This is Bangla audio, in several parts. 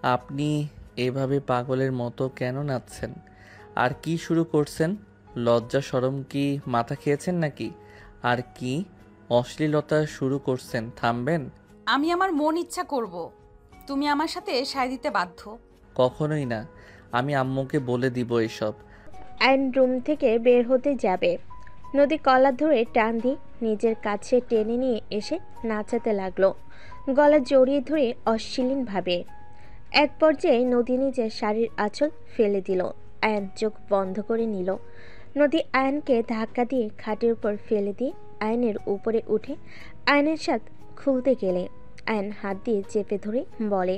আপনি এভাবে পাগলের মতো কেন নাচছেন? আর কি শুরু করছেন? লজ্জা শরম কি মাথা খেয়েছেন নাকি? আর কি অশ্লীলতা শুরু করছেন? থামবেন? আমি আমার মন ইচ্ছা করব। তুমি আমার সাথে সায় দিতে বাধ্য। কখনোই না। আমি আম্মুকে বলে দিব এসব। আয়ন রুম থেকে বের হতে যাবে, নদী কলার ধরে টান দিয়ে নিজের কাছে টেনে নিয়ে এসে নাচাতে লাগলো, গলা জড়িয়ে ধরে অশ্লীলভাবে। এক পর্যায়ে নদী নিজের শাড়ির আঁচল ফেলে দিল। আয়ন চোখ বন্ধ করে নিল। নদী আয়নকে ধাক্কা দিয়ে খাটের উপর ফেলে দিয়ে আয়নের উপরে উঠে আয়নের সাথ খুলতে গেলে আয়ন হাত দিয়ে চেপে ধরে বলে,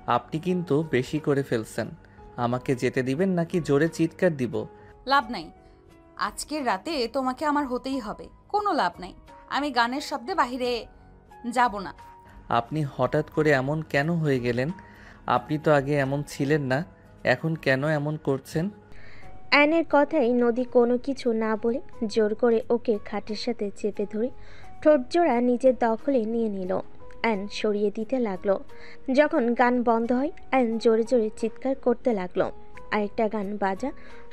আপনি কিন্তু বেশি করে ফেলছেন। আমাকে যেতে দিবেন নাকি জোরে চিৎকার দিব? লাভ নাই। আজকের রাতে তোমাকে আমার হতেই হবে, কোনো লাভ নাই। আমি গানের শব্দে বাহিরে যাব না। আপনি হঠাৎ করে এমন কেন হয়ে গেলেন? আপনি তো আগে এমন ছিলেন না। এখন কেন এমন করছেন? আয়নের কথাই নদী কোনো কিছু না বলে জোর করে ওকে খাটের সাথে চেপে ধরে ঠোঁটজোড়া নিজের দখলে নিয়ে নিল। আয়ন সরিয়ে দিতে লাগলো। যখন গান বন্ধ হয় আয়ন জোরে জোরে চিৎকার করতে লাগলো। আরেকটা গান বাজা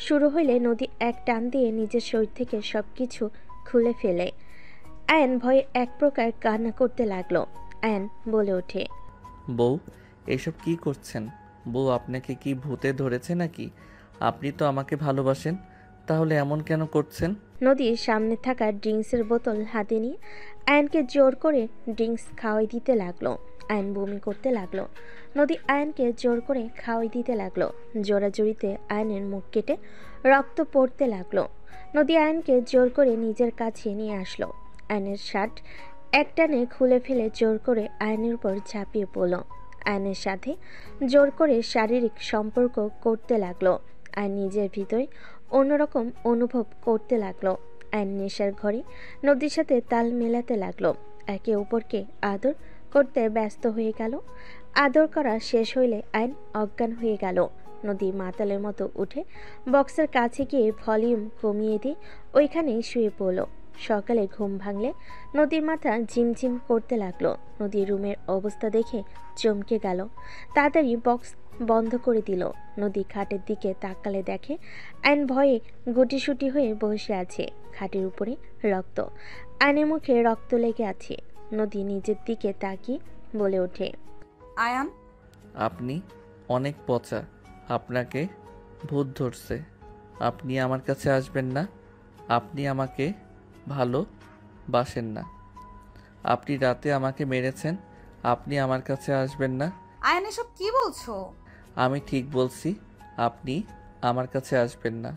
শুরু হইলে নদী এক টান দিয়ে নিজের শরীর থেকে সব কিছু খুলে ফেলে। আয়ন ভয়ে এক প্রকার কান্না করতে লাগলো। আয়ন বলে ওঠে, বউ, এসব কি করছেন? বউ, আপনাকে কি ভূতে ধরেছে নাকি? আপনি তো আমাকে ভালোবাসেন, তাহলে এমন কেন করছেন? নদীর সামনে থাকা ড্রিঙ্কসের বোতল হাতে নিয়ে আয়নকে জোর করে ড্রিঙ্কস খাওয়াই দিতে লাগলো। আয়ন বমি করতে লাগলো। নদী আয়নকে জোর করে খাওয়াই দিতে লাগলো। জোরাজুরিতে আয়নের মুখ কেটে রক্ত পড়তে লাগলো। নদী আয়নকে জোর করে নিজের কাছে নিয়ে আসলো। আয়নের শার্ট একটানে খুলে ফেলে জোর করে আয়নের উপর ঝাঁপিয়ে পড়ল। আয়নের সাথে জোর করে শারীরিক সম্পর্ক করতে লাগলো। আর নিজের ভিতরে অন্যরকম অনুভব করতে লাগলো। আইন নেশার ঘরে নদীর সাথে তাল মেলাতে লাগলো। একে অপরকে আদর করতে ব্যস্ত হয়ে গেল। আদর করা শেষ হইলে আইন অজ্ঞান হয়ে গেল। নদী মাতালের মতো উঠে বক্সের কাছে গিয়ে ভলিউম কমিয়ে দিয়ে ওইখানেই শুয়ে পড়ল। সকালে ঘুম ভাঙলে নদীর মাথা ঝিমঝিম করতে লাগলো। নদীর রুমের অবস্থা দেখে চমকে গেল। তাড়াতাড়ি বক্স বন্ধ করে দিল। নদী খাটের দিকে তাকালে দেখে আইন ভয়ে গুটিসুটি হয়ে বসে আছে। খাটের উপরে রক্ত, আইনের মুখে রক্ত লেগে আছে। নদী নিজের দিকে তাকিয়ে বলে ওঠে, আয়ান, আপনি অনেক পচা। আপনাকে ভূত ধরছে। আপনি আমার কাছে আসবেন না। আপনি আমাকে ভালোবাসেন না। আপনি রাতে আমাকে মেরেছেন। আপনি আমার কাছে আসবেন না। আয়ান এসব কি বলছো? আমি ঠিক বলছি। আপনি আমার কাছে আসবেন না।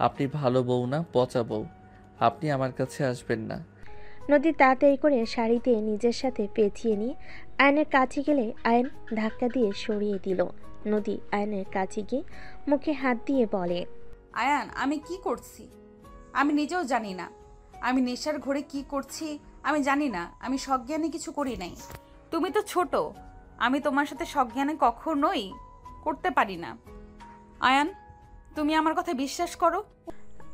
আপনি ভালো বউ না, পচা বউ। আপনি আমার কাছে আসবেন না। নদী তাড়াতাড়ি করে শাড়ি দিয়ে নিজের সাথে পেঁচিয়ে নিয়ে আয়নের কাছে গেলে আয়ন ধাক্কা দিয়ে সরিয়ে দিল। নদী আয়নের কাছে গিয়ে মুখে হাত দিয়ে বলে, আয়ান, আমি কি করছি আমি নিজেও জানি না। আমি নেশার ঘরে কি করছি আমি জানি না। আমি সজ্ঞানে কিছু করি নাই। তুমি তো ছোট, আমি তোমার সাথে সজ্ঞানে কখনোই করতে পারি না। আয়ান, তুমি আমার কথা বিশ্বাস করো।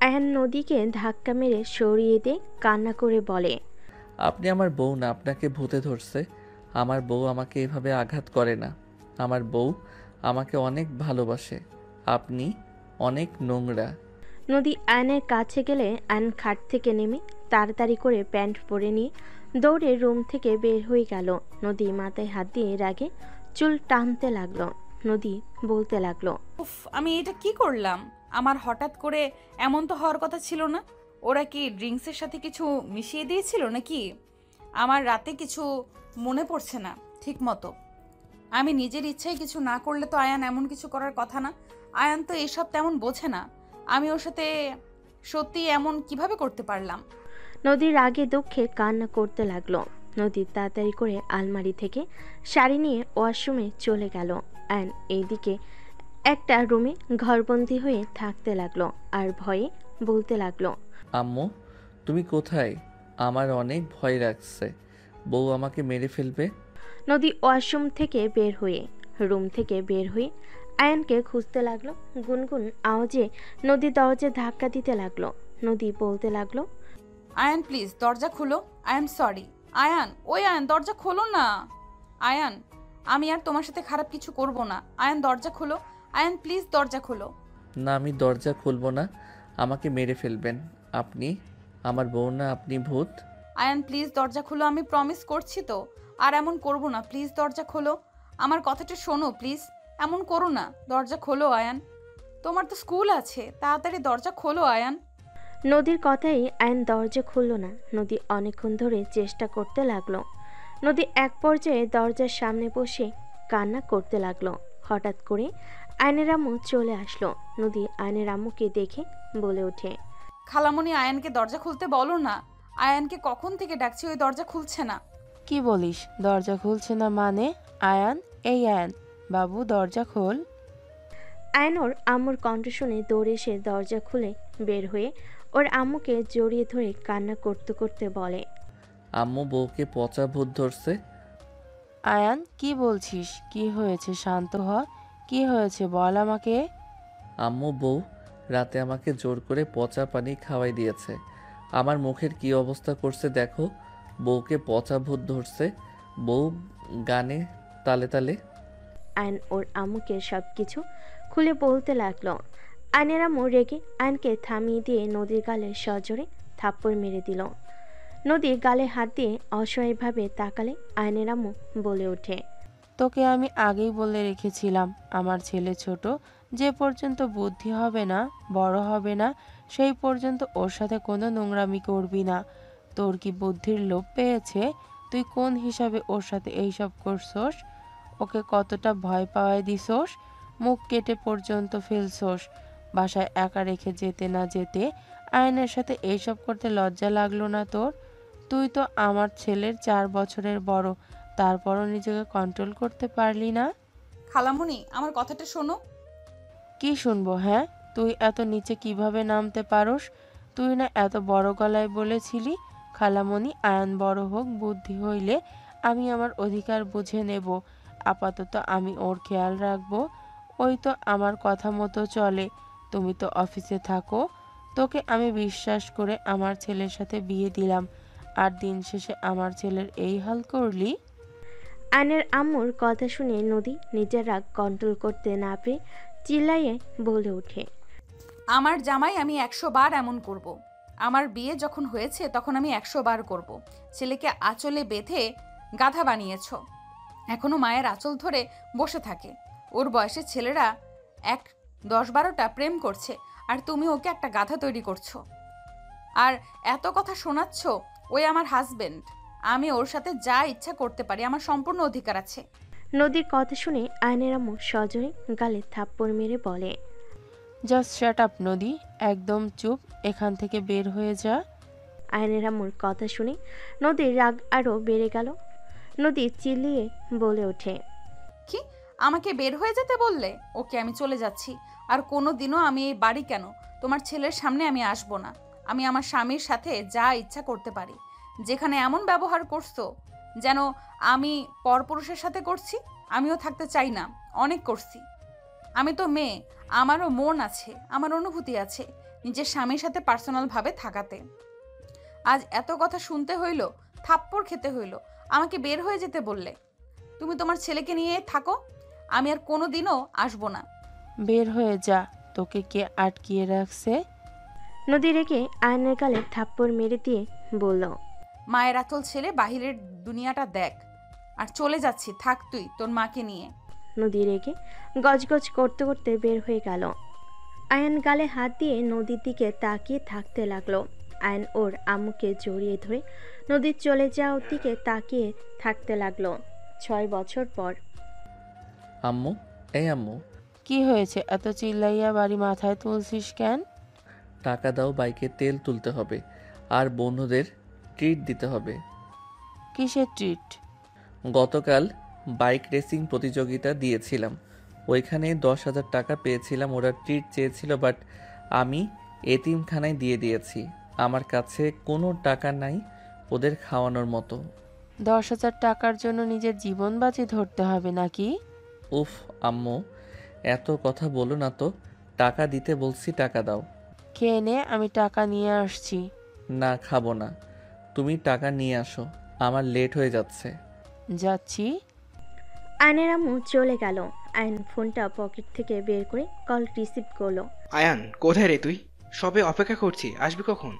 আয়ন নদীকে ধাক্কা মেরে সরিয়ে দিয়ে কান্না করে বলে, আপনি আমার বউ না, আপনাকে ভূতে ধরছে। আমার বউ আমাকে এভাবে আঘাত করে না। আমার বউ আমাকে অনেক ভালোবাসে। আপনি অনেক নোংরা। নদী আয়নের কাছে গেলে আয়ন খাট থেকে নেমে তাড়াতাড়ি করে প্যান্ট পরে নিয়ে দৌড়ে রুম থেকে বের হয়ে গেল। নদী মাথায় হাত দিয়ে রাগে চুল টানতে লাগলো। নদী বলতে লাগলো, উফ, আমি এটা কি করলাম? আমার হঠাৎ করে এমন তো হওয়ার কথা ছিল না। ওরা কি ড্রিঙ্কসের সাথে কিছু মিশিয়ে দিয়েছিল নাকি? আমার রাতে কিছু মনে পড়ছে না ঠিক মতো। আমি নিজের ইচ্ছায় কিছু না করলে তো আয়ান এমন কিছু করার কথা না। আয়ান তো এসব তেমন বোঝে না। আমি ওর সাথে সত্যি এমন কিভাবে করতে পারলাম? নদীর রাগে দুঃখে কান্না করতে লাগলো। নদী তাড়াতাড়ি করে আলমারি থেকে শাড়ি নিয়ে ওয়াশরুমে চলে গেল। আয়ন এইদিকে একটা রুমে ঘরবন্দি হয়ে থাকতে লাগলো আর ভয়ে বলতে লাগলো, আম্মু, তুমি কোথায়? আমার অনেক ভয় লাগছে। বউ আমাকে মেরে ফেলবে। নদী ওয়াশরুম থেকে বের হয়ে রুম থেকে বের হয়ে আয়নকে খুঁজতে লাগলো। গুনগুন আওয়াজে নদী দরজায় ধাক্কা দিতে লাগলো। নদী বলতে লাগলো, আয়ান প্লিজ দরজা খুলো। I am sorry. আয়ান, ওই আয়ান, দরজা খোলো না। আয়ান, আমি আর তোমার সাথে খারাপ কিছু করব না। আয়ান দরজা খোলো, আয়ান প্লিজ দরজা খোলো। না, আমি দরজা খুলবো না। আমাকে মেরে ফেলবেন। আপনি আমার বউ না, আপনি ভূত। আয়ান প্লিজ দরজা খোলো, আমি প্রমিস করছি তো আর এমন করব না। প্লিজ দরজা খোলো, আমার কথাটা শোনো প্লিজ, এমন করো না। দরজা খোলো আয়ান, তোমার তো স্কুল আছে, তাড়াতাড়ি দরজা খোলো আয়ান। নদীর কথাই আয়ন দরজা খুলল না। নদী অনেকক্ষণ ধরে চেষ্টা করতে লাগলো। নদী এক পর্যায়ে দরজার সামনে বসে কান্না করতে লাগলো। হঠাৎ করে আয়নের আম্মু চলে আসলো। নদী আয়নের আম্মুকে দেখে বলে ওঠে, খালামণি আয়ানকে দরজা খুলতে বলো না। আয়ানকে কখন থেকে ডাকছি, ওই দরজা খুলছে না। কি বলিস দরজা খুলছে না মানে? আয়ান, এই আয়ান বাবু, দরজা খোল। আয়ন ওর আম্মুর কণ্ঠ শুনে দৌড়ে এসে দরজা খুলে বের হয়ে ওর আম্মুকে জড়িয়ে ধরে কান্না করতে করতে বলে, আম্মু, বউকে পচা ভূত ধরছে। আয়ান, কি বলছিস? কি হয়েছে? শান্ত হ। কি হয়েছে বল আমাকে। আম্মু, বউ রাতে আমাকে জোর করে পচা পানি খাওয়াই দিয়েছে। আমার মুখের কি অবস্থা করছে দেখো। বউকে পচা ভূত ধরছে। বউ গানে তালে তালে। আয়ন ওর আম্মুকে সব কিছু খুলে বলতে লাগলো। আয়নের আম্মু রেগে আয়নকে থামিয়ে দিয়ে নদীর গালে সজোরে থাপ্পড় মেরে দিল। নদী গালে হাত দিয়ে অসহায়ভাবে তাকালে আয়নের আম্মু বলে ওঠে, তোকে আমি আগেই বলে রেখেছিলাম, আমার ছেলে ছোট, যে পর্যন্ত বুদ্ধি হবে না, বড় হবে না, সেই পর্যন্ত ওর সাথে কোনো নোংরামি করবি না। তোর কি বুদ্ধির লোভ পেয়েছে? তুই কোন হিসাবে ওর সাথে এইসব করছস? ওকে কতটা ভয় পাওয়াই দিছস? মুখ কেটে পর্যন্ত ফেলছস। বাসায় একা রেখে যেতে না যেতে আয়নের সাথে এইসব করতে লজ্জা লাগলো না তোর? তুই তো আমার ছেলের 4 বছরের বড়, তারপরও নিজেকে কন্ট্রোল করতে পারলি না? খালামণি আমার কথাটা শোনো। কি শুনবো? হ্যাঁ, তুই এত নিচে কিভাবে নামতে পারোস? তুই না এত বড় গলায় বলেছিলি, খালামণি আয়ান বড় হোক, বুদ্ধি হইলে আমি আমার অধিকার বুঝে নেব, আপাতত আমি ওর খেয়াল রাখবো, ওই তো আমার কথা মতো চলে। তুমি তো অফিসে থাকো, তোকে আমি বিশ্বাস করে আমার ছেলের সাথে বিয়ে দিলাম, আর দিন শেষে আমার ছেলের এই হাল করলি। আয়নের আম্মুর কথা শুনে নদী নিজের রাগ কন্ট্রোল করতে না পেরে চিল্লাইয়ে বলে ওঠে, আমার জামাই আমি 100 বার এমন করব। আমার বিয়ে যখন হয়েছে তখন আমি 100 বার করব। ছেলেকে আঁচলে বেঁধে গাধা বানিয়েছ, এখনো মায়ের আঁচল ধরে বসে থাকে। ওর বয়সের ছেলেরা 10-12টা প্রেম করছে, আর তুমি ওকে একটা গাধা তৈরি করছো। আর এত কথা শোনাচ্ছ, ওই আমার হাজবেন্ড, আমি ওর সাথে যা ইচ্ছা করতে পারি, আমার সম্পূর্ণ অধিকার আছে। নদীর কথা শুনে আয়নের আম্মু সজোরে গালে থাপ্পড় মেরে বলে, জাস্ট শাট আপ নদী, একদম চুপ, এখান থেকে বের হয়ে যা। আয়নের আম্মুর কথা শুনে নদীর রাগ আরও বেড়ে গেল। নদী চিল্লিয়ে বলে ওঠে, কি, আমাকে বের হয়ে যেতে বললে? ওকে, আমি চলে যাচ্ছি। আর কোনো দিনও আমি এই বাড়ি কেন, তোমার ছেলের সামনে আমি আসবো না। আমি আমার স্বামীর সাথে যা ইচ্ছা করতে পারি। যেখানে এমন ব্যবহার করছো যেন আমি পরপুরুষের সাথে করছি, আমিও থাকতে চাই না। অনেক করছি। আমি তো মেয়ে, আমারও মন আছে, আমার অনুভূতি আছে নিজের স্বামীর সাথে পার্সোনালভাবে থাকাতে। আজ এত কথা শুনতে হইল, থাপ্পড় খেতে হইল, আমাকে বের হয়ে যেতে বললে। তুমি তোমার ছেলেকে নিয়ে থাকো, আমি আর কোনো দিনও আসবো না। বের হয়ে যা, তোকে কে আটকিয়ে রাখছে? নদী রেগে আয়নের গালে থাপ্পড় মেরে দিয়ে বলল, মায়ের আঁচল ছেড়ে বাহিরের দুনিয়াটা দেখ। আর চলে যাচ্ছি, থাক তুই তোর মাকে নিয়ে। নদী রেগে গজগজ করতে করতে বের হয়ে গেল। আয়ন গালে হাত দিয়ে নদীর দিকে তাকিয়ে থাকতে লাগলো। আয়ন ওর আম্মুকে জড়িয়ে ধরে নদীর চলে যাওয়ার দিকে তাকিয়ে থাকতে লাগলো। 6 বছর পর। আম্মু, এই আম্মু, কি হয়েছে? এত চিল্লাইয়া বাড়ি মাথায় তুলছিস কেন? টাকা দাও, বাইকে তেল তুলতে হবে আর বন্ধুদের ট্রিট দিতে হবে। কিসের ট্রিট? গতকাল বাইক রেসিং প্রতিযোগিতা দিয়েছিলাম, ওইখানে 10,000 টাকা পেয়েছিলাম। ওরা ট্রিট চেয়েছিল, বাট আমি এতিমখানায় দিয়ে দিয়েছি। আমার কাছে কোনো টাকা নাই ওদের খাওয়ানোর মতো। 10,000 টাকার জন্য নিজের জীবন বাজি ধরতে হবে নাকি? উফ আম্মু, এত কথা বলো না তো। টাকা দিতে বলছি, টাকা দাও। খেয়ে নে, আমি টাকা নিয়ে আসছি। না, খাবো না। তুমি টাকা নিয়ে আসো, আমার লেট হয়ে যাচ্ছে। যাচ্ছি। আয়নের আম্মু চলে গেল। আয়ন ফোনটা পকেট থেকে বের করে কল রিসিভ করলো। আয়ান, কোথায় রে তুই? সবে অপেক্ষা করছি, আসবি কখন?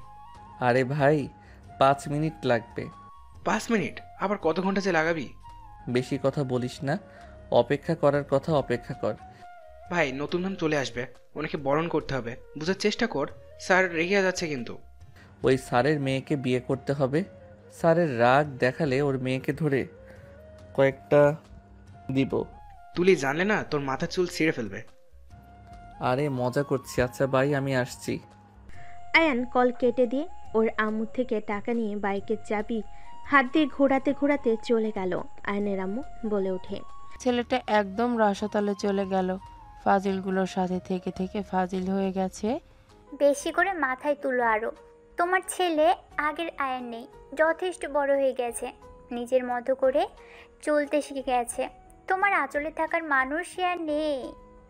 আরে ভাই, 5 মিনিট লাগবে। 5 মিনিট? আবার কত ঘন্টা যে লাগাবি? বেশি কথা বলিস না, অপেক্ষা করার কথা অপেক্ষা কর। ভাই, নতুন নাম চলে আসবে, ওনাকে বরণ করতে হবে, বুঝার চেষ্টা কর। স্যার রেগে যাচ্ছে কিন্তু। ওই স্যারের মেয়েকে বিয়ে করতে হবে। স্যারের রাগ দেখালে ওর মেয়েকে ধরে কয়েকটা দিব। তুলি জানলে না তোর মাথার চুল ছিঁড়ে ফেলবে। আরে মজা করছি। আচ্ছা ভাই, আমি আসছি। আয়ান কল কেটে দিয়ে ওর আম্মু থেকে টাকা নিয়ে বাইকের চাবি হাত দিয়ে ঘোরাতে ঘোরাতে চলে গেল। আয়নের আম্মু বলে ওঠে, ছেলেটা একদম রসাতলে চলে গেল। ফাজিলগুলোর সাথে থেকে থেকে ফাজিল হয়ে গেছে। বেশি করে মাথায় তুলো আরো। তোমার ছেলে আগের আয়ান নেই, যথেষ্ট বড় হয়ে গেছে, নিজের মতো করে চলতে শিখে গেছে। তোমার আঁচলে থাকার মানুষই আর নেই।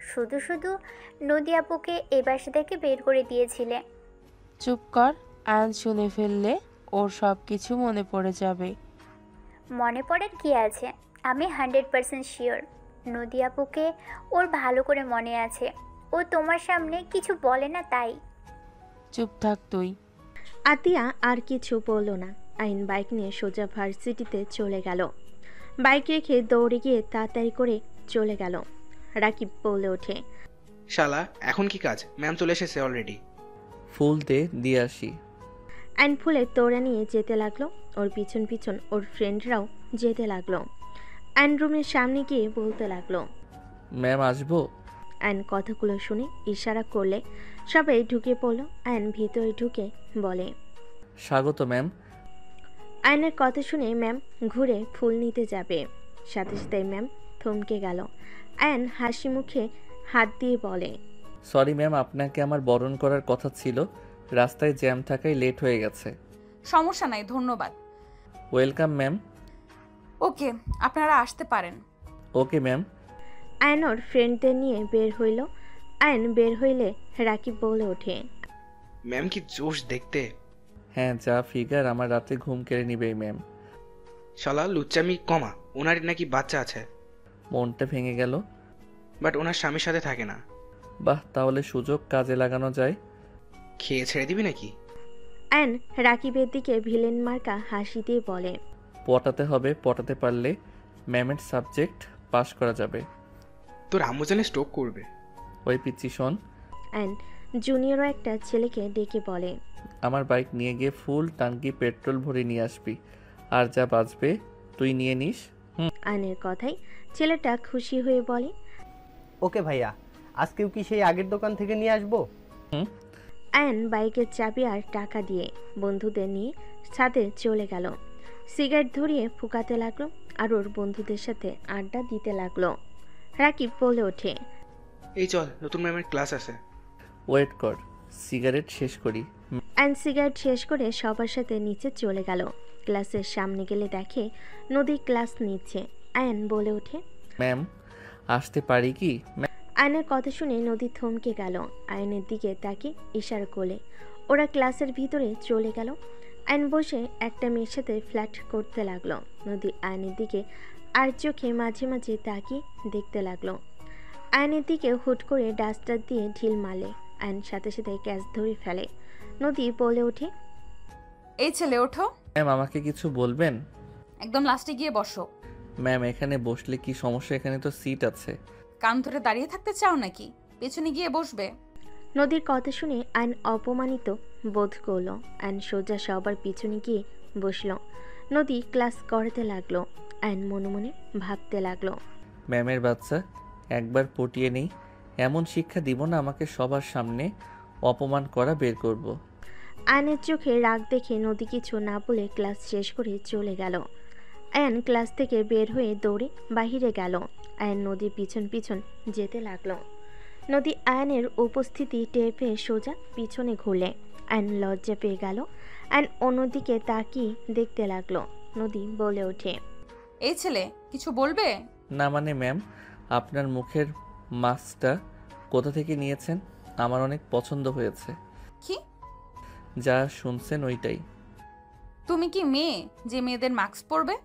শুধু শুধু নদী আপুকে এ বাসা থেকে বের করে দিয়েছিলে। চুপ কর, আয়ান শুনে ফেললে ওর সব কিছু মনে পড়ে যাবে। মনে পড়ার কি আছে, আমি 100% শিওর নদী আপুকে ওর ভালো করে মনে আছে। ও তোমার সামনে কিছু বলে না তাই। চুপ থাক তুই। আতিয়া আর কিছু বলল না। আইন বাইক নিয়ে সোজা ভার্সিটিতে চলে গেল। বাইক রেখে দৌড়ে গিয়ে তাড়াতাড়ি করে চলে গেল। রাকিব বলে ওঠে, শালা, এখন কি কাজ? ম্যাম চলে এসেছে অলরেডি। ফুল দিয়ে আসি। আইন ফুলের তোড়া নিয়ে যেতে লাগলো। ওর পিছন পিছন ওর ফ্রেন্ডরাও যেতে লাগলো। আইন রুমের সামনে গিয়ে বলতে লাগলো, ম্যাম আসবো? আইন কথাগুলো শুনে ইশারা করলে সবাই ঢুকে পড়লো। আইন ভিতরে ঢুকে বলে, স্বাগত ম্যাম। আয়নের কথা শুনে ম্যাম ঘুরে ফুল নিতে যাবে, সাথে সাথে ম্যাম থমকে গেল। আয়ন হাসি মুখে হাত দিয়ে বলে, সরি ম্যাম, আপনাকে আমার বরণ করার কথা ছিল, রাস্তায় জ্যাম থাকায় লেট হয়ে গেছে। সমস্যা নাই, ধন্যবাদ। Welcome ma'am. ওকে, আপনারা আসতে পারেন। Okay ma'am. আয়ন ওর ফ্রেন্ডদের নিয়ে বের হইল। আয়ন বের হইলে রাকিব বলে ওঠে, ম্যাম কি জোশ দেখতে! হ্যাঁ, যা ফিগার, আমার রাতে ঘুম কেড়ে নিবেই ম্যাম। শালা লুচ্চামি কমা, ওনার নাকি বাচ্চা আছে। মনটা ভেঙে গেল। বাট ওনার স্বামীর সাথে থাকে না। বাহ, তাহলে সুযোগ কাজে লাগানো যায়। খেয়ে ছেড়ে দিবি নাকি? আয়ন রাকিবের দিকে ভিলেন মার্কা হাসি দিয়ে বলে, পটাতে হবে, পটাতে পারলে ম্যামের সাবজেক্ট পাশ করা যাবে। তোর আম্মু জানে স্ট্রোক করবে। ওই পিচ্ছি শোন, আয়ন জুনিয়রও একটা ছেলেকে ডেকে বলে, আমার বাইক নিয়ে গিয়ে ফুল টাঙ্কি পেট্রোল ভরে নিয়ে আসবি, আর যা বাঁচবে তুই নিয়ে নিস। আয়নের কথাই ছেলেটা খুশি হয়ে বলে, ওকে ভাইয়া, আজকেও কি সেই আগের দোকান থেকে নিয়ে আসবো? আয়ন বাইকের চাবি আর টাকা দিয়ে বন্ধুদের নিয়ে ছাদে চলে গেল। সিগারেট ধরিয়ে ফুকাতে লাগলো আর ওর বন্ধুদের সাথে আড্ডা দিতে লাগলো। রাকিব বলে ওঠে, এই চল, নতুন ম্যামের ক্লাস আছে। ওয়েট কর, সিগারেট শেষ করি। আয়ন সিগারেট শেষ করে সবার সাথে নিচে চলে গেল। ক্লাসের সামনে গেলে দেখে নদী ক্লাস নিচ্ছে। আয়ন বলে ওঠে, ম্যাম আসতে পারি কি? আয়নের কথা শুনে নদী থমকে গেল। আয়নের দিকে তাকে ইশারা করলে ওরা ক্লাসের ভিতরে চলে গেল। আয়ন বসে একটা মেয়ের সাথে ফ্ল্যাট করতে লাগলো। নদী আয়নের দিকে আর চোখে মাঝে মাঝে তাকিয়ে দেখতে লাগলো। আয়নের দিকে হুট করে ডাস্টার দিয়ে ঢিল মারলে আয়ন সাথে সাথে ক্যাচ ধরে ফেলে। নদী বলে ওঠে, এই ছেলে ওঠো, ম্যাম আমাকে কিছু বলবেন? একদম লাস্টে গিয়ে বসো। ম্যাম এখানে বসলে কি সমস্যা? এখানে তো সিট আছে। কান ধরে দাঁড়িয়ে থাকতে চাও নাকি? পেছনে গিয়ে বসবে। নদীর কথা শুনে আয়ন অপমানিত বোধ করলো। আয়ন সোজা সবার পিছনে গিয়ে বসলো। নদী ক্লাস করাতে লাগলো। আয়ন মনে মনে ভাবতে লাগলো, ম্যামের বাচ্চা, একবার পটিয়ে নেই, এমন শিক্ষা দিব না আমাকে সবার সামনে অপমান করা বের করব। আয়নের চোখে রাগ দেখে নদী কিছু না বলে ক্লাস শেষ করে চলে গেল। আয়ন ক্লাস থেকে বের হয়ে দৌড়ে বাহিরে গেল। আয়ন নদীর পিছন পিছন যেতে লাগলো। নদী আয়নের উপস্থিতি টের পেয়ে সোজা পিছনে ঘুরলে। আয়ন লজ্জা পেয়ে গেল। আয়ন অন্যদিকে তাকিয়ে দেখতে লাগলো। নদী বলে ওঠে, এই ছেলে কিছু বলবে? না মানে ম্যাম, আপনার মুখের মাস্কটা কোথা থেকে নিয়েছেন? আমার অনেক পছন্দ হয়েছে। কি? যা শুনছেন ওইটাই। তুমি কি মেয়ে যে মেয়েদের মাস্ক পরবে?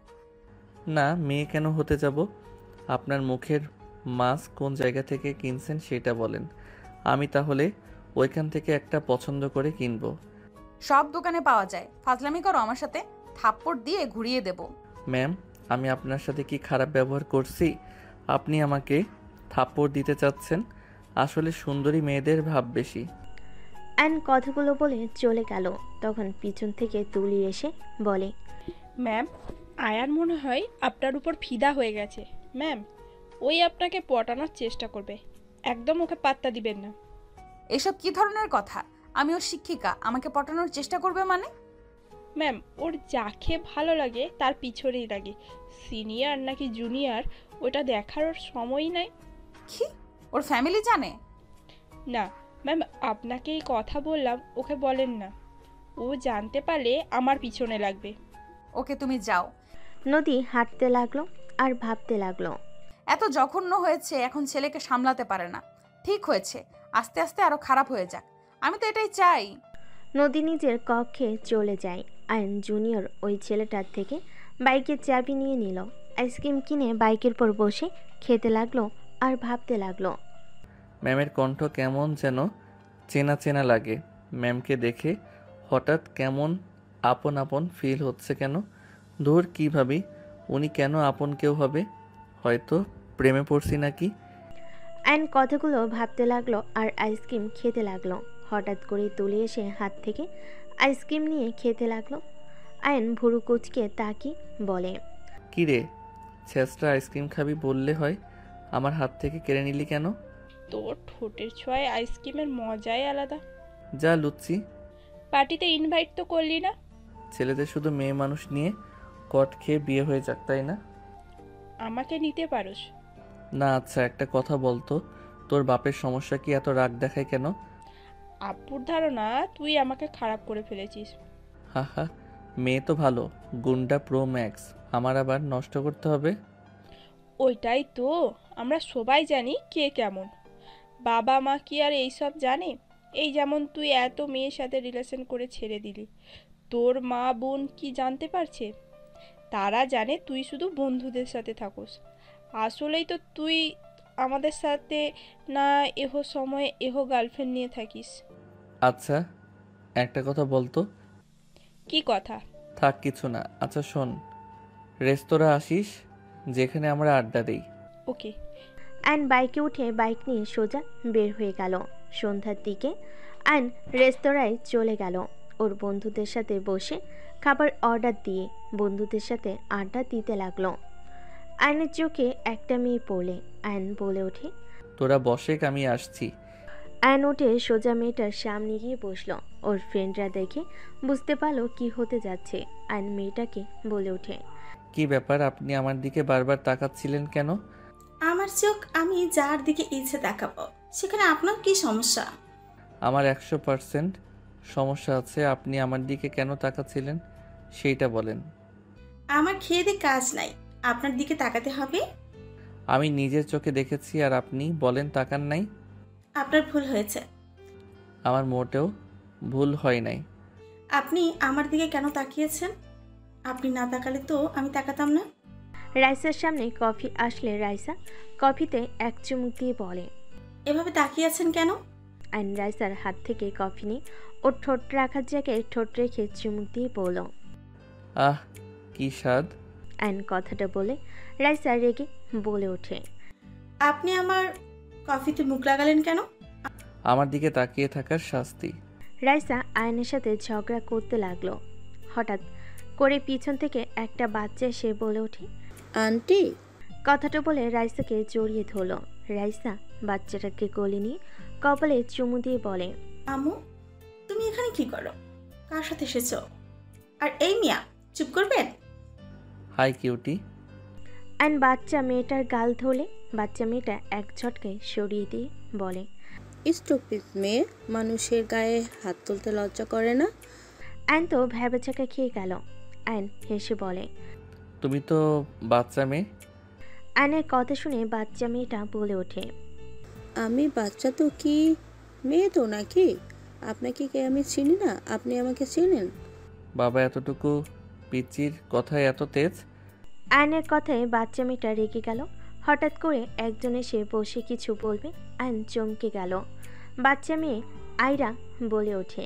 না, মেয়ে কেন হতে যাব? আপনার মুখের মাস্ক কোন জায়গা থেকে কিনছেন সেটা বলেন, আমি তাহলে ওইখান থেকে একটা পছন্দ করে কিনবো। সব দোকানে পাওয়া যায়, ফাজলামি করো আমার সাথে, থাপ্পড় দিয়ে ঘুরিয়ে দেব। ম্যাম, আমি আপনার সাথে কি খারাপ ব্যবহার করছি? আপনি আমাকে থাপ্পড় দিতে চাচ্ছেন? আসলে সুন্দরী মেয়েদের ভাব বেশি। অ্যান কথাগুলো বলে চলে গেল। তখন পিছন থেকে তুলি এসে বলে, ম্যাম, আয়ান মনে হয় আপনার উপর ফিদা হয়ে গেছে। ম্যাম, ওই আপনাকে পটানোর চেষ্টা করবে, একদম ওকে পাত্তা দিবেন না। এসব কি ধরনের কথা? আমি ওর শিক্ষিকা, আমাকে পটানোর চেষ্টা করবে মানে? ম্যাম, ওর যাকে ভালো লাগে তার পিছনেই লাগে। সিনিয়র নাকি জুনিয়র ওটা দেখার ওর সময়ই নাই। কি, ওর ফ্যামিলি জানে? না ম্যাম, আপনাকে এই কথা বললাম, ওকে বলেন না। ও জানতে পারলে আমার পিছনে লাগবে। ওকে, তুমি যাও। নদী হাঁটতে লাগলো আর ভাবতে লাগলো। এত জঘন্য হয়েছে, এখন ছেলেকে সামলাতে পারে না। ঠিক হয়েছে, আস্তে আস্তে আরো খারাপ হয়ে যাক। আমি তো এটাই চাই। নদী নিজের কক্ষে চলে যায়। আয়ন জুনিয়র ওই ছেলেটার থেকে বাইকের চাবি নিয়ে নিল। আইসক্রিম কিনে বাইকের পর বসে খেতে লাগলো আর ভাবতে লাগলো। ম্যামের কণ্ঠ কেমন যেন চেনা চেনা লাগে। ম্যামকে দেখে হঠাৎ কেমন আপন আপন ফিল হচ্ছে কেন? ধুর, কী ভাবি, উনি কেন আপন কেউ হবে? হয়তো প্রেমে পড়ছি নাকি? আয়ন কথাগুলো ভাবতে লাগলো আর আইসক্রিম খেতে লাগলো। হঠাৎ করে তুলে এসে হাত থেকে আইসক্রিম নিয়ে খেতে লাগলো। আয়ন ভুরু কুচকে তাকিয়ে বলে, কী রে, ছেঁচড়া আইসক্রিম খাবি বললে হয়, আমার হাত থেকে কেড়ে নিলি কেন? তোর ঠোঁটের ছোঁয়ায় আইসক্রিমের মজাই আলাদা। যা লুচ্ছি, পার্টিতে ইনভাইট তো করলি না। ছেলেদের শুধু মেয়ে মানুষ নিয়ে কট খেয়ে বিয়ে হয়ে যাক, তাই না? আমাকে নিতে পারোস। না, আচ্ছা একটা কথা বলতো, তোর বাপের সমস্যা কি এত রাগ দেখায় কেন? আব্বুর ধারণা তুই আমাকে খারাপ করে ফেলেছিস। হা হা, মেয়ে তো ভালো, গুন্ডা প্রো ম্যাক্স, আমার আবার নষ্ট করতে হবে? ওইটাই তো, আমরা সবাই জানি কে কেমন। বাবা মা কি আর এইসব জানে? এই যেমন তুই এত মেয়ের সাথে রিলেশন করে ছেড়ে দিলি, তোর মা বোন কি জানতে পারছে? তারা জানে তুই শুধু বন্ধুদের সাথে থাকোস। আসলেই তো তুই আমাদের সাথে না এহো সময়ে এহো গার্লফ্রেন্ড নিয়ে থাকিস। আচ্ছা একটা কথা বলতো। কি কথা? থাক কিছু না। আচ্ছা শোন, রেস্তোরাঁ আসিস যেখানে আমরা আড্ডা দিই। ওকে। অ্যান বাইকে উঠে বাইক নিয়ে সোজা বের হয়ে গেল। সন্ধ্যার দিকে অ্যান রেস্তোরাঁয় চলে গেল। ওর বন্ধুদের সাথে বসে খাবার অর্ডার দিয়ে বন্ধুদের সাথে আড্ডা দিতে লাগলো। আয়নের চোখে একটা মেয়ে পড়লে অ্যান বলে ওঠে, তোরা বসে, আমি আসছি। অ্যান উঠে সোজা মেয়েটার সামনে গিয়ে বসলো। ওর ফ্রেন্ডরা দেখে বুঝতে পারলো কি হতে যাচ্ছে। অ্যান মেয়েটাকে বলে ওঠে, কি ব্যাপার, আপনি আমার দিকে বারবার তাকাচ্ছিলেন কেন? আমার চোখ আমি যার দিকে ইচ্ছে তাকাবো, সেখানে আপনার কি সমস্যা? আমার 100% সমস্যা আছে। আপনি আমার দিকে কেন তাকাচ্ছিলেন সেইটা বলেন। আমার খেয়ে দিয়ে কাজ নাই, আপনার দিকে তাকাতে হবে। আমি নিজের চোখে দেখেছি আর আপনি বলেন তাকান নাই। আপনার ভুল হয়েছে। আমার মোটেও ভুল হয় নাই। আপনি আমার দিকে কেন তাকিয়েছেন? আপনি না তাকালে তো আমি তাকাতাম না। রাইসার সামনে কফি আসলে রাইসা কফিতে এক চুমুক দিয়ে বলে, এভাবে তাকিয়ে আছেন কেন? অ্যান রাইসার হাত থেকে কফি নিয়ে ওর ঠোঁট রাখার জায়গায় ঠোঁট রেখে চুমুক দিয়ে বলল, আহ কি স্বাদ। অ্যান কথাটা বলে রাইসা রেগে বলে ওঠে, আপনি আমার কফিতে মুখ লাগালেন কেন? আমার দিকে তাকিয়ে থাকার শাস্তি। রাইসা আয়নের সাথে ঝগড়া করতে লাগলো। হঠাৎ করে পিছন থেকে একটা বাচ্চা এসে বলে ওঠে, আন্টি। কথাটা বলে রাইসাকে জড়িয়ে ধরলো। রাইসা বাচ্চাটাকে কোলে নিয়ে কপালে চুমু দিয়ে বলে, আম্মু, তুমি এখানে কি করো? কার সাথে এসেছো? আর এই মিয়া, চুপ করবেন? High cutie. অ্যান বাচ্চা মেয়েটার গাল ধরলে বাচ্চা মেয়েটা এক ঝটকায় সরিয়ে দিয়ে বলে, স্টুপিড মেয়ে, মানুষের গায়ে হাত তুলতে লজ্জা করে না? অ্যান তো ভ্যাবাচাকা খেয়ে গেল। অ্যান হেসে বলে, তুমি তো বাচ্চা মেয়ে। অ্যানের কথা শুনে বাচ্চা মেয়েটা বলে ওঠে, আমি বাচ্চা তো কি মেয়ে তো নাকি? আপনাকে কি আমি চিনি না? আপনি আমাকে চিনেন? বাবা এতটুকু পিচির কথায় এত তেজ? অ্যানের কথায় বাচ্চা মেয়েটা রেগে গেল। হঠাৎ করে একজন এসে বসে কিছু বলবে আয়ন চমকে গেল। বাচ্চা মেয়ে আয়রা বলে ওঠে,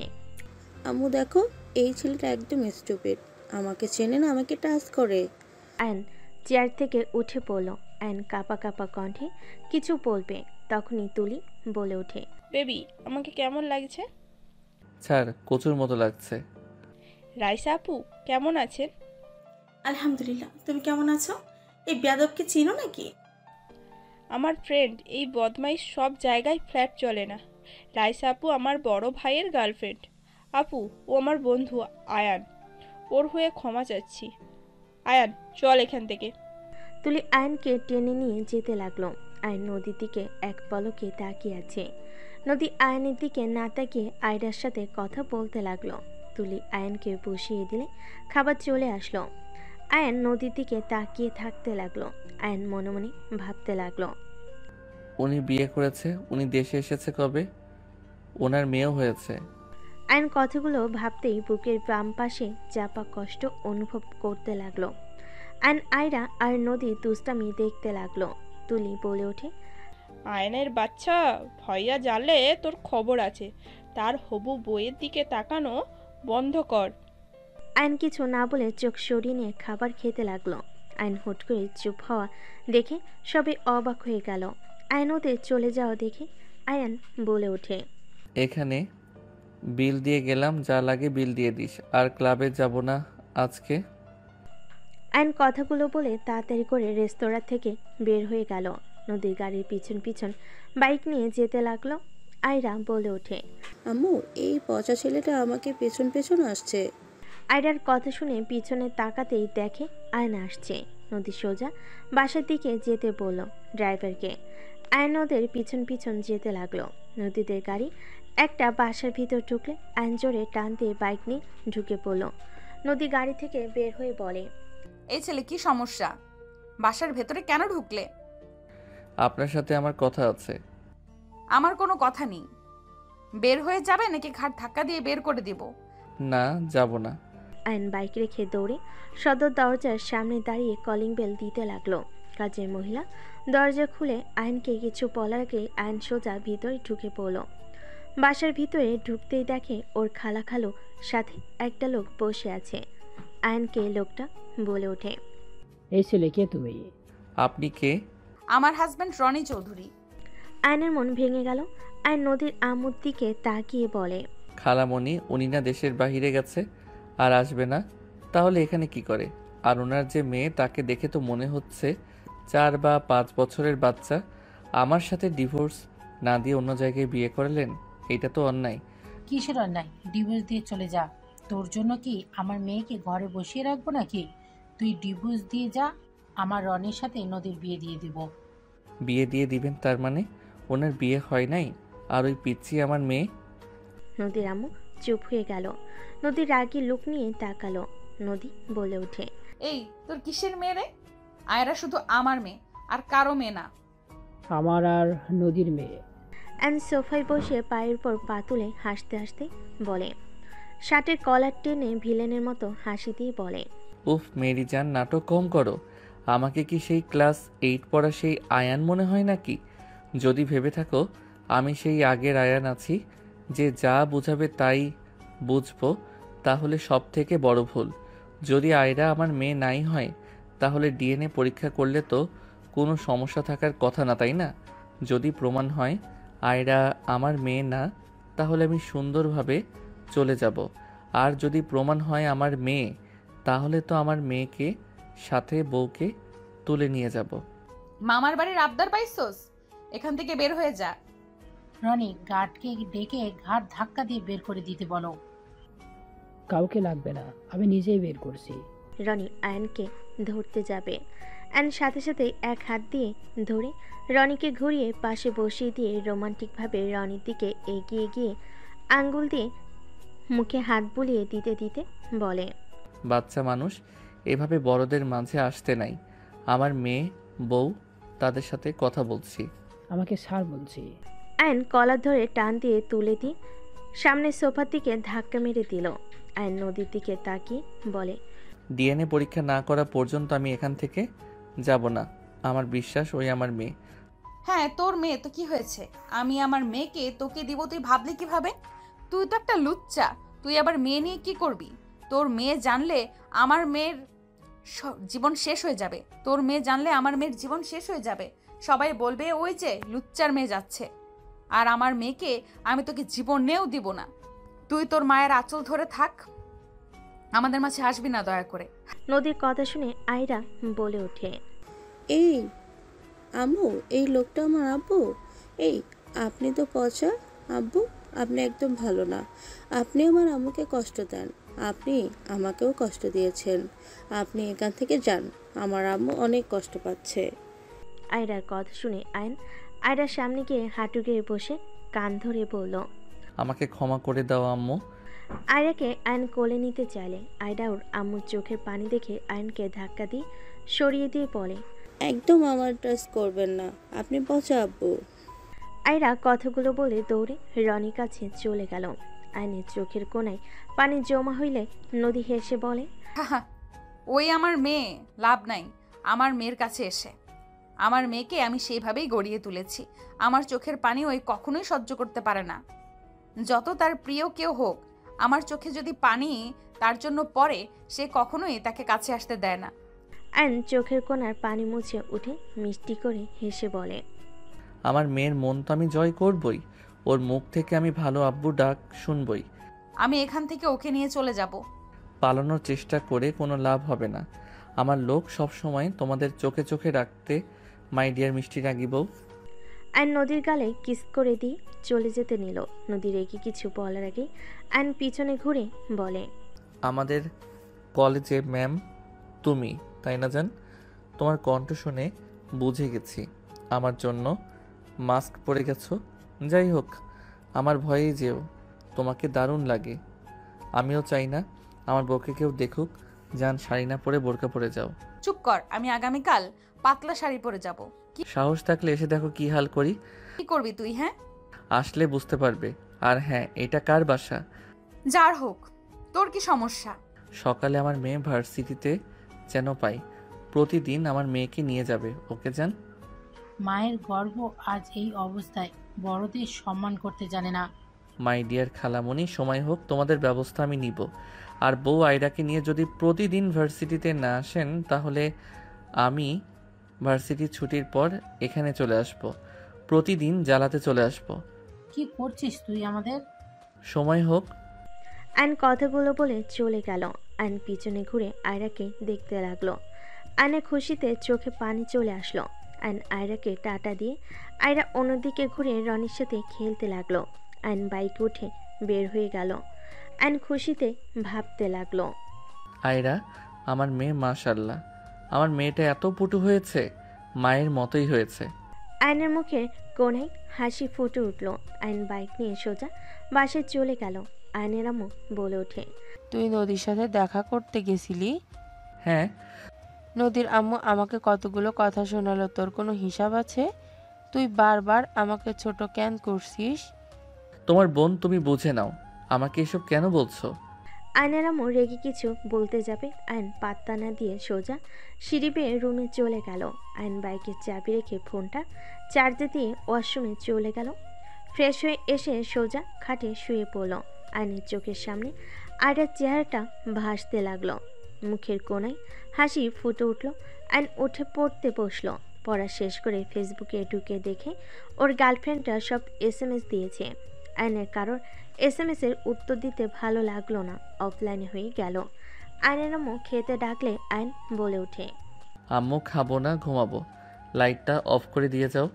আম্মু দেখো, এই ছেলেটা একদম স্টুপিড, আমাকে চেনে না, আমাকে টাচ করে। আয়ন চেয়ার থেকে উঠে পড়ল। আয়ন কাঁপা কাঁপা কণ্ঠে কিছু বলবে, তখনই তুলি বলে ওঠে, বেবি আমাকে কেমন লাগছে? ছাড়, কচুর মতো লাগছে। রাইসা আপু কেমন আছেন? আলহামদুলিল্লাহ, তুমি কেমন আছো? এই বেয়াদবকে চিনো নাকি? আমার ফ্রেন্ড, এই বদমাইশ সব জায়গায় ফ্ল্যাট চলে না। রাইসা আপু আমার বড় ভাইয়ের গার্লফ্রেন্ড। আপু ও আমার বন্ধু আয়ান, ওর হয়ে ক্ষমা চাচ্ছি। আয়ান চল এখান থেকে। তুলি আয়নকে টেনে নিয়ে যেতে লাগলো। আয়ন নদীর দিকে এক পলকে তাকিয়ে আছে। নদী আয়নের দিকে না তাকিয়ে আয়রার সাথে কথা বলতে লাগলো। তুলি আয়নকে বসিয়ে দিলে খাবার চলে আসলো। আয়ন নদীর দিকে তাকিয়ে থাকতে লাগলো। আয়ন মনে মনে ভাবতে লাগলো, উনি বিয়ে করেছে, উনি দেশে এসেছে কবে, ওনার মেয়েও হয়েছে। আয়ন কথাগুলো ভাবতেই বুকের বাম পাশে চাপা কষ্ট অনুভব করতে লাগলো। আয়ন আয়রা আর নদী দুষ্টামি দেখতে লাগলো। তুলি বলে ওঠে, আয়নের বাচ্চা, ভয়া জানলে তোর খবর আছে। তার হবু বইয়ের দিকে তাকানো বন্ধ কর। আয়ন কিছু না বলে চোখ সরিয়ে নিয়ে খাবার খেতে লাগলো। আয়ন হুট করে চুপ হওয়া দেখে সবে অবাক হয়ে গেল। আয়ন ওদের চলে যাওয়া দেখে আয়ন বলে ওঠে, এখানে বিল দিয়ে গেলাম, যা লাগে বিল দিয়ে দিস, আর ক্লাবে যাব না আজকে। আয়ন কথাগুলো বলে তাড়াতাড়ি করে রেস্তোরাঁ থেকে বের হয়ে গেল। নদীর গাড়ির পিছন পিছন বাইক নিয়ে যেতে লাগলো। আয়রা বলে ওঠে, আম্মু এই পচা ছেলেটা আমাকে পেছন পেছন আসছে। আয়রার কথা শুনে পিছনে তাকাতেই দেখে আয়ন আসছে। নদী সোজা বাসার দিকে যেতে বলল ড্রাইভারকে। আয়ন ওদের পিছন পিছন যেতে লাগলো। নদীদের গাড়ি একটা বাসার ভিতর ঢুকলে আয়ন জোরে টান দিয়ে বাইক নিয়ে ঢুকে পড়ল। নদী গাড়ি থেকে বের হয়ে বলে, এই ছেলে কি সমস্যা? বাসার ভেতরে কেন ঢুকলে? আপনার সাথে আমার কথা আছে। আমার কোনো কথা নেই। বের হয়ে যাবে নাকি ঘাট ধাক্কা দিয়ে বের করে দিব? না, যাব না। আয়ন বাইক রেখে দৌড়ে সদর দরজার সামনে দাঁড়িয়ে কলিং বেল দিতে লাগলো। কাজের মহিলা দরজা খুলে আয়নকে কিছু বলার আগে আয়ন সোজা ভিতরে ঢুকে পড়ল। বাসার ভিতরে ঢুকতেই দেখে ওর খালা খালু সাথে একটা লোক বসে আছে। আয়নকে লোকটা বলে ওঠে, এই ছেলে কে তুমি? আপনি কে? আমার হাজব্যান্ড রনি চৌধুরী। আয়নের মন ভেঙে গেল। আয়ন নদীর আম্মুর দিকে তাকিয়ে বলে, খালামণি, উনি না দেশের বাইরে গেছে আর আসবে না, তাহলে এখানে কি করে? আর ওনার যে মেয়ে, তাকে দেখে তো মনে হচ্ছে 4 বা 5 বছরের বাচ্চা। আমার সাথে ডিভোর্স না দিয়ে অন্য জায়গায় বিয়ে করলেন, এটা তো অন্যায়। কিসের অন্যায়? ডিভোর্স দিয়ে চলে যা। তোর জন্য কি আমার মেয়েকে ঘরে বসিয়ে রাখবো নাকি? তুই ডিভোর্স দিয়ে যা, আমার রনির সাথে নদীর বিয়ে দিয়ে দিব। বিয়ে দিয়ে দিবেন তার মানে? ওনার বিয়ে হয় নাই, আর ওই পিচ্ছি আমার মেয়ে। নদীর আম্মু চুপ হয়ে গেল। নদীর রাগী লোক নিয়ে তাকালো। নদী বলে ওঠে, এই তোর কিসের মেয়ে রে? আয়রা শুধু আমার মেয়ে, আর কারো মেয়ে না। আমার আর নদীর মেয়ে। অ্যান্ড সোফায় বসে পায়ের পর পা তুলে হাসতে হাসতে বলে, শার্টের কলার টেনে ভিলেনের মতো হাসি দিয়ে বলে, উফ মেরি জান, নাটক কম করো। আমাকে কি সেই ক্লাস 8 পড়া সেই আয়ান মনে হয় নাকি? যদি ভেবে থাকো আমি সেই আগের আয়ান আছি যে যা বুঝাবে তাই বুঝবো, তাহলে সব থেকে বড় ভুল। যদি আয়রা আমার মেয়ে নাই হয়, তাহলে ডিএনএ পরীক্ষা করলে তো কোনো সমস্যা থাকার কথা না, তাই না? যদি প্রমাণ হয় আয়রা আমার মেয়ে না, তাহলে আমি সুন্দরভাবে চলে যাব। আর যদি প্রমাণ হয় আমার মেয়ে, তাহলে তো আমার মেয়েকে সাথে বউকে তুলে নিয়ে যাব। মামার বাড়ির আবদার পাইছস? এখান থেকে বের হয়ে যা। রনি, গার্ডকে ডেকে ঘাট ধাক্কা দিয়ে বের করে দিতে বলো। কাউকে লাগবে না, আমি নিজেই বের করছি। রনি আয়নকে ধরতে যাবে। অ্যান সাথে সাথে এক হাত দিয়ে ধরে রনিকে ঘুরিয়ে পাশে বসিয়ে দিয়ে রোমান্টিকভাবে রনির দিকে এগিয়ে গিয়ে আঙ্গুল দিয়ে মুখে হাত বুলিয়ে দিতে দিতে বলে, বাচ্চা মানুষ এভাবে বড়দের মাঝে আসতে নাই। আমার মেয়ে, বউ, তাদের সাথে কথা বলছি। আমাকে ছাড় বলছি। আয়ন কলার ধরে টান দিয়ে তুলে দিয়ে সামনে সোফার দিকে ধাক্কা মেরে দিল। আয়ন নদীর দিকে তাকিয়ে বলে, ডিএনএ পরীক্ষা না করা পর্যন্ত আমি এখান থেকে যাব না। আমার বিশ্বাস ওই আমার মেয়ে। হ্যাঁ তোর মেয়ে তো কি হয়েছে, আমি আমার মেয়েকে তোকে দিব তুই ভাবলি কিভাবে? তুই তো একটা লুচ্চা, তুই আবার মেয়ে নিয়ে কি করবি? তোর মেয়ে জানলে আমার মেয়ের জীবন শেষ হয়ে যাবে। তোর মেয়ে জানলে আমার মেয়ের জীবন শেষ হয়ে যাবে। সবাই বলবে ওই যে লুচ্চার মেয়ে যাচ্ছে। আর আমার মেয়েকে আমি তোকে জীবনেও দিব না। তুই তোর মায়ের আঁচল ধরে থাক, আমাদের মাঝে আসবি না দয়া করে। নদীর কথা শুনে আয়রা বলে ওঠে, এই আম্মু, এই লোকটা আমার আব্বু? এই আপনি তো পচা আব্বু, আপনি একদম ভালো না। আপনি আমার আম্মুকে কষ্ট দেন, আপনি আমাকেও কষ্ট দিয়েছেন। আপনি এখান থেকে যান, আমার আম্মু অনেক কষ্ট পাচ্ছে। আয়রার কথা শুনে আয়ন আয়রার সামনে গিয়ে হাঁটু গেড়ে বসে কান ধরে বলল, আমাকে ক্ষমা করে দাও আম্মু। আয়রাকে আয়ন কোলে নিতে চাইলে আয়রা ওর আম্মুর চোখের পানি দেখে আয়নকে ধাক্কা দিয়ে সরিয়ে দিয়ে বলে, একদম আমার টাচ করবেন না, আপনি পচা আব্বু। আয়রা কথাগুলো বলে দৌড়ে রনির কাছে চলে গেল। আয়নের চোখের কোণায় পানি জমা হইলে নদী হেসে বলে, হাহা, ওই আমার মেয়ে, লাভ নাই আমার মেয়ের কাছে এসে। আমার মেয়েকে আমি সেইভাবেই গড়িয়ে তুলেছি। আমার চোখের পানি ওই কখনোই সহ্য করতে পারে না। যত তার প্রিয় কেউ হোক, আমার চোখে যদি পানি তার জন্য পড়ে, সে কখনোই তাকে কাছে আসতে দেয় না। আয়ন চোখের কোণার পানি মুছে উঠে মিষ্টি করে হেসে বলে, আমার মেয়ের মন তো আমি জয় করবই, ওর মুখ থেকে আমি ভালো আব্বু ডাক শুনবই। আমি এখান থেকে ওকে নিয়ে চলে যাব। পালানোর চেষ্টা করে কোনো লাভ হবে না। আমার লোক সব সময় তোমাদের চোখে চোখে রাখতে, মাই ডিয়ার মিষ্টি রাগি বউ। আয়ন নদীর গালে কিস করে দিয়ে চলে যেতে নিল। নদী রেগে কিছু বলার আগে আয়ন পিছনে ঘুরে বলে, আমাদের কলেজে ম্যাম তুমি, তাই না জান? তোমার কণ্ঠ শুনে বুঝে গেছি আমার জন্য মাস্ক পরে গেছো। যাই হোক, আমার ভয়েই যেও, তোমাকে দারুণ লাগে। আমিও চাই না আমার বউকে কেউ দেখুক। জান, শাড়ি না পরে বোরকা পরে যাও। চুপ কর, আমি আগামীকাল পাতলা শাড়ি পরে যাব। সাহস থাকলে এসে দেখো কি হাল করি। কি করবি তুই? হ্যাঁ, আসলে বুঝতে পারবে। আর হ্যাঁ, এটা কার বাসা? যার হোক, তোর কি সমস্যা? সকালে আমার মেয়ে ভার্সিটিতে যেন পাই, প্রতিদিন আমার মেয়েকে নিয়ে যাবে, ওকে জান? মায়ের গর্ভ আজ এই অবস্থায়, বড়দের সম্মান করতে জানে না। মাই ডিয়ার খালামণি, সময় হোক তোমাদের ব্যবস্থা আমি নিব। আর বউ আয়রাকে নিয়ে যদি প্রতিদিন ভার্সিটিতে না আসেন, তাহলে আমি ভার্সিটির ছুটির পর এখানে চলে আসব, প্রতিদিন জ্বালাতে চলে আসব। কি করছিস তুই আমাদের? সময় হোক। আয়ন কথাগুলো বলে চলে গেল। আয়ন পিছনে ঘুরে আয়রাকে দেখতে লাগলো। আয়নের খুশিতে চোখে পানি চলে আসলো। আয়ন আয়রাকে টাটা দিয়ে আয়রা অন্যদিকে ঘুরে রনির সাথে খেলতে লাগলো। আয়ন বাইকে উঠে বের হয়ে গেল। আয়ন খুশিতে ভাবতে লাগলো, আয়রা আমার মেয়ে, মাশাল্লাহ, আমার মেয়েটা এত পটু হয়েছে, মায়ের মতোই হয়েছে। আয়নের মুখে কোণায় হাসি ফুটে উঠল। আয়ন বাইক নিয়ে সোজা বাসে চলে গেল। আয়নের আম্মু বলে ওঠে, তুই নদীর সাথে দেখা করতে গেছিলি? হ্যাঁ। নদীর আম্মু আমাকে কতগুলো কথা শোনালো, তোর কোনো হিসাব আছে? তুই বারবার আমাকে ছোট কেন করছিস? তোমার বোন, তুমি বুঝে নাও, আমাকে এসব কেন বলছো? আয়নের আম্মু রেগে কিছু বলতে যাবে, আয়ন পাত্তা না দিয়ে সোজা সিঁড়ি বেয়ে রুমে চলে গেল। আয়ন বাইকের চাবি রেখে ফোনটা চার্জে দিয়ে ওয়াশরুমে চলে গেল। ফ্রেশ হয়ে এসে সোজা খাটে শুয়ে পড়ল। আয়নের চোখের সামনে আয়রার চেহারাটা ভাসতে লাগলো। মুখের কোণায় হাসি ফুটে উঠল। আয়ন উঠে পড়তে বসলো। পড়া শেষ করে ফেসবুকে ঢুকে দেখে ওর গার্লফ্রেন্ডরা সব SMS দিয়েছে। আয়নের কারোর SMS-এর উত্তর দিতে ভালো লাগলো না, অফলাইনে হয়ে গেল। আয়নের আম্মু খেতে ডাকলে আয়ন বলে ওঠে, আম্মু খাবো না, ঘুমাবো, লাইটটা অফ করে দিয়ে যাও।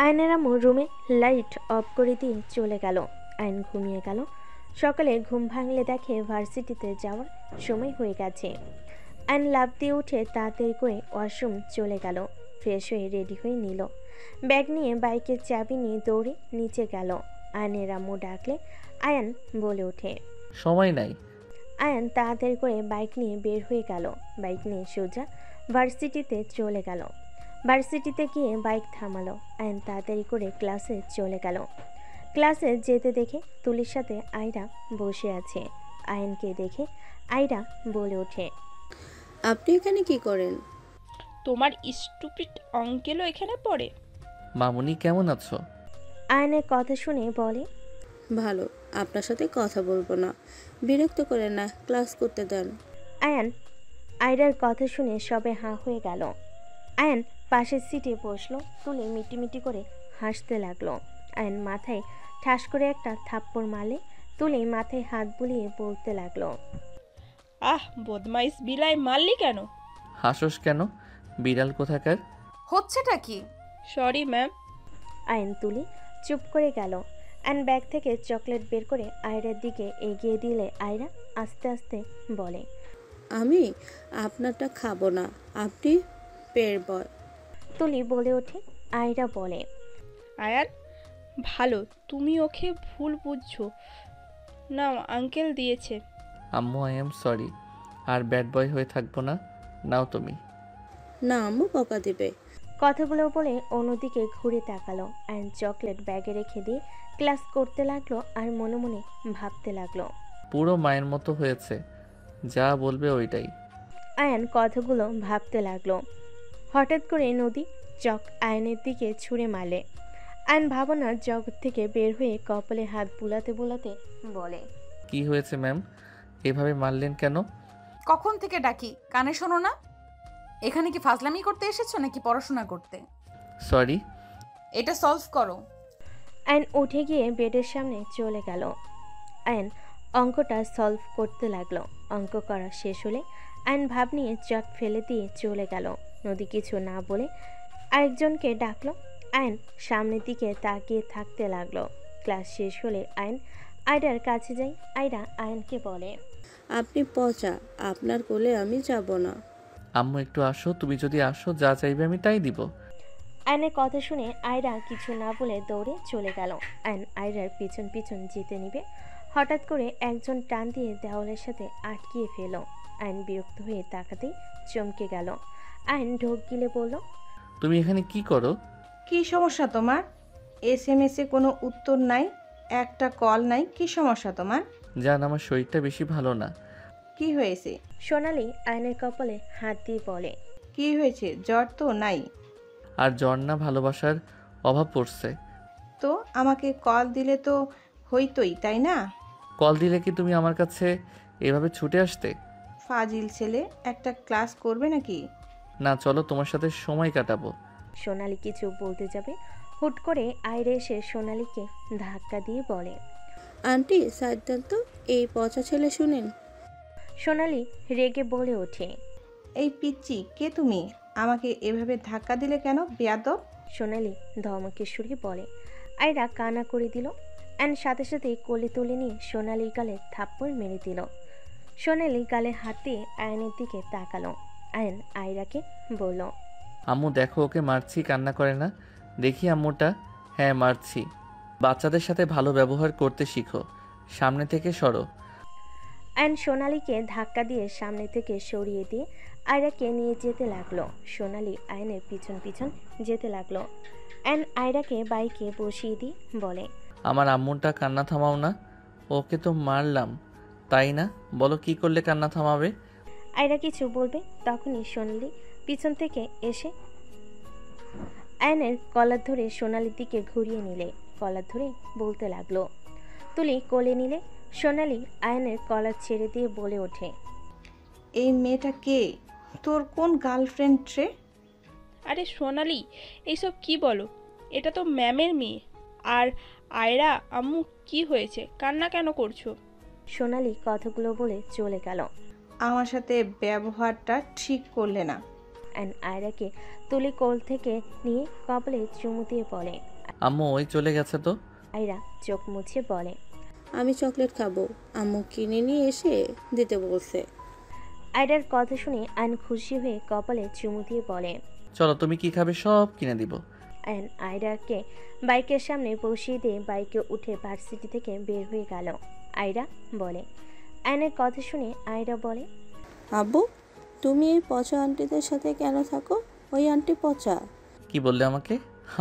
আয়নের আম্মু রুমে লাইট অফ করে দিয়ে চলে গেল। আয়ন ঘুমিয়ে গেল। সকালে ঘুম ভাঙলে দেখে ভার্সিটিতে যাওয়ার সময় হয়ে গেছে। আয়ন লাফ দিয়ে উঠে তাড়াতাড়ি করে ওয়াশরুম চলে গেল। ফ্রেশ হয়ে রেডি হয়ে নিল। ব্যাগ নিয়ে বাইকের চাবি নিয়ে দৌড়ে নিচে গেল। আয়নের আম্মু ডাকলে আয়ান বলে ওঠে, সময় নাই। আয়ান তাড়াতাড়ি করে বাইক নিয়ে বের হয়ে গেল। বাইক নিয়ে সোজা ভার্সিটিতে চলে গেল। ভার্সিটিতে গিয়ে বাইক থামালো। আয়ান তাড়াতাড়ি করে ক্লাসে চলে গেল। ক্লাসে যেতে দেখে তুলির সাথে আয়রা বসে আছে। আয়ানকে দেখে আয়রা বলে ওঠে, আপনি এখানে কি করেন? তোমার স্টুপিড আঙ্কেলও এখানে পড়ে? মামুনি কেমন আছো? আয়নের কথা শুনে বলে, ভালো, আপনার সাথে কথা বলবো না, বিরক্ত করেন না, ক্লাস করতে দেন। আয়ান আয়রার কথা শুনে সবে হাঁ হয়ে গেল। আয়ান পাশের সিটে বসলো, তুলে মিটিমিটি করে হাসতে লাগলো। আয়ান মাথায় ঠাস করে একটা থাপ্পড় মারলে তুলে মাথায় হাত বুলিয়ে বলতে লাগলো, আহ বদমাইশ বিলাই, মারলি কেন? হাসোস কেন? বিড়াল কোথাকার। হচ্ছেটা কি? Sorry ma'am. আয়ন তুলি চুপ করে গেল। আয়ন ব্যাগ থেকে চকলেট বের করে আয়রার দিকে এগিয়ে দিলে আয়রা আস্তে আস্তে বলে, আমি আপনারটা খাবো না, আপনি পের বয়। তুলি বলে ওঠে। আয়রা বলে, আয়ান ভালো, তুমি ওকে ভুল বুঝছো। নাও, আঙ্কেল দিয়েছে। আম্মু আই এম সরি, আর ব্যাড বয় হয়ে থাকবো না। নাও তুমি। না আম্মু বকা দেবে। কথাগুলো বলে অন্যদিকে ঘুরে তাকালো। আয়ন চকলেট ব্যাগে রেখে দিয়ে ক্লাস করতে লাগলো আর মনে মনে ভাবতে লাগলো। পুরো মায়ের মতো হয়েছে, যা বলবে ওইটাই। আয়ান কথাগুলো ভাবতে লাগলো। হঠাৎ করে নদী চক আয়নের দিকে ছুঁড়ে মারলে। আয়ন ভাবনার জগৎ থেকে বের হয়ে কপালে হাত বুলাতে বুলাতে বলে, কি হয়েছে ম্যাম, এভাবে মারলেন কেন? কখন থেকে ডাকি, কানে শোনো না? এখানে কি ফাজলামি করতে এসেছো নাকি পড়াশোনা করতে? সরি। এটা সলভ করো। আয়ন উঠে গিয়ে বেডের সামনে চলে গেল। আয়ন অঙ্কটা সলভ করতে লাগলো। অঙ্ক করা শেষ হলে আয়ন ভাব নিয়ে চক ফেলে দিয়ে চলে গেল। নদী কিছু না বলে আরেকজনকে ডাকলো। আয়ন সামনের দিকে তাকিয়ে থাকতে লাগলো। ক্লাস শেষ হলে আয়ন আয়রার কাছে যায়। আয়রা আয়নকে বলে, আপনি পচা, আপনার কোলে আমি যাব না। আম্মু একটু আসো, তুমি যদি আসো যা চাইবে আমি তাই দিব। আয়নের কথা শুনে আয়রা কিছু না বলে দৌড়ে চলে গেল। আয়ন আয়রার পিছন পিছন যেতে নিবে, হঠাৎ করে একজন টান দিয়ে দেওয়ালের সাথে আটকিয়ে ফেল। আয়ন বিরক্ত হয়ে তাকাতেই চমকে গেল। আয়ন ঢোক গিলে বলল, তুমি এখানে কি করো? কি সমস্যা তোমার? SMS-এ কোনো উত্তর নাই, একটা কল নাই, কি সমস্যা তোমার? জান, আমার শরীরটা বেশি ভালো না। কি হয়েছে? সোনালি আয়নের কপালে হাত দিয়ে বলে, কি হয়েছে? জ্বর তো নাই? আর জ্বর না, ভালোবাসার অভাব পড়ছে। তো আমাকে কল দিলে তো হইতোই, তাই না? কল দিলে কি তুমি আমার কাছে এভাবে ছুটে আসতে? ফাজিল ছেলে, একটা ক্লাস করবে নাকি? না, চলো তোমার সাথে সময় কাটাবো। সোনালি কিছু বলতে যাবে, হুট করে আয়রা এসে সোনালিকে ধাক্কা দিয়ে বলে, আন্টি সাইড দেন তো, এই পচা ছেলে শুনেন। সোনালি রেগে বলে ওঠে, এই পিচ্চি, কে তুমি? আমাকে এভাবে ধাক্কা দিলে কেন, বেয়াদব? সোনালি ধমকে সুরে বলে। আয়রা কানা করে দিল। অ্যান্ড সাথে সাথে কোলে তুলে নিয়ে সোনালির গালে থাপ্পড় মেরে দিল। সোনালি গালে হাত দিয়ে আয়নের দিকে তাকালো। আয়ন আয়রাকে বলল, আম্মু দেখো, ওকে মারছি, কান্না করে না। দেখি আম্মুটা। হ্যাঁ মারছি। বাচ্চাদের সাথে ভালো ব্যবহার করতে শিখো, সামনে থেকে সরো। আয়ন সোনালিকে ধাক্কা দিয়ে সামনে থেকে সরিয়ে দিয়ে আয়রাকে নিয়ে যেতে লাগলো। সোনালি আয়নের পিছন পিছন যেতে লাগলো। অ্যান আয়রাকে বাইকে বসিয়ে দিয়ে বলে, আমার আম্মুটা কান্না থামাও না। ওকে তো মারলাম, তাই না? বলো কি করলে কান্না থামাবে? আয়রা কিছু বলবে তখনই সোনালি পিছন থেকে এসে আয়নের কলার ধরে সোনালির দিকে ঘুরিয়ে নিলে কলার ধরে বলতে লাগলো। তুলি কোলে নিলে সোনালি আয়নের কলার ছেড়ে দিয়ে বলে ওঠে, এই মেয়েটা কে? তোর কোন গার্লফ্রেন্ড রে? আরে সোনালি, এইসব কি বলো? এটা তো ম্যামের মেয়ে। আর আয়রা আম্মু, কি হয়েছে? কান্না কেন করছো? সোনালি কথাগুলো বলে চলে গেল। আমার সাথে ব্যবহারটা ঠিক করলে না। অ্যান্ড আয়রাকে তুলি কোল থেকে নিয়ে কপালে চুমু দিয়ে বলে, আম্মু ওই চলে গেছে তো। আয়রা চোখ মুছে বলে, আমি চকলেট খাবো, আম্মু কিনে নিয়ে এসে দিতে বলছে। আয়রার কথা শুনে আয়ন খুশি হয়ে কপালে চুমু দিয়ে বলে, চলো, তুমি কি খাবে সব কিনে দিব। আয়ন আয়রাকে বাইকের সামনে বসিয়ে দিয়ে বাইকে উঠে ভার্সিটি থেকে বের হয়ে গেল। আয়রা বলে, আয়নের কথা শুনে আয়রা বলে, আব্বু তুমি এই পচা আন্টিদের সাথে কেন থাকো? ওই আন্টি পচা। কি বললে আমাকে?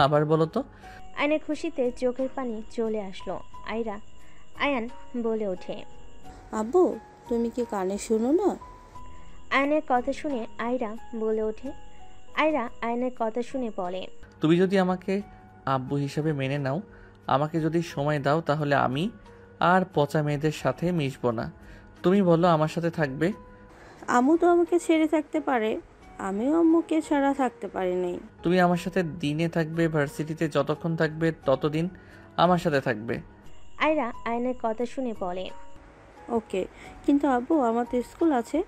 আবার বলো তো। আয়নের খুশিতে চোখের পানি চলে আসলো। আয়ান বলে ওঠে, আব্বু তুমি কি কানে শুনো না? আয়নের কথা শুনে আয়রা বলে ওঠে, আয়রা আয়নের কথা শুনে বলে, তুমি যদি আমাকে আব্বু হিসেবে মেনে নাও, আমাকে যদি সময় দাও, তাহলে আমি আর পচা মেয়েদের সাথে মিশবো না। তুমি বলো আমার সাথে থাকবে? আম্মু তো আমাকে ছেড়ে থাকতে পারে, আমিও আম্মুকে ছাড়া থাকতে পারি নাই। তুমি আমার সাথে দিনে থাকবে, ভার্সিটিতে যতক্ষণ থাকবে ততদিন আমার সাথে থাকবে। আয়রা আয়নের কথা শুনে বলে, ওকে, কিন্তু আব্বু আমার তো স্কুল আছে।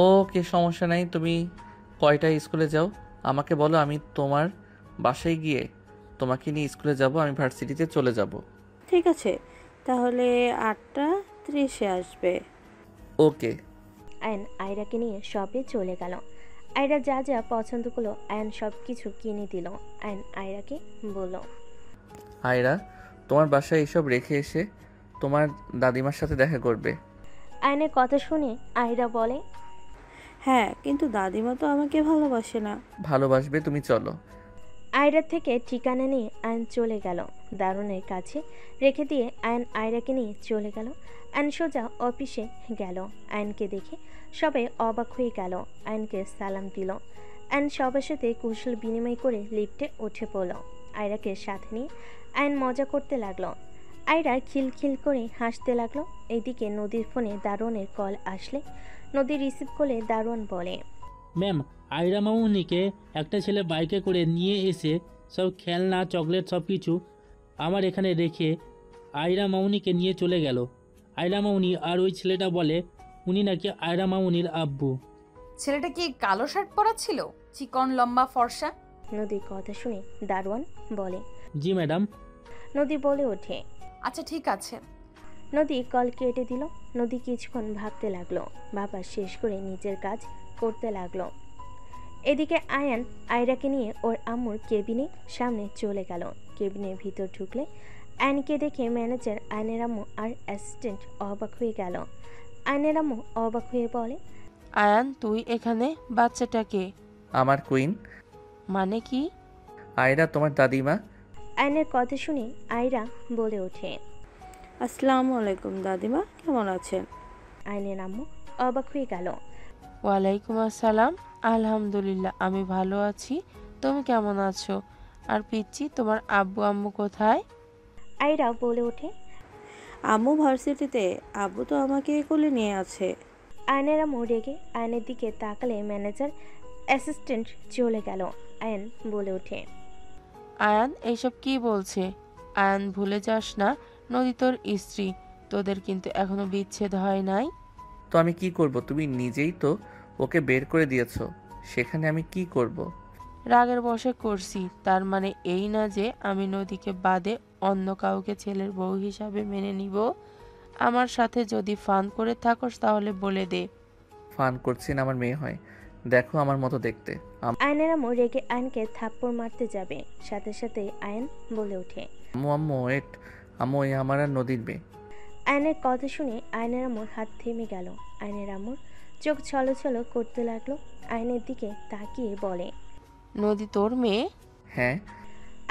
ওকে, সমস্যা নাই। তুমি কয়টায় স্কুলে যাও আমাকে বলো, আমি তোমার বাসায় গিয়ে তোমাকে নিয়ে স্কুলে যাব, আমি ভার্সিটিতে চলে যাব। ঠিক আছে, তাহলে 8:30-এ আসবে। ওকে। আয়ন আয়রাকে নিয়ে শপে চলে গেল। আয়রা যা যা পছন্দ করলো আয়ন সব কিছু কিনে দিল। আয়ন আয়রাকে বলল, আয়রা, তোমার বাসায় এসব রেখে এসে তোমার দাদিমার সাথে দেখা করবে। আয়নের কথা শুনে আয়রা বলে, হ্যাঁ, কিন্তু দাদিমা তো আমাকে ভালোবাসে না। ভালোবাসবে, তুমি চলো। আয়রার থেকে ঠিকানা নিয়ে আয়ন চলে গেল। দারুণের কাছে রেখে দিয়ে আয়ন আয়রাকে নিয়ে চলে গেল। আয়ন সোজা অফিসে গেল। আয়নকে দেখে সবাই অবাক হয়ে গেল। আয়নকে সালাম দিল। আয়ন সবার সাথে কুশল বিনিময় করে লিফটে উঠে পড়ল। আয়রাকে সাথে নিয়ে আয়ন মজা করতে লাগলো। আয়রা খিলখিল করে হাসতে লাগলো। এইদিকে নদীর ফোনে দারোয়ানের কল আসলে নদী রিসিভ করলে দারোয়ান বলে, ম্যাম, আয়রা মামুনিকে একটা ছেলে বাইকে করে নিয়ে এসে সব খেলনা চকলেট সব কিছু আমার এখানে রেখে আয়রা মামুনিকে নিয়ে চলে গেল। আয়রা মামুনি আর ওই ছেলেটা বলে উনি নাকি আয়রা মামুনির আব্বু। ছেলেটা কি কালো শার্ট পরা ছিল, চিকন লম্বা ফর্সা? নদীর কথা শুনে দারোয়ান বলে, জি ম্যাডাম। নদী বলে ওঠে, আচ্ছা ঠিক আছে। নদী কল কেটে দিল। নদী কিছুক্ষণ ভাবতে লাগলো। ভাবা শেষ করে নিজের কাজ করতে লাগলো। এদিকে আয়ান আয়রাকে নিয়ে ওর আম্মুর কেবিনে সামনে চলে গেল। কেবিনের ভিতর ঢুকলে আয়নকে দেখে ম্যানেজার, আয়নের আম্মু আর অ্যাসিস্ট্যান্ট অবাক হয়ে গেল। আয়নের আম্মু অবাক হয়ে বলে, আয়ান, তুই এখানে? বাচ্চাটাকে? আমার কুইন। মানে কি? আয়রা তোমার দাদিমা। আয়নের কথা শুনে আয়রা বলে ওঠে, আসসালামু আলাইকুম দাদিমা, কেমন আছেন? আয়নের আম্মু অবাক হয়ে গেল। ওয়ালাইকুম আসসালাম, আলহামদুলিল্লাহ আমি ভালো আছি, তুমি কেমন আছো? আর পিচ্চি, তোমার আব্বু আম্মু কোথায়? আয়রা বলে ওঠে, আম্মু ভার্সিটিতে, আব্বু তো আমাকে কোলে নিয়ে আছে। আয়নের আম্মু রেগে আয়নের দিকে তাকালে ম্যানেজার, অ্যাসিস্ট্যান্ট চলে গেল। আয়ন বলে ওঠে, আয়ান এইসব কি বলছে? আয়ান, ভুলে যাস না নদী তোর স্ত্রী, তোদের কিন্তু এখনো বিচ্ছেদ হয় নাই। তো আমি কি করব? তুমি নিজেই তো ওকে বের করে দিয়েছো, সেখানে আমি কি করব? রাগের বশে করছি, তার মানে এই না যে আমি নদীকে বাদে অন্য কাউকে ছেলের বউ হিসাবে মেনে নিব। আমার সাথে যদি ফান করে থাকস তাহলে বলে দে। ফান করছি না, আমার মেয়ে হয়, দেখো আমার মতো দেখতে। আয়নের আম্মু রেগে আয়নকে থাপ্পড় মারতে যাবে, সাথে সাথে আয়ন বলে ওঠে, আম্মু আম্মু ওয়েট, আম্মু এই আমার আর নদীর মেয়ে। আয়নের কথা শুনে আয়নের আম্মুর হাত থেমে গেল। আয়নের আম্মুর চোখ ছলছল করতে লাগলো। আয়নের দিকে তাকিয়ে বলে, নদী তোর মেয়ে? হ্যাঁ।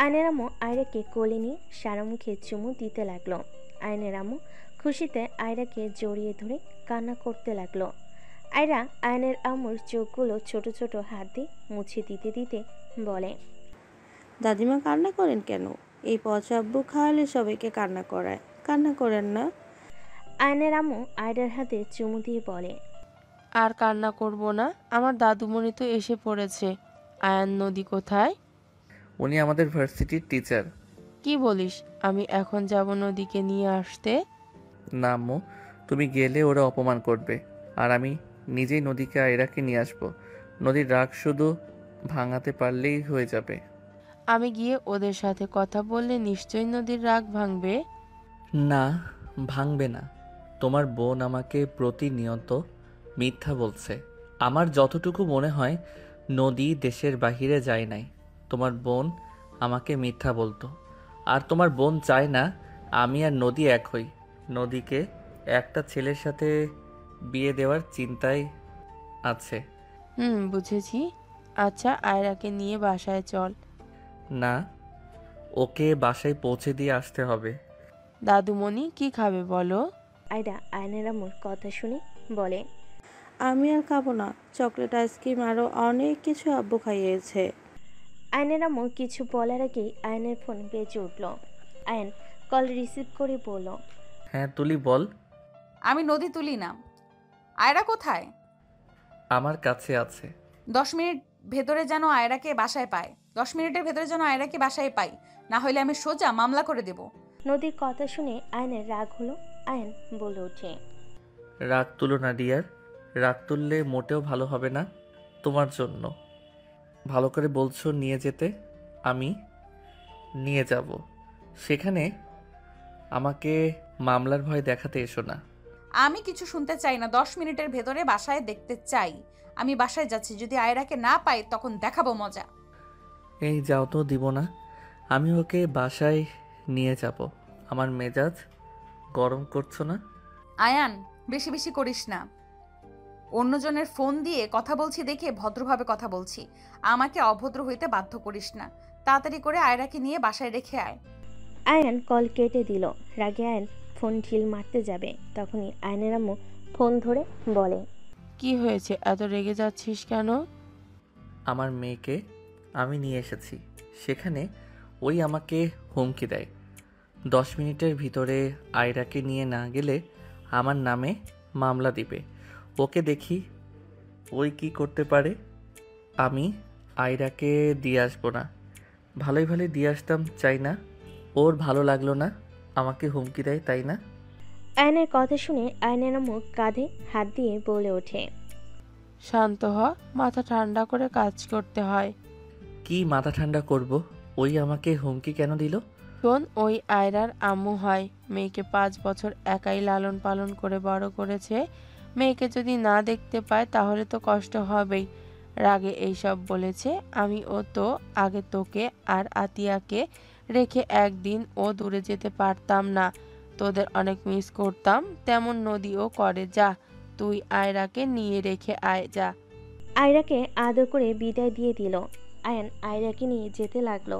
আয়নের আম্মু আয়রাকে কোলে নিয়ে সারা মুখে চুমু দিতে লাগলো। আয়নের আম্মু খুশিতে আয়রাকে জড়িয়ে ধরে কান্না করতে লাগলো। আয়রা আয়নের আম্মুর চোখগুলো ছোট ছোট হাত দিয়ে মুছে দিতে দিতে বলে, দাদিমা কান্না করেন কেন? এই পচা আব্বু খাওয়ালে সবাইকে কান্না করায়, কান্না করেন না। আয়নের আম্মু আয়রার হাতে চুমু দিয়ে বলে, আর কান্না করব না, আমার দাদুমণি তো এসে পড়েছে। আয়ান, নদী কোথায়? উনি আমাদের ভার্সিটির টিচার। কি বলিস? আমি এখন যাব নদীকে নিয়ে আসতে? না আম্মু, তুমি গেলে ওরা অপমান করবে, আর আমি নিজেই নদীকে আয়রাকে নিয়ে আসবো। নদীর রাগ শুধু ভাঙাতে পারলেই হয়ে যাবে। আমি গিয়ে ওদের সাথে কথা বললে নিশ্চয়ই নদীর রাগ ভাঙবে। না, ভাঙবে না। তোমার বোন আমাকে প্রতিনিয়ত মিথ্যা বলছে। আমার যতটুকু মনে হয় নদী দেশের বাহিরে যায় নাই, তোমার বোন আমাকে মিথ্যা বলতো। আর তোমার বোন চায় না আমি আর নদী এক হই। নদীকে একটা ছেলের সাথে বিয়ে দেওয়ার চিন্তায় আছে। বুঝেছি। আচ্ছা, আয়রাকে নিয়ে বাসায় চল। না, ওকে বাসায় পৌঁছে দিয়ে আসতে হবে। দাদুমণি কি খাবে বলো? আয়রা আয়নের আম্মুর কথা শুনে বলে, আমি আর খাবো না। চকলেট, আইসক্রিম আরও অনেক কিছু আব্বু খাইয়েছে। আয়নের আম্মু কিছু বলার আগেই আয়নের ফোন বেজে উঠল। আয়ন কল রিসিভ করে বলল, হ্যাঁ তুলি বল। আমি নদী তুলি না। আয়রা কোথায়? আমার কাছে আছে। 10 মিনিট ভেতরে যেন আয়রাকে বাসায় পায়। 10 মিনিটের ভেতরে যেন আয়রাকে বাসায় পাই, না হলে আমি সোজা মামলা করে দেব। নদীর কথা শুনে আয়নের রাগ হলো। আয়ন বলে ওঠে, রাগ তুলো না ডিয়ার, রাগ তুললে মোটেও ভালো হবে না তোমার জন্য। ভালো করে বলছো নিয়ে যেতে, আমি নিয়ে যাব। সেখানে আমাকে মামলার ভয় দেখাতে এসো না। আমি কিছু শুনতে চাই না। 10 মিনিটের ভেতরে বাসায় দেখতে চাই। আমি বাসায় যাচ্ছি, যদি আয়রাকে না পাই তখন দেখাবো মজা। এই যাও তো, দিব না। আমি ওকে বাসায় নিয়ে যাব। আমার মেজাজ গরম করছো না? আয়ান, বেশি বেশি করিস না। অন্যজনের ফোন দিয়ে কথা বলছি দেখে ভদ্রভাবে কথা বলছি। আমাকে অভদ্র হইতে বাধ্য করিস না। তাড়াতাড়ি করে আয়রাকে নিয়ে বাসায় রেখে আয়। আয়ন কল কেটে দিল। রাগে আয়ন ফোন ঢিল মারতে যাবে, তখনই আয়নের আম্মু ফোন ধরে বলে, কি হয়েছে, এত রেগে যাচ্ছিস কেন? আমার মেয়েকে আমি নিয়ে এসেছি, সেখানে ওই আমাকে হুমকি দেয় 10 মিনিটের ভিতরে আয়রাকে নিয়ে না গেলে আমার নামে মামলা দিবে। ওকে দেখি ওই কি করতে পারে। আমি আয়রাকে দিয়ে আসবো না, ভালোই ভালোই দিয়ে আসতাম, চাই না। ওর ভালো লাগলো না, আমাকে হুমকি দেয়, তাই না? আয়নের কথা শুনে আয়নের আম্মু কাঁধে হাত দিয়ে বলে ওঠে, শান্ত হ, মাথা ঠান্ডা করে কাজ করতে হয়। কি মাথা ঠান্ডা করব? ওই আমাকে হুমকি কেন দিল? শোন, ওই আয়রার আম্মু হয়। মেয়েকে 5 বছর একাই লালন পালন করে বড় করেছে। মেয়েকে যদি না দেখতে পায় তাহলে তো কষ্ট হবেই। রাগে এইসব বলেছে। আমি ও তো আগে তোকে আর আতিয়াকে রেখে একদিন ও দূরে যেতে পারতাম না। তোদের অনেক মিস করতাম। তেমন নদীও করে। যা, তুই আয়রাকে নিয়ে রেখে আয়, যা। আয়রাকে আদর করে বিদায় দিয়ে দিল। আয়ন আয়রাকে নিয়ে যেতে লাগলো।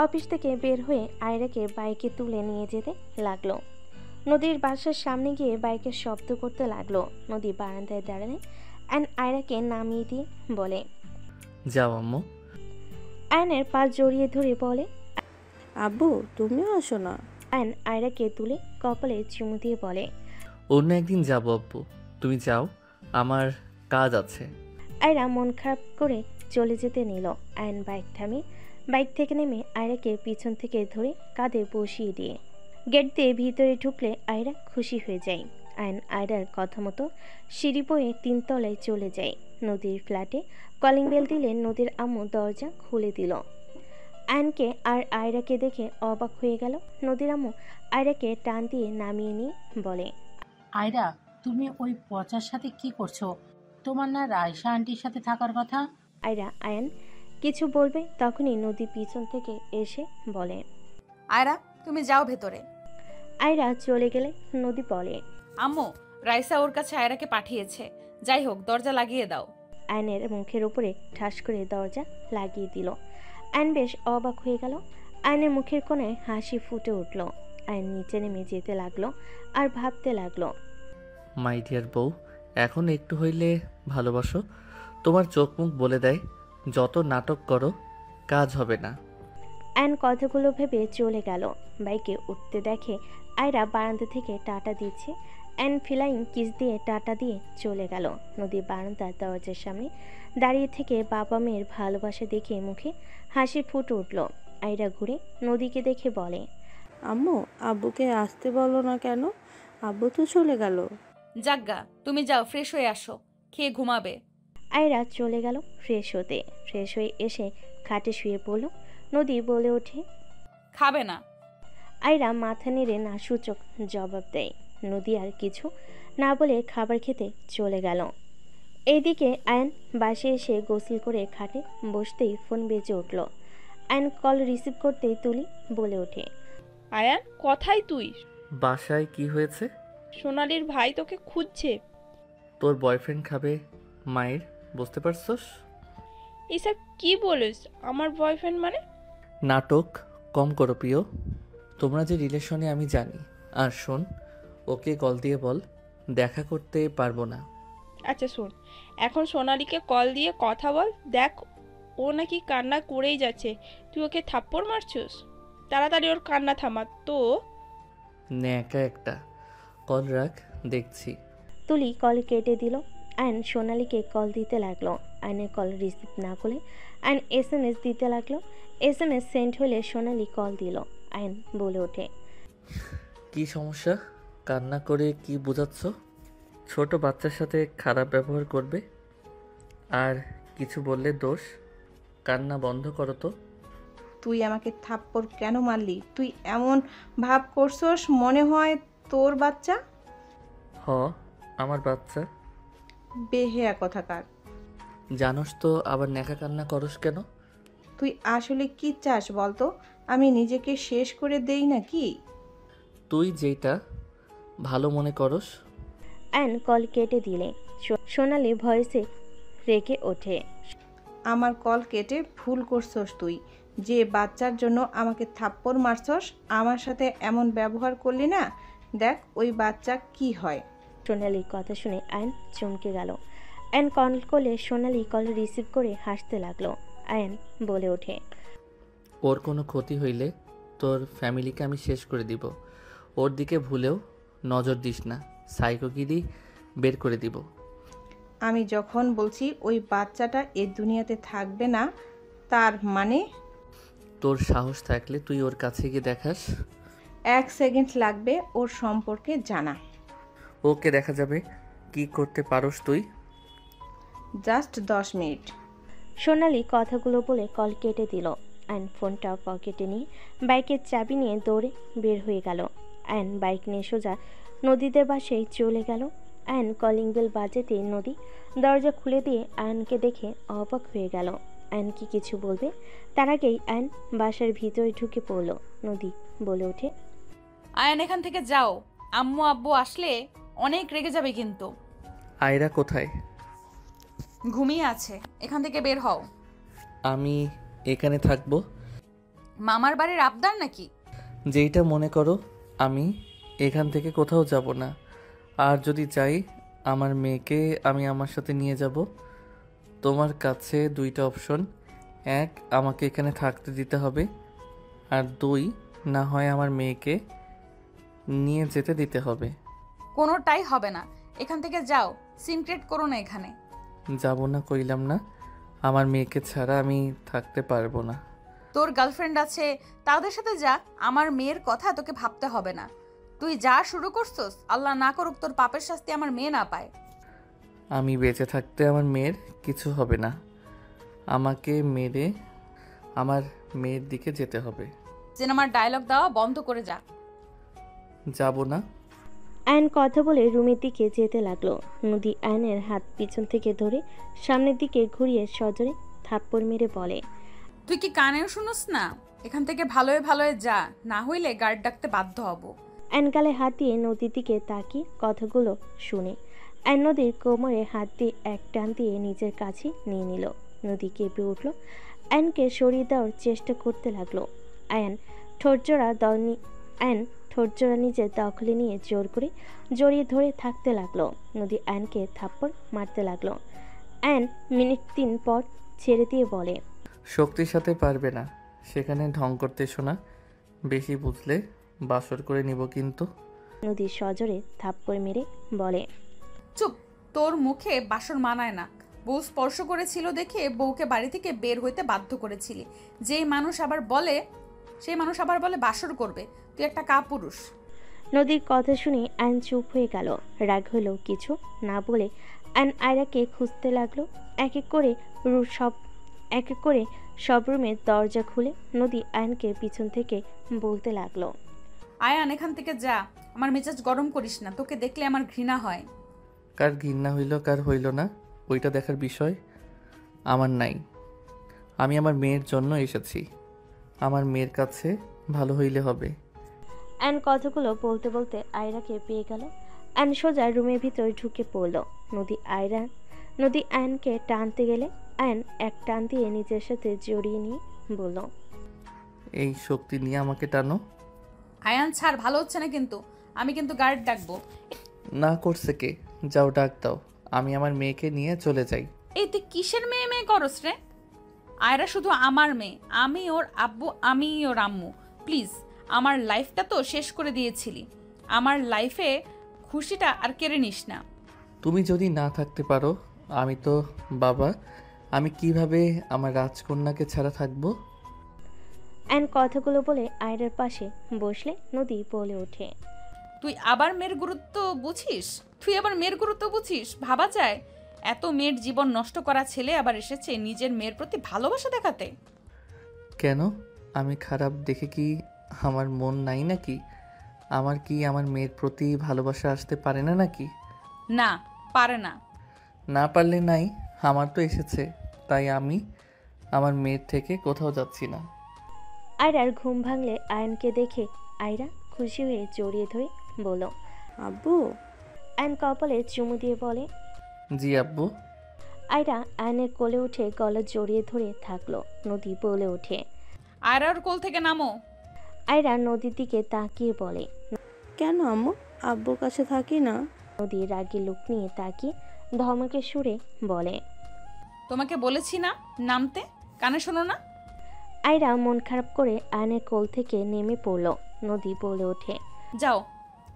অফিস থেকে বের হয়ে আয়রাকে বাইকে তুলে নিয়ে যেতে লাগলো। নদীর বাসার সামনে গিয়ে বাইকের শব্দ করতে লাগলো। নদী বারান্দায় দাঁড়ালে আয়ন আয়রাকে নামিয়ে দিয়ে বলে, যাও আম্মু। আয়নের পা জড়িয়ে ধরে বলে, আব্বু তুমিও আসো না। আয়ন আয়রাকে তুলে কপালে চুমু দিয়ে বলে, অন্য একদিন যাবো আব্বু, তুমি যাও, আমার কাজ আছে। আয়রা মন খারাপ করে চলে যেতে নিল। আয়ন বাইক থামিয়ে বাইক থেকে নেমে আয়রাকে পিছন থেকে ধরে কাঁধে বসিয়ে দিয়ে গেট দিয়ে ভিতরে ঢুকলে আয়রা খুশি হয়ে যায়। আয়ন আয়রার কথা মতো সিঁড়ি বয়ে 3 তলায় চলে যায়। নদীর ফ্ল্যাটে কলিং বেল দিলে নদীর আম্মু দরজা খুলে দিল। আয়নকে আর আয়রাকে দেখে অবাক হয়ে গেল। নদীর আম্মু আয়রাকে টান দিয়ে নামিয়ে নিয়ে বলে, আয়রা, তুমি ওই পচার সাথে কি করছো? তোমার না রায়সা আন্টির সাথে থাকার কথা? আয়রা আয়ন কিছু বলবে, তখনই নদী পিছন থেকে এসে বলে, আয়রা, তুমি যাও ভেতরে। আয়রা চলে গেলে নদী বলে, আম্মু, রাইসা ওর কাছে আয়রাকে পাঠিয়েছে। যাই হোক, দরজা লাগিয়ে দাও। আয়নের মুখের উপরে ঠাস করে দরজা লাগিয়ে দিল। আয়ন বেশ অবাক হয়ে গেল। আয়নের মুখের কোণে হাসি ফুটে উঠল। আয়ন নিচে নেমে যেতে লাগলো আর ভাবতে লাগলো, মাই ডিয়ার বউ, এখন একটু হইলে ভালোবাসো। তোমার চোখ মুখ বলে দেয় যত নাটক করো কাজ হবে না। আয়ন কথাগুলো ভেবে চলে গেল। বাইকে উঠতে দেখে আয়রা বারান্দা থেকে টাটা দিচ্ছে। আয়ন ফ্লাইং কিস দিয়ে টাটা দিয়ে চলে গেল। নদী বারান্দার দরজার সামনে দাঁড়িয়ে থেকে বাবা মেয়ের ভালোবাসা দেখে মুখে হাসি ফুটে উঠল। আয়রা ঘুরে নদীকে দেখে বলে, আম্মু আব্বুকে আসতে বলো না কেন? আব্বু তো চলে গেল। যাজ্ঞা, তুমি যাও, ফ্রেশ হয়ে আসো, খেয়ে ঘুমাবে। আয়রা চলে গেল ফ্রেশ হতে। ফ্রেশ হয়ে এসে খাটে শুয়ে পড়ল। নদী বলে ওঠে, খাবে না? আয়রা মাথা নেড়ে না সূচক জবাব দেয়। নদী আর কিছু না বলে খাবার খেতে চলে গেল। এইদিকে আয়ন বাসে এসে গোসল করে খাটে বসতেই ফোন বেজে উঠল। আয়ন কল রিসিভ করতেই তুলি বলে ওঠে, আয়ান, কোথায় তুই? বাসায়। কি হয়েছে? সোনালির ভাই তোকে খুঁজছে। তোর বয়ফ্রেন্ড খাবে মায়ের, বুঝতে পারছস? এসব কি বলিস? আমার বয়ফ্রেন্ড মানে? নাটক কম করো প্রিয়, তোমরা যে রিলেশনে আমি জানি। আর শোন, ওকে কল দিয়ে বল দেখা করতে পারবো না। আচ্ছা শোন, এখন সোনালীকে কল দিয়ে কথা বল, দেখ ও নাকি কান্না করেই যাচ্ছে, তুই ওকে থাপ্পড় মারছিস। তাড়াতাড়ি ওর কান্না থামা তো। ন্যাকা একটা, কল রাখ, দেখছি। তুলি কল কেটে দিল। আয়ন সোনালীকে কল দিতে লাগলো। আয়নের কল রিসিভ না করে আয়ন SMS দিতে লাগলো। SMS সেন্ড হলে সোনালী কল দিল। আয়ন বলে ওঠে, কি সমস্যা? কান্না করে কি বোঝাচ্ছ? ছোট বাচ্চার সাথে খারাপ ব্যবহার করবে আর কিছু বললে দোষ। কান্না বন্ধ করো তো। তুই আমাকে থাপ্পড় কেন মারলি? তুই এমন ভাব করছস মনে হয় তোর বাচ্চা। হ, আমার বাচ্চা। বেহেয়া কথাকার। জানোস তো, আবার ন্যাকা কান্না করস কেন? তুই আসলে কি চাস বলতো? আমি নিজেকে শেষ করে দেই নাকি? তুই যেটা ভালো মনে করস। আয়ন কল কেটে দিলে সোনালী ভয়েসে রেগে ওঠে, আমার কল কেটে ভুল করছস তুই। যে বাচ্চার জন্য আমাকে থাপ্পড় মারছস, আমার সাথে এমন ব্যবহার করলি না, দেখ ওই বাচ্চা কি হয়। সোনালীর কথা শুনে আয়ন চমকে গেল। আয়ন কল করলে সোনালী কল রিসিভ করে হাসতে লাগলো। আয়ন বলে ওঠে, ওর কোনো ক্ষতি হইলে তোর ফ্যামিলিকে আমি শেষ করে দিব। ওর দিকে ভুলেও নজর দিস না, সাইকোগিরি বের করে দিব। আমি যখন বলছি ওই বাচ্চাটা এ দুনিয়াতে থাকবে না, তার মানে? তোর সাহস থাকলে তুই ওর কাছে গিয়ে দেখাস। 1 সেকেন্ড লাগবে ওর সম্পর্কে জানা। ওকে, দেখা যাবে কি করতে পারোস তুই। Just 10 minute. সোনালী কথাগুলো বলে কল কেটে দিল। আয়ন ফোনটা পকেটে নিয়ে বাইকের চাবি নিয়ে দৌড়ে বের হয়ে গেল। আয়ন বাইক নিয়ে সোজা নদীদের বাসায় চলে গেল। আয়ন কলিং বেল বাজাতে নদী দরজা খুলে দিয়ে আয়নকে দেখে অবাক হয়ে গেল। আয়ন কি কিছু বলবে, তার আগেই আয়ন বাসার ভিতরে ঢুকে পড়ল। নদী বলে ওঠে, আয়ান এখান থেকে যাও, আম্মু আব্বু আসলে অনেক রেগে যাবে কিন্তু। আয়রা কোথায়? ঘুমিয়ে আছে, এখান থেকে বের হও। আমি এখানে থাকবো। মামার বাড়ির আবদার নাকি? যেইটা মনে করো। আমি এখান থেকে কোথাও যাব না। আর যদি যাই, আমার মেয়েকে আমি আমার সাথে নিয়ে যাব। তোমার কাছে 2টা অপশন। 1, আমাকে এখানে থাকতে দিতে হবে, আর 2, না হয় আমার মেয়েকে নিয়ে যেতে দিতে হবে। কোনোটাই হবে না, এখান থেকে যাও, সিনক্রেট করো না এখানে। যাব না কইলাম না, আমার মেয়েকে ছাড়া আমি থাকতে পারবো না। তোর গার্লফ্রেন্ড আছে, তাদের সাথে যা, আমার মেয়ের কথা তোকে ভাবতে হবে না। তুই যা শুরু করছস, আল্লাহ না করুক তোর পাপের শাস্তি আমার মেয়ে না পায়। আমি বেঁচে থাকতে আমার মেয়ের কিছু হবে না। আমাকে মেরে আমার মেয়ের দিকে যেতে হবে। যেন আমার ডায়লগ দেওয়া বন্ধ করে যা। যাব না। আয়ন কথা বলে রুমের দিকে যেতে লাগলো। নদী আয়নের হাত পিছন থেকে ধরে সামনের দিকে ঘুরিয়ে সজোরে থাপ্পড় মেরে বলে, তুই কি কানেও শুনোস না? এখান থেকে ভালোয় ভালোয় যা, না হইলে গার্ড ডাকতে বাধ্য হব। আয়ন গালে হাত দিয়ে নদীর দিকে তাকিয়ে কথাগুলো শুনে আয়ন নদীর কোমরে হাত দিয়ে এক টান দিয়ে নিজের কাছে নিয়ে নিল। নদী কেঁপে উঠল। আয়নকে সরিয়ে দেওয়ার চেষ্টা করতে লাগলো। আয়ন ঠোঁটজোড়া নিজের দখলে নিয়ে জোর করে জড়িয়ে ধরে থাকতে লাগলো। নদী আয়নকে থাপ্পড় মারতে লাগলো। আয়ন মিনিট 3 পর ছেড়ে দিয়ে বলে, শক্তির সাথে পারবে না, সেখানে ঢং করতে শোনা। বেশি বুঝলে বাসর করে নিব কিন্তু। নদী সজোরে থাপ্পড় মেরে বলে, চুপ, তোর মুখে বাসর মানায় না। বউ স্পর্শ করেছিল দেখে বউকে বাড়ি থেকে বের হইতে বাধ্য করেছিলি। সেই মানুষ আবার বলে বাসর করবে। তুই একটা কাপুরুষ। নদীর কথা শুনে আয়ন চুপ হয়ে গেল। রাগ হলেও কিছু না বলে আয়ন আয়রাকে খুঁজতে লাগলো। এক এক করে সব রুমের দরজা খুলে নদী আয়নকে পিছন থেকে বলতে লাগলো, আয়ান এখান থেকে যা, আমার মেজাজ গরম করিস না, তোকে দেখলে আমার ঘৃণা হয়। কার ঘৃণা হইল কার হইল না ওইটা দেখার বিষয় আমার নাই। আমি আমার মেয়ের জন্য এসেছি, আমার মেয়ের কাছে ভালো হইলে হবে। আয়ন কথাগুলো বলতে বলতে আয়রাকে পেয়ে গেল। আয়ন সোজা রুমের ভিতর ঢুকে পড়ল। নদী আয়নকে টানতে গেলে আয়ন এক টান দিয়ে নিজের সাথে জড়িয়ে নিয়ে বলল, এই শক্তি নিয়ে আমাকে টানো। আয়ান ছাড়, ভালো হচ্ছে না কিন্তু। আমি কিন্তু গার্ড ডাকবো। না করছে কে? যাও ডাক দাও, আমি আমার মেয়েকে নিয়ে চলে যাই। এই তুই কিসের মেয়ে মেয়ে করস রে? আয়রা শুধু আমার মেয়ে, আমি ওর আব্বু, আমি ওর আম্মু। প্লিজ, আমার লাইফটা তো শেষ করে দিয়েছিলি, আমার লাইফে খুশিটা আর কেড়ে নিস না। তুমি যদি না থাকতে পারো, আমি তো বাবা, আমি কিভাবে আমার রাজকন্যাকে ছাড়া থাকবো? অ্যান্ড কথাগুলো বলে আয়রার পাশে বসলে নদী বলে ওঠে, তুই আবার মেয়ের গুরুত্ব বুঝিস? ভাবা যায় এত মেয়ের জীবন নষ্ট করা ছেলে আবার এসেছে নিজের মেয়ের প্রতি ভালোবাসা দেখাতে। কেন? আমি খারাপ দেখে কি আমার মন নাই নাকি? আমার কি আমার মেয়ের প্রতি ভালোবাসা আসতে পারে না নাকি? না, পারে না। না পারলে নাই, আমার তো এসেছে, তাই আমি আমার মেয়ের থেকে কোথাও যাচ্ছি না। আয়রার ঘুম ভাঙলে আয়নকে দেখে আয়রা খুশি হয়ে জড়িয়ে ধরে বলল, আব্বু। আয়ন কপালে চুমু দিয়ে বলে, জি আব্বু। আয়রা আয়নের কোলে উঠে গলা জড়িয়ে ধরে থাকলো। নদী বলে ওঠে, আয়রার কোল থেকে নামো। আয়রা নদীর দিকে তাকিয়ে বলে, কেন আম্মু? আব্বুর কাছে থাকি না। নদী রাগী লুক নিয়ে তাকিয়ে ধমকে সুরে বলে, তোমাকে বলেছি না নামতে, কানে শোনো না? আয়রা মন খারাপ করে আয়নের কোল থেকে নেমে পড়ল। নদী বলে ওঠে, যাও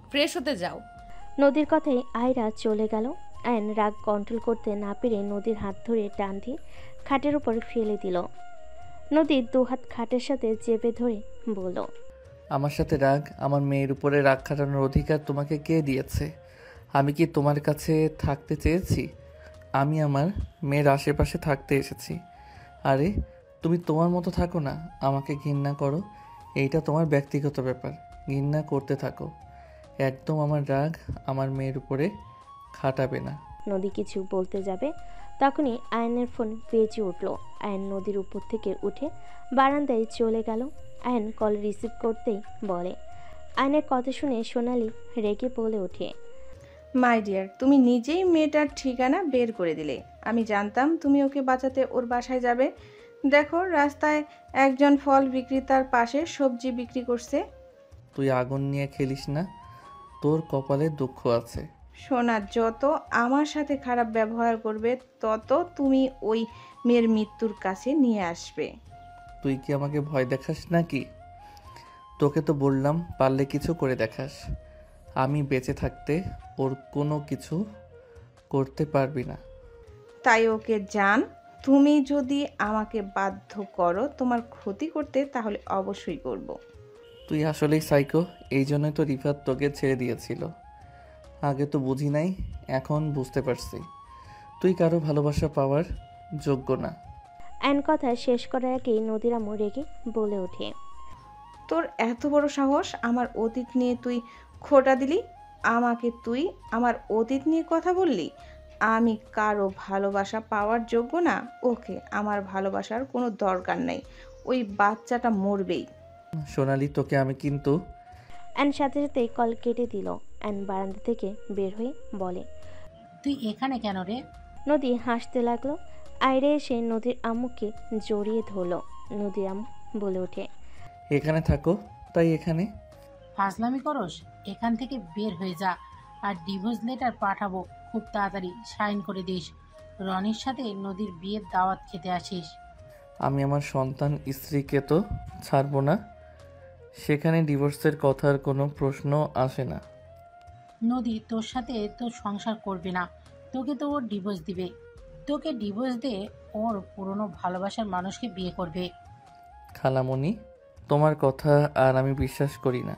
ফ্রেশ হতে যাও। নদীর কথায় আয়রা চলে গেল। আয়ন রাগ কন্ট্রোল করতে না পেরে নদীর হাত ধরে টান দিয়ে খাটের উপর ফেলে দিল। নদীর দুহাত খাটের সাথে চেপে ধরে বলল, আমার সাথে রাগ, আমার মেয়ের উপরে রাগ খাটানোর অধিকার তোমাকে কে দিয়েছে? আমি কি তোমার কাছে থাকতে চেয়েছি? আমি আমার মেয়ের আশেপাশে থাকতে এসেছি। আরে তুমি তোমার মতো থাকো না, আমাকে ঘৃণা করো, এইটা তোমার ব্যক্তিগত ব্যাপার, ঘৃণা করতে থাকো। একদম আমার রাগ আমার মেয়ের উপরে খাটাবে না। নদী কিছু বলতে যাবে তখনই আয়নের ফোন বেজে উঠল। আয়ন নদীর উপর থেকে উঠে বারান্দায় চলে গেল। আয়ন কল রিসিভ করতেই বলে, আয়নের কথা শুনে সোনালি রেগে বলে ওঠে, মাই ডিয়ার, তুমি নিজেই মেয়েটার ঠিকানা বের করে দিলে। আমি জানতাম তুমি ওকে বাঁচাতে ওর বাসায় যাবে। দেখো, রাস্তায় একজন ফল বিক্রেতার পাশে সবজি বিক্রি করছে। তুই আগুন নিয়ে খেলিস না, তোর কপালে দুঃখ আছে। সোনা, যত আমার সাথে খারাপ ব্যবহার করবে তত তুমি ওই মেয়ের মৃত্যুর কাছে নিয়ে আসবে। তুই কি আমাকে ভয় দেখাস নাকি? তোকে তো বললাম পারলে কিছু করে দেখাস। আমি বেঁচে থাকতে ওর কোনো কিছু করতে পারবি না। তাই ওকে জান, তুমি যদি আমাকে বাধ্য করো তোমার ক্ষতি করতে, তাহলে অবশ্যই করব। তুই আসলেই সাইকো, এই জন্যই তো রিফাত তোকে ছেড়ে দিয়েছিল। আগে তো বুঝি নাই, এখন বুঝতে পারছি তুই কারো ভালোবাসা পাওয়ার যোগ্য না। আয়ন কথা শেষ করার আগেই নদীর আম্মু রেগে বলে ওঠে, তোর এত বড় সাহস, আমার অতীত নিয়ে তুই খোঁটা দিলি। আমাকে তুই আমার অতীত নিয়ে কথা বললি। আমি কারো ভালোবাসা পাওয়ার যোগ্য না। ওকে, আমার ভালোবাসার কোনো দরকার নেই। ওই বাচ্চাটা মরবেই। সোনালি, তোকে আমি কিন্তু। অ্যান্ড সাথে সাথে কল কেটে দিল। অ্যান্ড বারান্দা থেকে বের হয়ে বলে, তুই এখানে কেন রে? নদী হাসতে লাগলো। আয়রে এসে নদীর আম্মুকে জড়িয়ে ধরলো। নদীর আম্মু বলে ওঠে, এখানে থাকো, তাই এখানে ফাজলামি করস? এখান থেকে বের হয়ে যা, আর ডিভোর্স লেটার পাঠাবো খুব তাড়াতাড়ি, সাইন করে দিস। রনির সাথে নদীর বিয়ের দাওয়াত খেতে আসিস। আমি আমার সন্তান স্ত্রীকে তো ছাড়বো না, সেখানে ডিভোর্সের কথার কোনো প্রশ্ন আসে না। নদী তোর সাথে তো সংসার করবে না, তোকে তো ওর ডিভোর্স দিবে। তোকে ডিভোর্স দিয়ে ওর পুরনো ভালোবাসার মানুষকে বিয়ে করবে। খালামণি, তোমার কথা আর আমি বিশ্বাস করি না।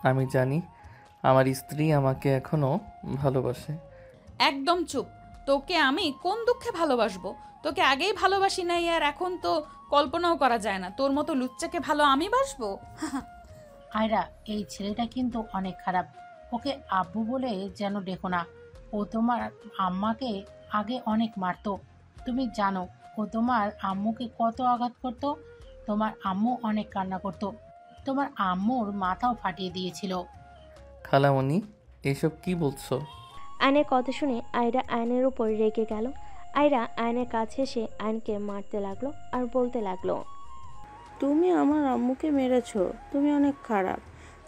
আমি জানি আমার স্ত্রী আমাকে এখনো ভালোবাসে। একদম চুপ। তোকে আমি কোন দুঃখে ভালোবাসবো? তোকে আগেই ভালোবাসি নাই, আর এখন তো কল্পনাও করা যায় না তোর মতো লুচ্চাকে ভালো আমি বাসবো। আয়রা, এই ছেলেটা কিন্তু অনেক খারাপ। ওকে আব্বু বলে যেন ডেকো না। ও তোমার আম্মাকে আগে অনেক মারতো। তুমি জানো ও তোমার আম্মুকে কত আঘাত করতো। তোমার আম্মু অনেক কান্না করতো। তোমার আম্মুর মাথাও ফাটিয়ে দিয়েছিল। খালামণি, এসব কি বলছো? আয়নের কথা শুনে আয়রা আয়নের উপর রেগে গেল। আয়রা আয়নের কাছে এসে আয়নকে মারতে লাগলো আর বলতে লাগলো, তুমি আমার আম্মুকে মেরেছো, তুমি অনেক খারাপ।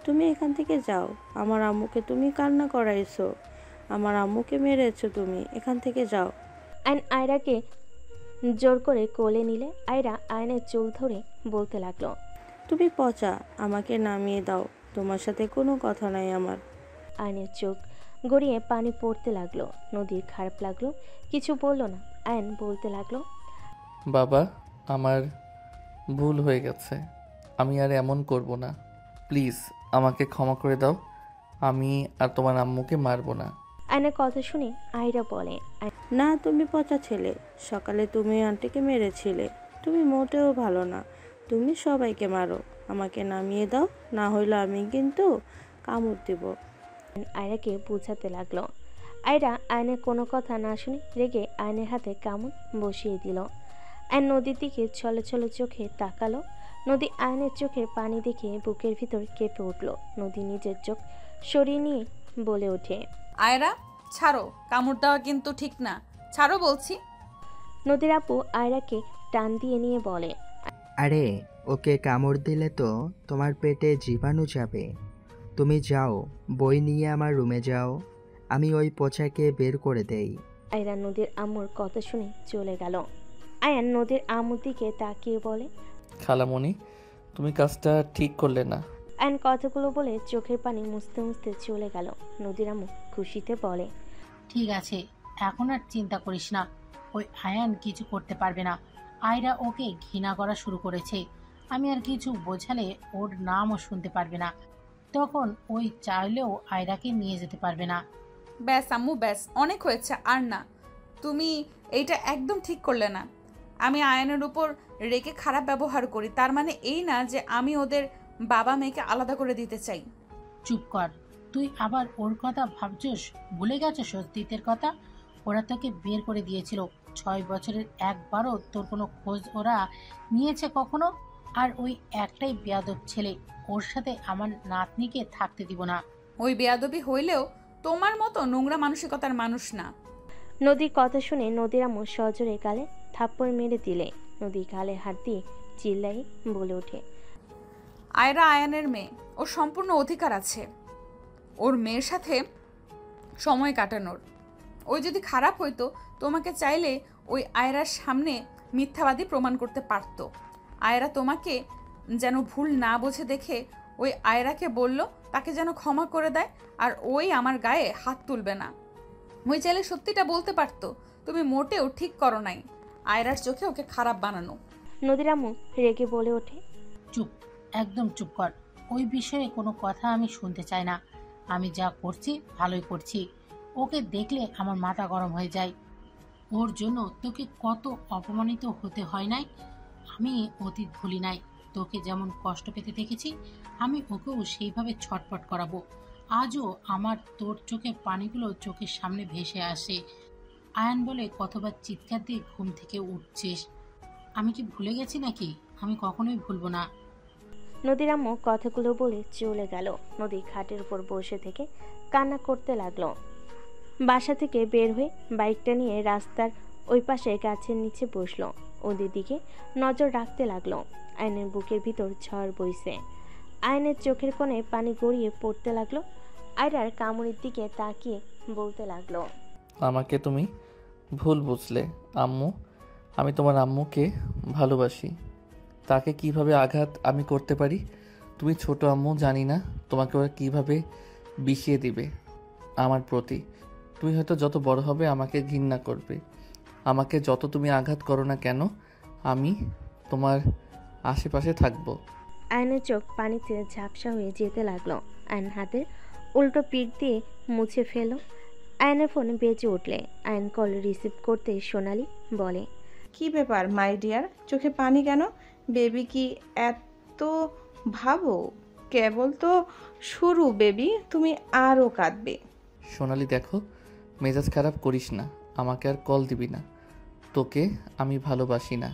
তুমি এখান থেকে যাও। আমার আম্মুকে তুমি কান্না করাইছো। আমার আম্মুকে মেরেছো তুমি, এখান থেকে যাও। আয়ন আয়রাকে জোর করে কোলে নিলে আয়রা আয়নের চুল ধরে বলতে লাগলো, তুমি পচা, আমাকে নামিয়ে দাও, তোমার সাথে কোনো কথা নাই আমার। আয়নের চোখ গড়িয়ে পানি পড়তে লাগলো। নদীর খারাপ লাগলো, কিছু বলল না। আয়ন বলতে লাগলো, বাবা, আমার ভুল হয়ে গেছে, আমি আর এমন করব না, প্লিজ আমাকে ক্ষমা করে দাও, আমি আর তোমার আম্মুকে মারবো না। আয়নের কথা শুনে আয়রা বলে, না, তুমি পচা ছেলে, সকালে তুমি আন্টিকে মেরেছিলে, তুমি মোটেও ভালো না, তুমি সবাইকে মারো, আমাকে নামিয়ে দাও, না হইলে আমি কিন্তু কামড় দিব। আয়রাকে বোঝাতে লাগলো। আয়রা আয়নের কোনো কথা না শুনে রেগে আয়নের হাতে কামড় বসিয়ে দিল। আয়ন নদীর দিকে ছলে ছলে চোখে তাকালো। নদী আয়নের চোখের পানি দেখে বুকের ভিতর কেঁপে উঠল। নদী নিজের চোখ সরিয়ে নিয়ে বলে ওঠে, আয়রা ছাড়ো, কামড় দেওয়া কিন্তু ঠিক না, ছাড়ো বলছি। নদীর আপু আয়রাকে টান দিয়ে নিয়ে বলে, আরে ওকে কামড় দিলে তো তোমার পেটে জীবাণু যাবে, তুমি যাও, বই নিয়ে আমার রুমে যাও, আমি ওই পচাকে বের করে দেই। আয়রা নদীর আম্মুর কথা শুনে চলে গেল। আয়ান নদীর আম্মুর দিকে তাকিয়ে বলে, খালামণি, তুমি কাজটা ঠিক করলে না। আয়ন কথাগুলো বলে চোখের পানি মুছতে মুছতে চলে গেল। নদীর আম্মু খুশিতে বলে, ঠিক আছে, এখন আর চিন্তা করিস না, ওই আয়ান কিছু করতে পারবে না। আয়রা ওকে ঘৃণা করা শুরু করেছে, আমি আর কিছু বোঝালে ওর নামও শুনতে পারবে না, তখন ওই চাইলেও আয়রাকে নিয়ে যেতে পারবে না। ব্যাস আম্মু, ব্যাস, অনেক হয়েছে, আর না। তুমি এইটা একদম ঠিক করলে না। আমি আয়নের উপর রেখে খারাপ ব্যবহার করি, তার মানে এই না যে আমি ওদের বাবা মেয়েকে আলাদা করে দিতে চাই। চুপ কর, তুই আবার ওর কথা ভাবছিস? ভুলে গেছিস অতীতের কথা? ওরা তোকে বের করে দিয়েছিল, 6 বছরের একবারও তোর কোনো খোঁজ ওরা নিয়েছে কখনো? আর ওই একটাই বেয়াদব ছেলে, ওর সাথে আমার নাতনিকে থাকতে দিব না। ওই বেয়াদবি হইলেও তোমার মতো নোংরা মানসিকতার মানুষ না। নদীর কথা শুনে নদীর আম্মু সজোরে গালে থাপ্পড় মেরে দিলে। নদী গালে হাত দিয়ে চিল্লাই বলে ওঠে, আয়রা আয়ানের মেয়ে, ওর সম্পূর্ণ অধিকার আছে ওর মেয়ের সাথে সময় কাটানোর। ওই যদি খারাপ হইতো তোমাকে চাইলে ওই আয়রার সামনে মিথ্যাবাদী প্রমাণ করতে পারতো। আয়রা তোমাকে যেন ভুল না বোঝে দেখে ওই আয়রাকে বলল তাকে যেন ক্ষমা করে দেয়, আর ওই আমার গায়ে হাত তুলবে না। ওই চাইলে সত্যিটা বলতে পারতো, তুমি মোটেও ঠিক করো নাই আয়রার চোখে ওকে খারাপ বানানো। নদীর আম্মু রেগে বলে ওঠে, চুপ, একদম চুপ কর, ওই বিষয়ে কোনো কথা আমি শুনতে চাই না। আমি যা করছি ভালোই করছি, ওকে দেখলে আমার মাথা গরম হয়ে যায়। ওর জন্য তোকে কত অপমানিত হতে হয় নাই? আমি অতীত ভুলি নাই, তোকে যেমন কষ্ট পেতে দেখেছি আমি ওকেও সেইভাবে ছটফট করাবো। আজও আমার তোর চোখের পানিগুলো চোখের সামনে ভেসে আসে। আয়ান বলে কতবার চিৎকার দিয়ে ঘুম থেকে উঠছিস, আমি কি ভুলে গেছি নাকি? আমি কখনোই ভুলবো না। নদীর আম্মু কথাগুলো বলে চলে গেল। নদী খাটের উপর বসে থেকে কান্না করতে লাগলো। বাসা থেকে বের হয়ে বাইকটা নিয়ে রাস্তার ওই পাশে গাছের নিচে বসলো। ওদের দিকে নজর রাখতে লাগলো। আয়নের বুকের ভিতর ঝড় বইছে। আয়নের চোখের কোণে পানি গড়িয়ে পড়তে লাগলো। আয়রার কামড়ের দিকে তাকিয়ে বলতে লাগলো, আমাকে তুমি ভুল বুঝলে আম্মু, আমি তোমার আম্মুকে ভালোবাসি, তাকে কিভাবে আঘাত আমি করতে পারি তুমি ছোট আম্মু জানি না তোমাকে ওরা কীভাবে বিষিয়ে দিবে আমার প্রতি। তুমি হয়তো যত বড় হবে আমাকে ঘৃণা করবে, আমাকে যত তুমি আঘাত করো না কেন আমি তোমার আশেপাশে থাকবো। আয়নের চোখ পানিতে ঝাপসা হয়ে যেতে লাগলো। আয়ন হাতের উল্টো পিঠ দিয়ে মুছে ফেল। আয়নের ফোন বেজে উঠলে আয়ন কল রিসিভ করতে সোনালি বলে, কি ব্যাপার মাই ডিয়ার, চোখে পানি কেন? বেবি কি এত ভাবো? কেবল তো শুরু বেবি, তুমি আরও কাঁদবে। সোনালি দেখো, মেজাজ খারাপ করিস না, আমাকে আর কল দিবি না, তোকে আমি ভালোবাসি না,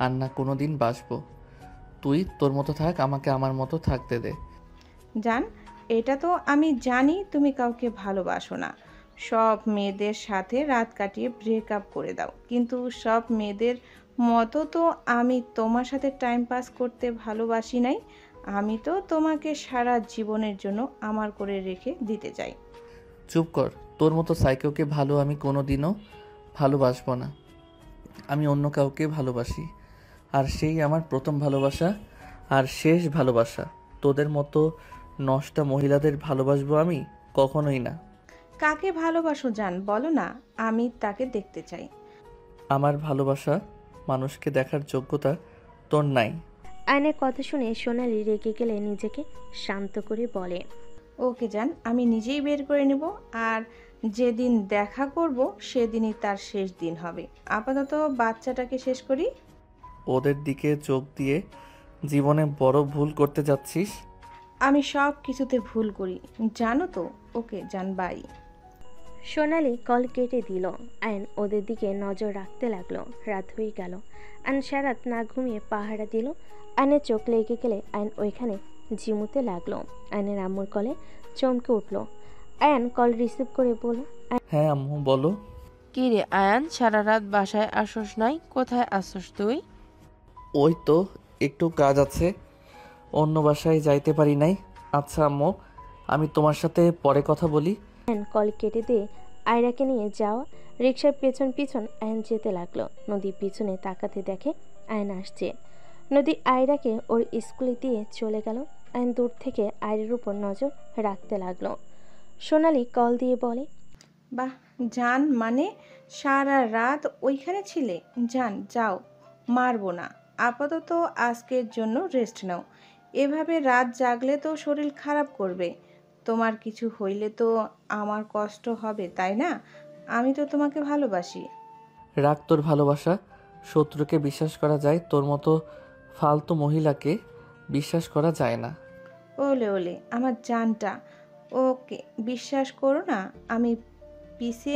আর না কোনো দিন বাসবো। তুই তোর মতো থাক, আমাকে আমার মতো থাকতে দে। জান, এটা তো আমি জানি তুমি কাউকে ভালোবাসো না, সব মেয়েদের সাথে রাত কাটিয়ে ব্রেকআপ করে দাও, কিন্তু সব মেয়েদের মতো তো আমি তোমার সাথে টাইম পাস করতে ভালোবাসি নাই। আমি তো তোমাকে সারা জীবনের জন্য আমার করে রেখে দিতে চাই। চুপ কর, তোর মতো সাইকোকে ভালো আমি কোনো দিনও ভালোবাসবো না। আমি অন্য কাউকে ভালোবাসি, আর সেই আমার প্রথম ভালোবাসা আর শেষ ভালোবাসা। তোদের মতো নষ্টা মহিলাদের ভালোবাসবো আমি কখনোই না। কাকে ভালোবাসো জান বলো না, আমি তাকে দেখতে চাই। আমার ভালোবাসা মানুষকে দেখার যোগ্যতা তোর নাই। আয়নের কথা শুনে সোনালি রেগে গেলে নিজেকে শান্ত করে বলে, ওকে জান, আমি নিজেই বের করে নেব, আর যেদিন দেখা করব সেদিনই তার শেষ দিন হবে। আপাতত বাচ্চাটাকে শেষ করি। ওদের দিকে চোখ দিয়ে জীবনে বড় ভুল করতে যাচ্ছিস। আমি সব কিছুতে ভুল করি জানো তো। ওকে জান, বাই। সোনালি কল কেটে দিল। আয়ন ওদের দিকে নজর রাখতে লাগলো। রাত হয়ে গেল। আয়ন সারাত না ঘুমিয়ে পাহারা দিল। আয়নের চোখ লেগে গেলে আয়ন ওইখানে ঝিমুতে লাগলো। আয়নের আম্মুর কলে চমকে উঠল। আয়ন কল রিসিভ করে বলল, হ্যাঁ আম্মু বলো। কি রে আয়ান, সারা রাত বাসায় আসোস নাই? কোথায় আসোস তুই? ওই তো একটু কাজ আছে, অন্য বাসায় যাইতে পারি নাই। আচ্ছা আম্মু, আমি তোমার সাথে পরে কথা বলি। আয়ন কল কেটে দিয়ে আয়রাকে নিয়ে যাওয়া রিক্সার পেছন পিছন আয়ন যেতে লাগলো। নদী পিছনে তাকাতে দেখে আয়ন আসছে। নদী আয়রাকে ওর স্কুলে দিয়ে চলে গেল। আয়ন দূর থেকে আয়রের উপর নজর রাখতে লাগলো। সোনালি কল দিয়ে বলে, বাহ জান, মানে সারা রাত ওইখানে ছিলে? জান যাও, মারবো না, আপাতত আজকের জন্য রেস্ট নাও। এভাবে রাত জাগলে তো শরীর খারাপ করবে। তোমার কিছু হইলে তো আমার কষ্ট হবে, তাই না? আমি তো তোমাকে ভালোবাসি। রাখ তোর ভালোবাসা, শত্রুকে বিশ্বাস করা যায়, তোর মতো ফালতু মহিলাকে বিশ্বাস করা যায় না। ওলে ওলে আমার জানটা। ওকে বিশ্বাস করো না, আমি পিছে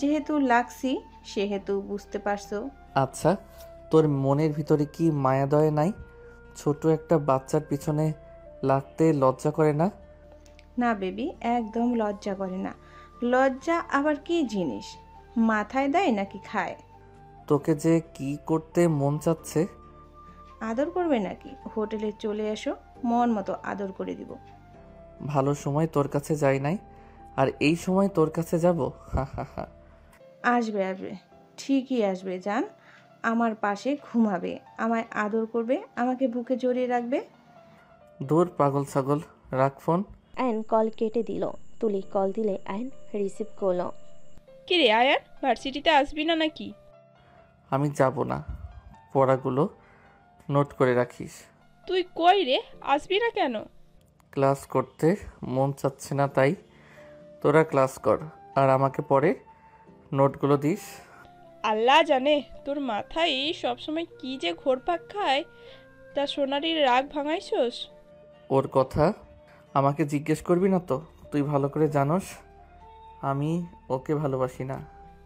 যেহেতু লাগছি সেহেতু বুঝতে পারছো। আচ্ছা, তোর মনের ভিতরে কি মায়াদয় নাই? ছোট একটা বাচ্চার পিছনে লাগতে লজ্জা করে না? না বেবি, একদম লজ্জা করে না। লজ্জা আবার কি জিনিস? মাথায় দেয় নাকি খায়? তোকে যে কি করতে মন চাচ্ছে। আদর করবে নাকি? হোটেলে চলে এসো, মন মতো আদর করে দিব। ভালো সময় তোর কাছে যাই নাই, আর এই সময় তোর কাছে যাব? হা হা হা। আসবে আসবে, ঠিকই আসবে জান। আমার পাশে ঘুমাবে, আমায় আদর করবে, আমাকে বুকে জড়িয়ে রাখবে। দূর পাগল ছাগল, রাখ ফোন। আয়ন কল কেটে দিল। তুলি কল দিলে আয়ন রিসিভ করলো। কি রে আয়ান, ভার্সিটিতে আসবি না নাকি? আমি যাব না, পড়াগুলো নোট করে রাখিস। তুই কই রে, আসবি না কেন? ক্লাস করতে মন চাচ্ছে না, তাই। তোরা ক্লাস কর আর আমাকে পরে নোটগুলো দিস। আল্লাহ জানে তোর মাথায় সবসময় কি যে ঘোরপাক খায়, তা সোনারির রাগ ভাঙাইছস? ওর কথা আমাকে জিজ্ঞেস করবি না তো? তুই ভালো করে জানোস আমি ওকে ভালোবাসি না।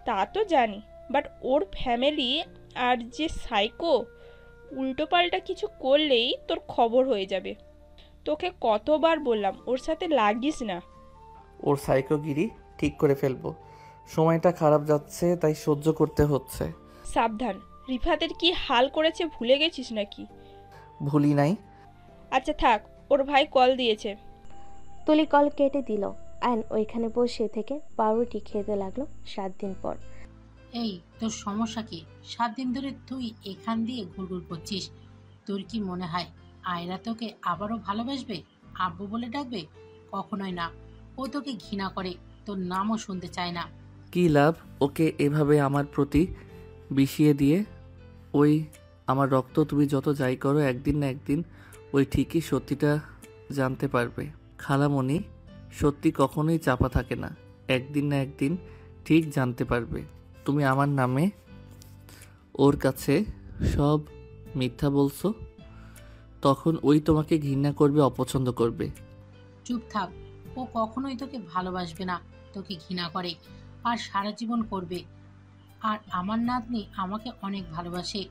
তা তো জানি, বাট ওর ফ্যামিলি আর যে সাইকো, উল্টোপাল্টা কিছু করলেই তোর খবর হয়ে যাবে। তোকে কতবার বললাম ওর সাথে লাগিস না। ওর সাইকোগিরি ঠিক করে ফেলবো। সময়টা খারাপ যাচ্ছে, তাই সহ্য করতে হচ্ছে। সাবধান, রিফাতের কি হাল করেছে ভুলে গেছিস নাকি? ভুলি নাই। আচ্ছা থাক, ওর ভাই কল দিয়েছে। তুলি কল কেটে দিল। আয়ন ওইখানে বসে থেকে পাউরুটি খেতে লাগলো 7 দিন পর। এই তোর সমস্যা কি? 7 দিন ধরে তুই এখান দিয়ে ঘুরঘুর করছিস। তোর কি মনে হয় আয়রা তোকে আবারও ভালোবাসবে, আব্বু বলে ডাকবে? কখনোই না। ও তোকে ঘৃণা করে, তোর নামও শুনতে চায় না। কি লাভ ওকে এভাবে আমার প্রতি বিষিয়ে দিয়ে? ওই আমার রক্ত, তুমি যত যাই করো একদিন না একদিন ওই ঠিকই সত্যিটা জানতে পারবে। খালামণি, সত্যি কখনোই চাপা থাকে না, একদিন না একদিন ঠিক জানতে পারবে। তুমি আমার নামে ওর কাছে সব মিথ্যা বলছো, তখন ওই তোমাকে ঘৃণা করবে, অপছন্দ করবে। চুপ থাক, ও কখনোই তোকে ভালোবাসবে না, তোকে ঘৃণা করে আর সারা জীবন করবে। আর আমার নাতনি আমাকে অনেক ভালোবাসে।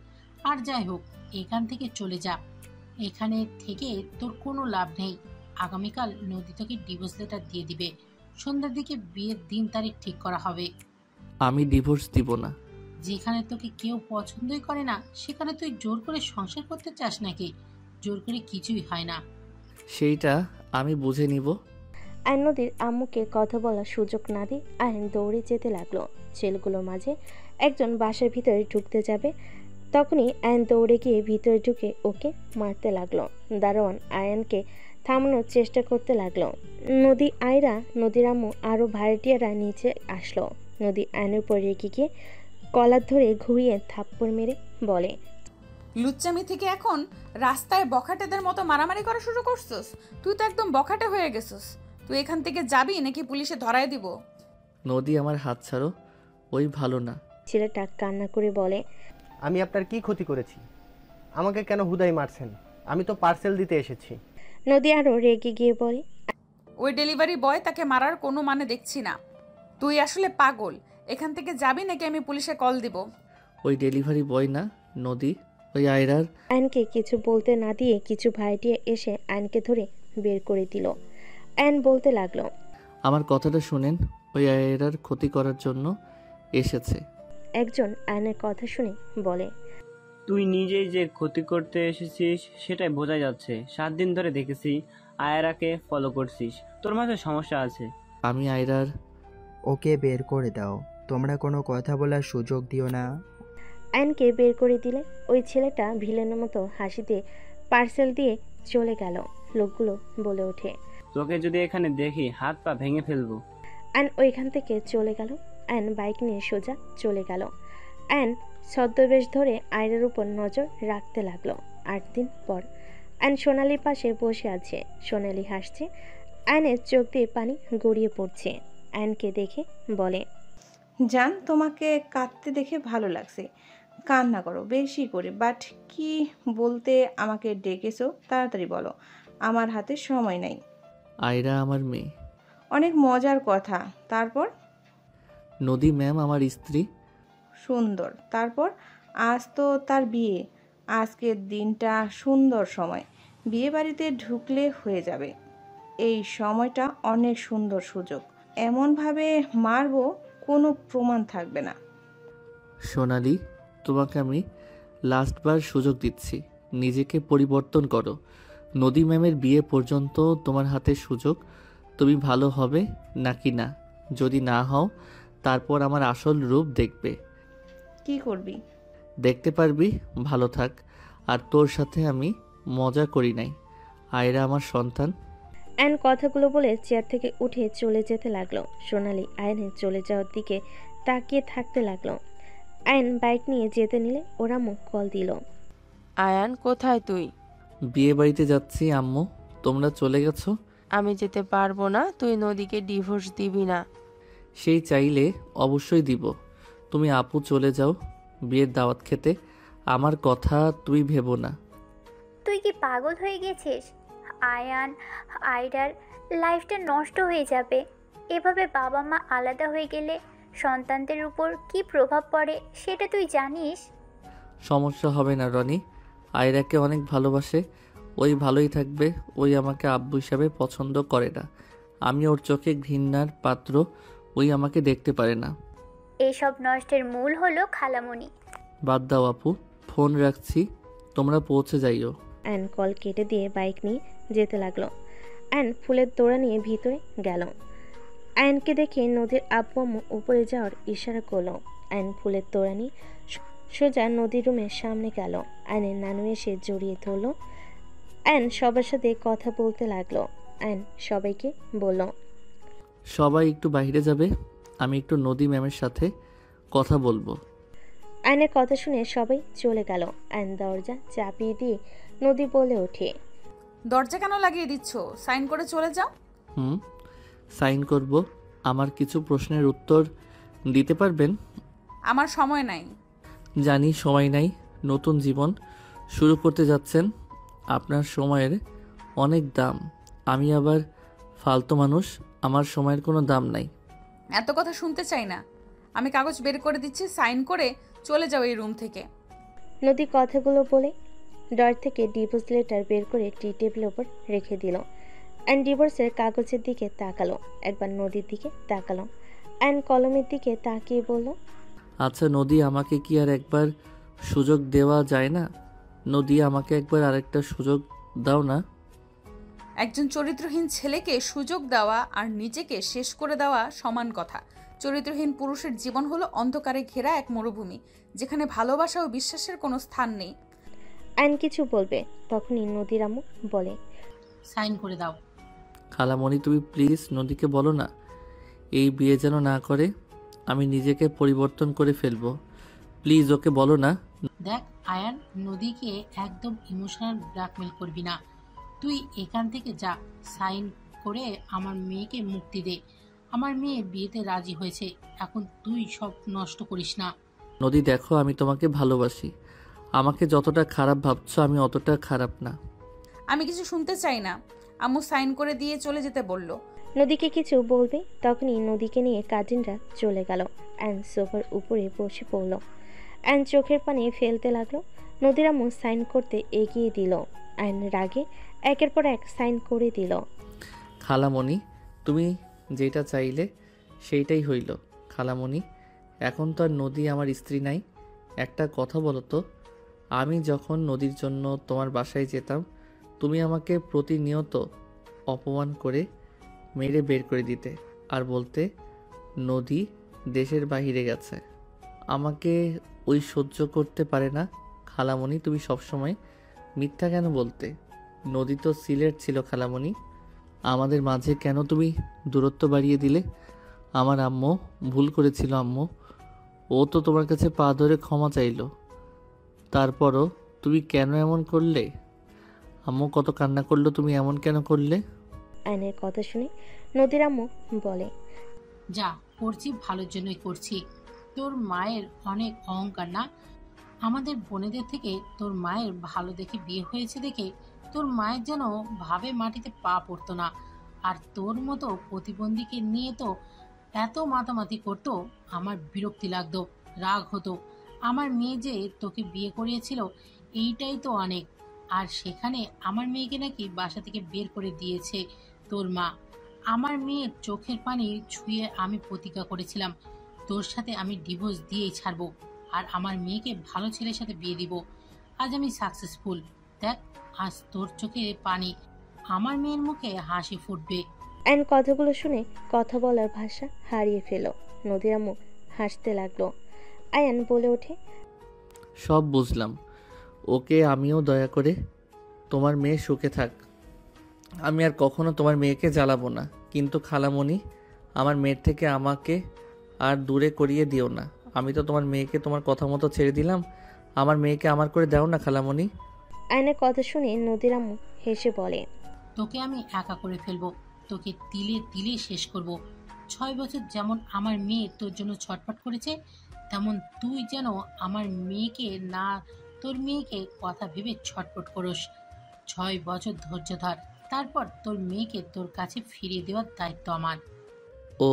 আর যাই হোক, এখান থেকে চলে যা। এখানে থেকে তোর কোনো লাভ নেই। আগামীকাল নদী তোকে ডিভোর্স লেটার দিয়ে দিবে। সন্ধ্যার দিকে বিয়ের দিন তারিখ ঠিক করা হবে। আমি ডিভোর্স দিব না। যেখানে তোকে কেউ পছন্দই করে না, সেখানে তুই জোর করে সংসার করতে চাস নাকি? জোর করে কিছুই হয় না। সেইটা আমি বুঝে নিব। আয়ন নদীর আম্মুকে কথা বলার সুযোগ না দিয়ে আয়ন দৌড়ে যেতে লাগলো। ছেলেগুলোর মাঝে একজন বাসার ভিতরে ঢুকতে যাবে, তখনই আয়ন দৌড়ে গিয়ে ভিতরে ঢুকে ওকে মারতে লাগলো। দারোয়ান আয়নকে থামানোর চেষ্টা করতে লাগলো। নদী, আয়রা, নদীর আম্মু আরও ভাড়াটিয়ারা নিচে আসলো। নদী আয়নের উপর রেগে গিয়ে কলার ধরে ঘুরিয়ে থাপ্পড় মেরে বলে, লুচ্চামি থেকে এখন রাস্তায় বখাটেদের মতো মারামারি করা শুরু করছস? তুই তো একদম বখাটে হয়ে গেছস। তুই এখান থেকে যাবি নাকি পুলিশে ধরায় দিব? নদী, আমার হাত ছাড়ো, ওই ভালো না। ছেলেটা কান্না করে বলে, আমি আপনার কি ক্ষতি করেছি? আমাকে কেন হুদাই মারছেন? আমি তো পার্সেল দিতে এসেছি। নদী আরও রেগে গিয়ে বলে, ওই ডেলিভারি বয়, তাকে মারার কোনো মানে দেখছি না। তুই আসলে পাগল। এখান থেকে যাবি নাকি আমি পুলিশে কল দিব? ওই ডেলিভারি বয় না নদী, ওই আয়রার। আয়নকে কিছু বলতে না দিয়ে কিছু ভাড়াটিয়া এসে আয়নকে ধরে বের করে দিল। আয়ন বলতে লাগলো, আমার কথাটা শুনেন, ওই আয়রার ক্ষতি করার জন্য এসেছে। একজন আয়নের কথা শুনে বলে, তুই নিজেই যে ক্ষতি করতে এসেছিস সেটাই বোঝা যাচ্ছে। 7 দিন ধরে দেখেছি আয়রাকে ফলো করছিস, তোর মাঝে সমস্যা আছে। আমি আয়রার। ওকে বের করে দাও, তোমরা কোনো কথা বলার সুযোগ দিও না। আয়নকে বের করে দিলে ওই ছেলেটা ভিলেনের মতো হাসিতে পার্সেল দিয়ে চলে গেল। লোকগুলো বলে ওঠে, তোকে যদি এখানে দেখি হাত পা ভেঙে ফেলবো। আয়ন ওইখান থেকে চলে গেল। আয়ন বাইক নিয়ে সোজা চলে গেল। আয়ন ছদ্মবেশ ধরে আয়রার উপর নজর রাখতে লাগলো। 8 দিন পর আয়ন সোনালির পাশে বসে আছে। সোনালি হাসছে, আয়নের চোখ দিয়ে পানি গড়িয়ে পড়ছে। আয়নকে দেখে বলে, জান, তোমাকে কাঁদতে দেখে ভালো লাগছে। কান্না করো বেশি করে, বাট কি বলতে আমাকে ডেকেছো? তাড়াতাড়ি বলো, আমার হাতে সময় নাই। আয়রা আমার মেয়ে। অনেক মজার কথা। তারপর? নদী ম্যাম আমার স্ত্রী। সুন্দর। তারপর? আজ তো তার বিয়ে। আজকের দিনটা সুন্দর সময়, বিয়ে বাড়িতে ঢুকলে হয়ে যাবে। এই সময়টা অনেক সুন্দর সুযোগ। এমনভাবে মারবো কোনো প্রমাণ থাকবে না। সোনালি, তোমাকে আমি লাস্টবার সুযোগ দিচ্ছি, নিজেকে পরিবর্তন করো। নদী ম্যামের বিয়ে পর্যন্ত তোমার হাতে সুযোগ, তুমি ভালো হবে নাকি না। যদি না হও তারপর আমার আসল রূপ দেখবে। কি করবি? দেখতে পারবি। ভালো থাক। আর তোর সাথে আমি মজা করি নাই। আয়রা আমার সন্তান। আয়ন কথাগুলো বলে চেয়ার থেকে উঠে চলে যেতে লাগলো। সোনালি আয়নের চলে যাওয়ার দিকে তাকিয়ে থাকতে লাগলো। আয়ন বাইক নিয়ে যেতে নিলে ওরা মুখ কল দিল। আয়ান, কোথায় তুই? বিয়ে বাড়িতে যাচ্ছি আম্মু, তোমরা চলে গেছো। আমি যেতে পারবো না। তুই নদীকে ডিভোর্স দিবি না। সেই চাইলে অবশ্যই দিব। তুমি আপু চলে যাও বিয়ের দাওয়াত খেতে, আমার কথা তুই ভেবো না। তুই কি পাগল হয়ে গেছিস? আয়ান, আয়রার লাইফটা নষ্ট হয়ে যাবে। এভাবে বাবা মা আলাদা হয়ে গেলে সন্তানদের উপর কি প্রভাব পড়ে সেটা তুই জানিস? সমস্যা হবে না রনি, আয়রাকে অনেক ভালোবাসে, ওই ভালোই থাকবে। ওই আমাকে আব্বু হিসাবে পছন্দ করে না, আমি ওর চোখে ঘৃণার পাত্র, ওই আমাকে দেখতে পারে না। এইসব নষ্টের মূল হলো খালামণি। বাদ দাও আপু, ফোন রাখছি, তোমরা পৌঁছে যাইও। অ্যান কল কেটে দিয়ে বাইক নিয়ে যেতে লাগলো। অ্যান ফুলের তোড়া নিয়ে ভিতরে গেল। আয়নকে দেখে নদীর আব্বু আম্মু উপরে যাওয়ার ইশারা করলো। আয়ন ফুলের তোড়া নিয়ে সোজা নদীর রুমের সামনে গেল। আয়নের নানু এসে জড়িয়ে ধরলো। আয়ন সবার সাথে কথা বলতে লাগলো। আয়ন সবাইকে বলল, সবাই একটু বাইরে যাবে, আমি একটু নদী ম্যামের সাথে কথা বলবো। আয়নের কথা শুনে সবাই চলে গেল। আয়ন দরজা চাপিয়ে দিয়ে নদী বলে ওঠে, দরজা কেন লাগিয়ে দিচ্ছ? সাইন করে চলে যাও। সাইন করব। আমার কিছু প্রশ্নের উত্তর দিতে পারবেন? আমার সময় নাই। জানি সময় নাই, নতুন জীবন শুরু করতে যাচ্ছেন, আপনার সময়ের অনেক দাম। আমি আবার ফালতু মানুষ, আমার সময়ের কোনো দাম নাই। এত কথা শুনতে চাই না। আমি কাগজ বের করে দিচ্ছি, সাইন করে চলে যাও এই রুম থেকে। নদী কথাগুলো বলে ডর থেকে ডিভোর্স লেটার বের করে টি টেবিলের ওপর রেখে দিল। অ্যান্ড ডিভোর্সের কাগজের দিকে তাকালো, একবার নদীর দিকে তাকালো, অ্যান্ড কলমের দিকে তাকিয়ে বলল, আচ্ছা নদী, আমাকে কি আর একবার সুযোগ দেওয়া যায় না? নদী, আমাকে একবার আরেকটা সুযোগ দাও না। একজন চরিত্রহীন ছেলেকে সুযোগ দেওয়া আর নিজেকে শেষ করে দেওয়া সমান কথা। চরিত্রহীন পুরুষের জীবন হলো অন্ধকারে ঘেরা এক মরুভূমি, যেখানে ভালোবাসা ও বিশ্বাসের কোনো স্থান নেই। আইন কিছু বলবে, তখনই নদীর আম্মু বলে, সাইন করে দাও। খালামণি তুমি প্লিজ নদীকে বলো না এই বিয়ে যেন না করে, আমি নিজেকে পরিবর্তন করে ফেলবো। প্লিজ ওকে বলো না। দেখ আয়ান, নদীকে একদম ইমোশনাল ব্ল্যাকমেল করবি না। তুই এখান থেকে যা, সাইন করে আমার মেয়েকে মুক্তি দে। আমার মেয়ে বিয়েতে রাজি হয়েছে, এখন তুই সব নষ্ট করিস না। নদী দেখো, আমি তোমাকে ভালোবাসি। আমাকে যতটা খারাপ ভাবছো আমি অতটা খারাপ না। আমি কিছু শুনতে চাই না। আম্মু সাইন করে দিয়ে চলে যেতে বলল। নদীকে কিছু বলবে, তখনই নদীকে নিয়ে কাজিনরা চলে গেল। অ্যান সোফার উপরে বসে পড়ল। অ্যান চোখের পানি ফেলতে লাগলো। নদীর আম্মু সাইন করতে এগিয়ে দিল। অ্যান রাগে একের পর এক সাইন করে দিল। খালামণি তুমি যেটা চাইলে সেইটাই হইল। খালামণি এখন তো আর নদী আমার স্ত্রী নাই। একটা কথা বলো তো, আমি যখন নদীর জন্য তোমার বাসায় যেতাম তুমি আমাকে প্রতিনিয়ত অপমান করে মেরে বের করে দিতে আর বলতে নদী দেশের বাহিরে গেছে। আমাকে ওই সহ্য করতে পারে না। খালামণি তুমি সবসময় মিথ্যা কেন বলতে? নদী তো সিলেট ছিল খালামণি। আমাদের মাঝে কেন তুমি দূরত্ব বাড়িয়ে দিলে? আমার আম্মু ভুল করেছিল আম্মু। ও তো তোমার কাছে পা ধরে ক্ষমা চাইলো, তারপরও তুমি কেন এমন করলে? আম্মু কত কান্না করলো, তুমি এমন কেন করলে? আয়নের কথা শুনে নদীর আম্মু বলে, যা করছি ভালোর জন্যই করছি। তোর মায়ের অনেক অহংকার না? আমাদের বোনেদের থেকে তোর মায়ের ভালো দেখে বিয়ে হয়েছে দেখে তোর মায়ের যেন ভাবে মাটিতে পা পড়তো না। আর তোর মতো প্রতিবন্ধীকে নিয়ে তো এত মাতামাতি করতো, আমার বিরক্তি লাগতো, রাগ হতো। আমার মেয়ে যে তোকে বিয়ে করিয়েছিল এইটাই তো অনেক। আর সেখানে আমার মেয়েকে নাকি বাসা থেকে বের করে দিয়েছে তোর মা। আমার মেয়ের চোখের পানি ছুঁয়ে আমি প্রতিজ্ঞা করেছিলাম তোর সাথে আমি ডিভোর্স দিয়েই ছাড়বো আর আমার মেয়েকে ভালো ছেলের সাথে বিয়ে দিব। আজ আমি সাকসেসফুল। দেখ আজ তোর চোখে পানি, আমার মেয়ের মুখে হাসি ফুটবে। অ্যান কথাগুলো শুনে কথা বলার ভাষা হারিয়ে ফেল। নদীর আম্মু হাসতে লাগলো। আয়ান বলে ওঠে, সব বুঝলাম। ওকে আমিও দয়া করে তোমার মেয়ে সুখে থাক। আমি আর কখনো তোমার মেয়েকে জ্বালাবো না। কিন্তু খালামণি আমার মেয়ের থেকে আমাকে আর দূরে করিয়ে দিও না। আমি তো তোমার মেয়েকে তোমার কথা মতো ছেড়ে দিলাম, আমার মেয়েকে আমার করে দাও না খালামণি। আয়নের কথা শুনে নদীর আম্মু হেসে বলে, তোকে আমি একা করে ফেলবো, তোকে তিলে তিলে শেষ করব। 6 বছর যেমন আমার মেয়ে তোর জন্য ছটফট করেছে, তেমন তুই যেন আমার মেয়েকে না তোর মেয়েকে কথা ভেবে ছটফট করস। 6 বছর ধৈর্য ধর, তারপর তোর মেয়েকে তোর কাছে ফিরিয়ে দেওয়ার দায়িত্ব আমার। ও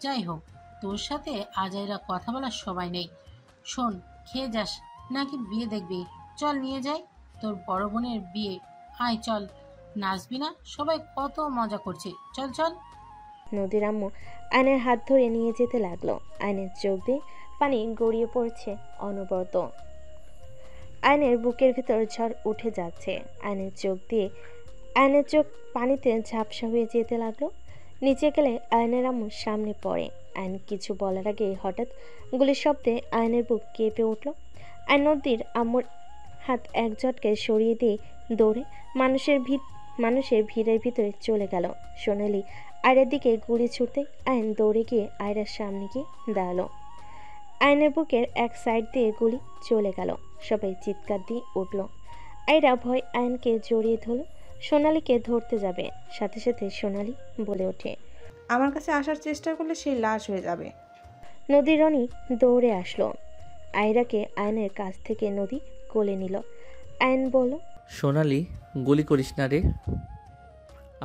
যাই হোক, তোর সাথে আজাইরা কথা বলার সবাই নেই। শোন, খেয়ে যাস নাকি বিয়ে দেখবি? চল নিয়ে যাই তোর বড় বোনের বিয়ে। আয় চল, নাচবি না? সবাই কত মজা করছে, চল চল। নদীর আম্মু আয়নের হাত ধরে নিয়ে যেতে লাগলো। আয়নের চোখ দিয়ে পানি গড়িয়ে পড়ছে অনবরত। আয়নের বুকের ভিতর ঝড় উঠে যাচ্ছে। আয়নের চোখ পানিতে ঝাপসা হয়ে যেতে লাগলো। নিচে গেলে আয়নের আম্মু সামনে পড়ে। আয়ন কিছু বলার আগে হঠাৎ গুলির শব্দে আয়নের বুক কেঁপে উঠল। আয়ন নদীর আম্মুর হাত এক ঝটকে সরিয়ে দিয়ে দৌড়ে মানুষের ভিড়ের ভিতরে চলে গেল। সোনালি আয়রার দিকে গুলি ছুটতে আয়ন দৌড়ে গিয়ে আয়রার সামনে গিয়ে দাঁড়ালো। আয়নের বুকের এক সাইড দিয়ে গুলি চলে গেল। সবাই চিৎকার দিয়ে উঠল। আয়রা ভয় আয়নকে জড়িয়ে ধরল। সোনালিকে ধরতে যাবে, সাথে সাথে সোনালি বলে ওঠে, আমার কাছে আসার চেষ্টা করলে সেই লাশ হয়ে যাবে। নদী রনি দৌড়ে আসলো। আয়রাকে আয়নের কাছ থেকে নদী কোলে নিল। আয়ন বলল, সোনালি গুলি করিস না রে,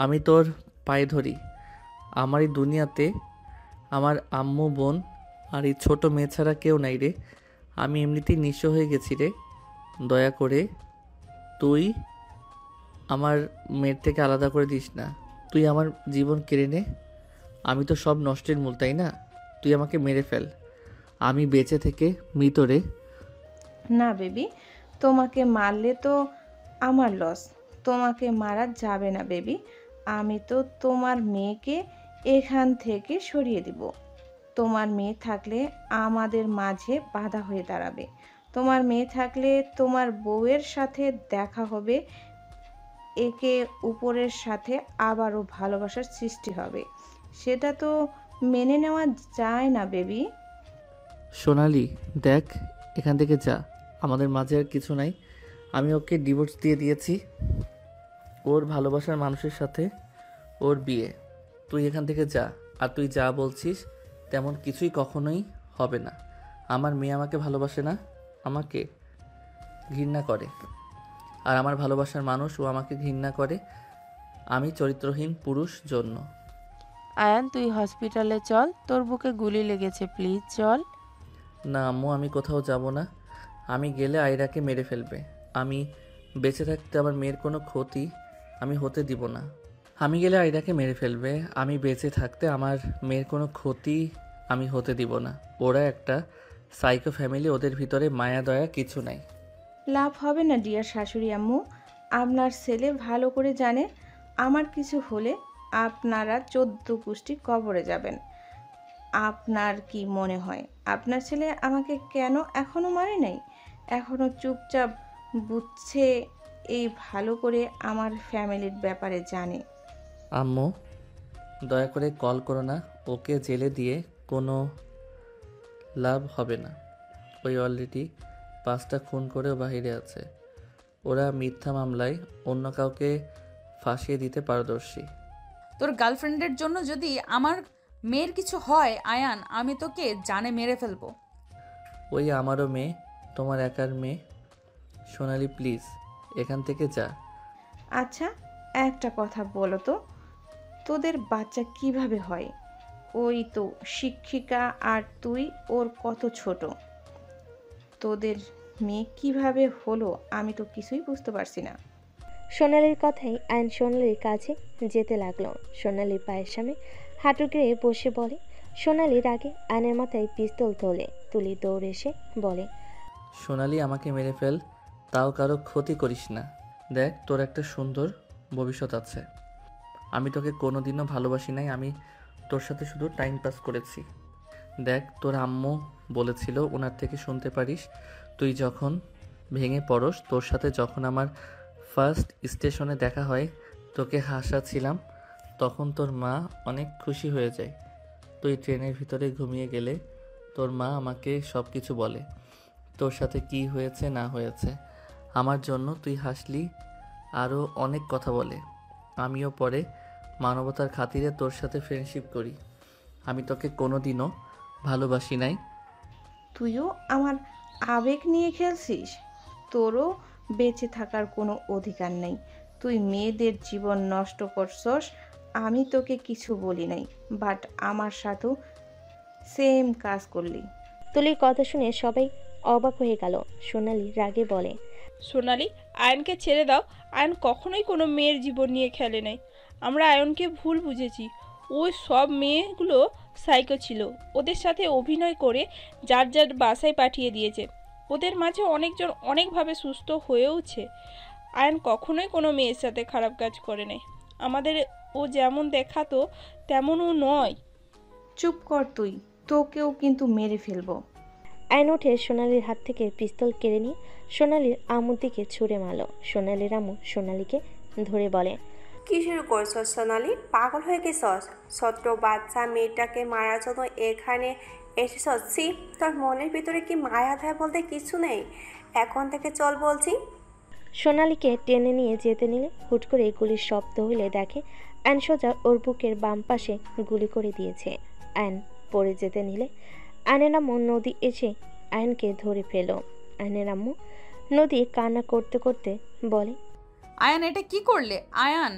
আমি তোর পায়ে ধরি। আমার এই দুনিয়াতে আমার আম্মু বোন আর এই ছোট মেয়ে ছাড়া কেউ নাই রে। আমি এমনিতেই নিঃস্ব হয়ে গেছি রে। দয়া করে তুই আমার মেয়ের থেকে আলাদা করে দিস না। তুই আমার জীবন কেড়ে নে। আমি তো সব নষ্টের মূল, তাই না? তুই আমাকে মেরে ফেল, আমি বেঁচে থেকে মৃত রে। না বেবি, তোমাকে মারলে তো আমার লস। তোমাকে মারা যাবে না বেবি। আমি তো তোমার মেয়েকে এখান থেকে সরিয়ে দিব। তোমার মেয়ে থাকলে আমাদের মাঝে বাধা হয়ে দাঁড়াবে। তোমার মেয়ে থাকলে তোমার বউয়ের সাথে দেখা হবে, একে উপরের সাথে আবারও ভালোবাসার সৃষ্টি হবে। সেটা তো মেনে নেওয়া যায় না বেবি। সোনালি দেখ, এখান থেকে যা, আমাদের মাঝে আর কিছু নাই। আমি ওকে ডিভোর্স দিয়ে দিয়েছি, ওর ভালোবাসার মানুষের সাথে ওর বিয়ে। তুই এখান থেকে যা, আর তুই যা বলছিস তেমন কিছুই কখনোই হবে না। আমার মেয়ে আমাকে ভালোবাসে না, আমাকে ঘৃণা করে, আর আমার ভালোবাসার মানুষ ও আমাকে ঘৃণা করে। আমি চরিত্রহীন পুরুষ জন্য। আয়ান তুই হসপিটালে চল, তোর বুকে গুলি লেগেছে, প্লিজ চল। না আম্মু, আমি কোথাও যাব না। আমি গেলে আয়রাকে মেরে ফেলবে। আমি বেঁচে থাকতে আমার মেয়ের কোনো ক্ষতি আমি হতে দিব না। আমি গেলে আয়রাকে মেরে ফেলবে, আমি বেঁচে থাকতে আমার মেয়ের কোনো ক্ষতি আমি হতে দিব না। ওরা একটা সাইকো ফ্যামিলি, ওদের ভিতরে মায়া দয়া কিছু নাই। লাভ হবে না ডিয়ার শাশুড়ি আম্মু। আপনার ছেলে ভালো করে জানে আমার কিছু হলে আপনারা 14 গোষ্ঠী কবরে যাবেন। আপনার কি মনে হয় আপনার ছেলে আমাকে কেন এখনো মারে নাই? এখনো চুপচাপ বুঝছে, এই ভালো করে আমার ফ্যামিলির ব্যাপারে জানে। আম্মু দয়া করে কল করো না, ওকে জেলে দিয়ে কোনো লাভ হবে না। ওই অলরেডি 5টা খুন করেও বাহিরে আছে। ওরা মিথ্যা মামলায় অন্য কাউকে ফাঁসিয়ে দিতে পারদর্শী। তোর গার্লফ্রেন্ডের জন্য যদি আমার মেয়ের কিছু হয় আয়ান, আমি তোকে জানে মেরে ফেলবো। ওই আমারও মেয়ে, তোমার একার মেয়ে। সোনালি প্লিজ এখান থেকে যা। আচ্ছা একটা কথা বলো তো, তোদের বাচ্চা কিভাবে হয়? ওই তো শিক্ষিকা আর তুই ওর কত ছোট। তোদের মেয়ে কিভাবে হলো আমি তো কিছুই বুঝতে পারছি না। সোনালির কথাই আয়ন সোনালির কাছে যেতে লাগলো। সোনালির পায়ের সামনে হাঁটু গেড়ে বসে বলে। সোনালির আগে আয়নের মাথায় পিস্তল তোলে। তুলি দৌড়ে এসে বলে, সোনালি আমাকে মেরে ফেল, তাও কারো ক্ষতি করিস না। দেখ তোর একটা সুন্দর ভবিষ্যৎ আছে। আমি তোকে কোনোদিনও ভালোবাসি নাই, আমি তোর সাথে শুধু টাইম পাস করেছি। দেখ তোর আম্মু বলেছিল ওনার থেকে শুনতে পারিস, তুই যখন ভেঙে পড়স, তোর সাথে যখন আমার ফার্স্ট স্টেশনে দেখা হয়, তোকে হাসাছিলাম, তখন তোর মা অনেক খুশি হয়ে যায়। তুই ট্রেনের ভিতরে ঘুমিয়ে গেলে তোর মা আমাকে সব কিছু বলে, তোর সাথে কি হয়েছে না হয়েছে। আমার জন্য তুই হাসলি, আরও অনেক কথা বলে। আমিও পরে মানবতার খাতিরে তোর সাথে ফ্রেন্ডশিপ করি। আমি তোকে কোনোদিনও ভালোবাসি নাই। তুইও আমার আবেগ নিয়ে খেলছিস? তোরও বেঁচে থাকার কোনো অধিকার নেই। তুই মেয়েদের জীবন নষ্ট করছস, আমি তোকে কিছু বলি নাই, বাট আমার সাথেও সেম কাজ করলি। তুলির কথা শুনে সবাই অবাক হয়ে গেল। সোনালি রাগে বলে, সোনালি আয়নকে ছেড়ে দাও। আয়ন কখনোই কোনো মেয়ের জীবন নিয়ে খেলে নাই। আমরা আয়নকে ভুল বুঝেছি। ওই সব মেয়েগুলো সাইকো ছিল, ওদের সাথে অভিনয় করে যার যার বাসায় পাঠিয়ে দিয়েছে। ওদের মাঝে অনেকজন অনেকভাবে সুস্থ হয়েওছে। আয়ন কখনোই কোনো মেয়ের সাথে খারাপ কাজ করে নাই। আমাদের ও যেমন দেখাতো তেমন ও নয়। চুপ কর তুই, তোকেও কিন্তু মেরে ফেলবো। আয়ন উঠে সোনালির হাত থেকে পিস্তল কেড়ে নিয়ে সোনালির আম্মুর দিকে ছুঁড়ে মারল। সোনালির আম্মু সোনালিকে ধরে বলে, কি শুরু করছস সোনালি? পাগল হয়ে গেছস? ছোট্ট বাচ্চা মেয়েটাকে মারার জন্য এখানে এসেছস? ছি, তোর মনের ভিতরে কি মায়া ধায়া বলতে কিছু নেই? এখন থেকে চল বলছি। সোনালিকে টেনে নিয়ে যেতে নিলে হুট করে গুলির শব্দ হলে দেখে আয়ন সোজা ওর বুকের বাম পাশে গুলি করে দিয়েছে। আয়ন পড়ে যেতে নিলে আয়নের আম্মু নদী এসে আয়নকে ধরে ফেল। আয়নের আম্মু নদী কান্না করতে করতে বলে, আয়ান এটা কি করলে? আয়ান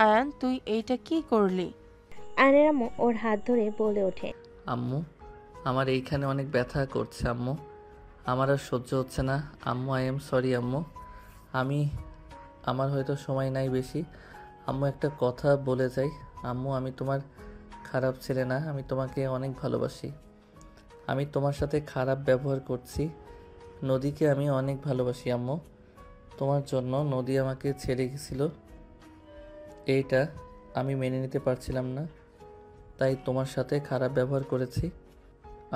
আয়ান তুই এইটা কি করলি? আয়নের আম্মু ওর হাত ধরে বলে ওঠে, আম্মু আমার এইখানে অনেক ব্যথা করছে আম্মু, আমার আর সহ্য হচ্ছে না আম্মু। আই এম সরি আম্মু, আমার হয়তো সময় নাই বেশি। আম্মু একটা কথা বলে যাই আম্মু, আমি তোমার খারাপ ছেলে না, আমি তোমাকে অনেক ভালোবাসি। আমি তোমার সাথে খারাপ ব্যবহার করছি, নদীকে আমি অনেক ভালোবাসি আম্মু। তোমার জন্য নদী আমাকে ছেড়ে গেছিল, এইটা আমি মেনে নিতে পারছিলাম না, তাই তোমার সাথে খারাপ ব্যবহার করেছি।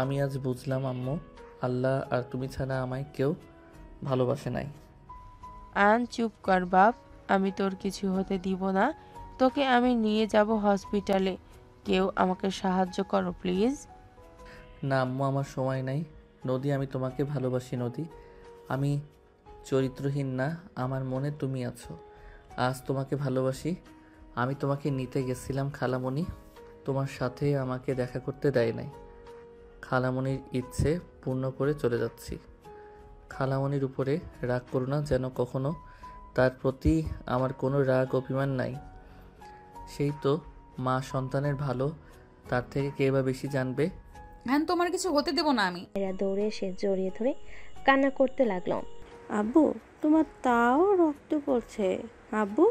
আমি আজ বুঝলাম আম্মু, আল্লাহ আর তুমি ছাড়া আমায় কেউ ভালোবাসে নাই। আয়ান চুপ কর বাপ, আমি তোর কিছু হতে দিব না। তোকে আমি নিয়ে যাব হসপিটালে। কেউ আমাকে সাহায্য করো প্লিজ। না আম্মু, আমার সময় নাই। নদী, আমি তোমাকে ভালোবাসি নদী। আমি চরিত্রহীন না, আমার মনে তুমি আছো। আজ তোমাকে ভালোবাসি। আমি তোমাকে নিতে গেছিলাম খালামণি, তোমার সাথে আমাকে দেখা করতে দেয় নাই। খালামণির ইচ্ছে পূর্ণ করে চলে যাচ্ছি। খালামণির উপরে রাগ করো না, যেন কখনো তার প্রতি আমার কোনো রাগ অভিমান নাই। সেই তো মা সন্তানের ভালো, তার থেকে কে বা বেশি জানবে। হ্যাঁ, তোমার কিছু হতে দেব না আমি। আয়রা দৌড়ে এসে জড়িয়ে ধরে কান্না করতে লাগলো। আব্বু, তোমার তাও রক্ত পড়ছে। আব্বু,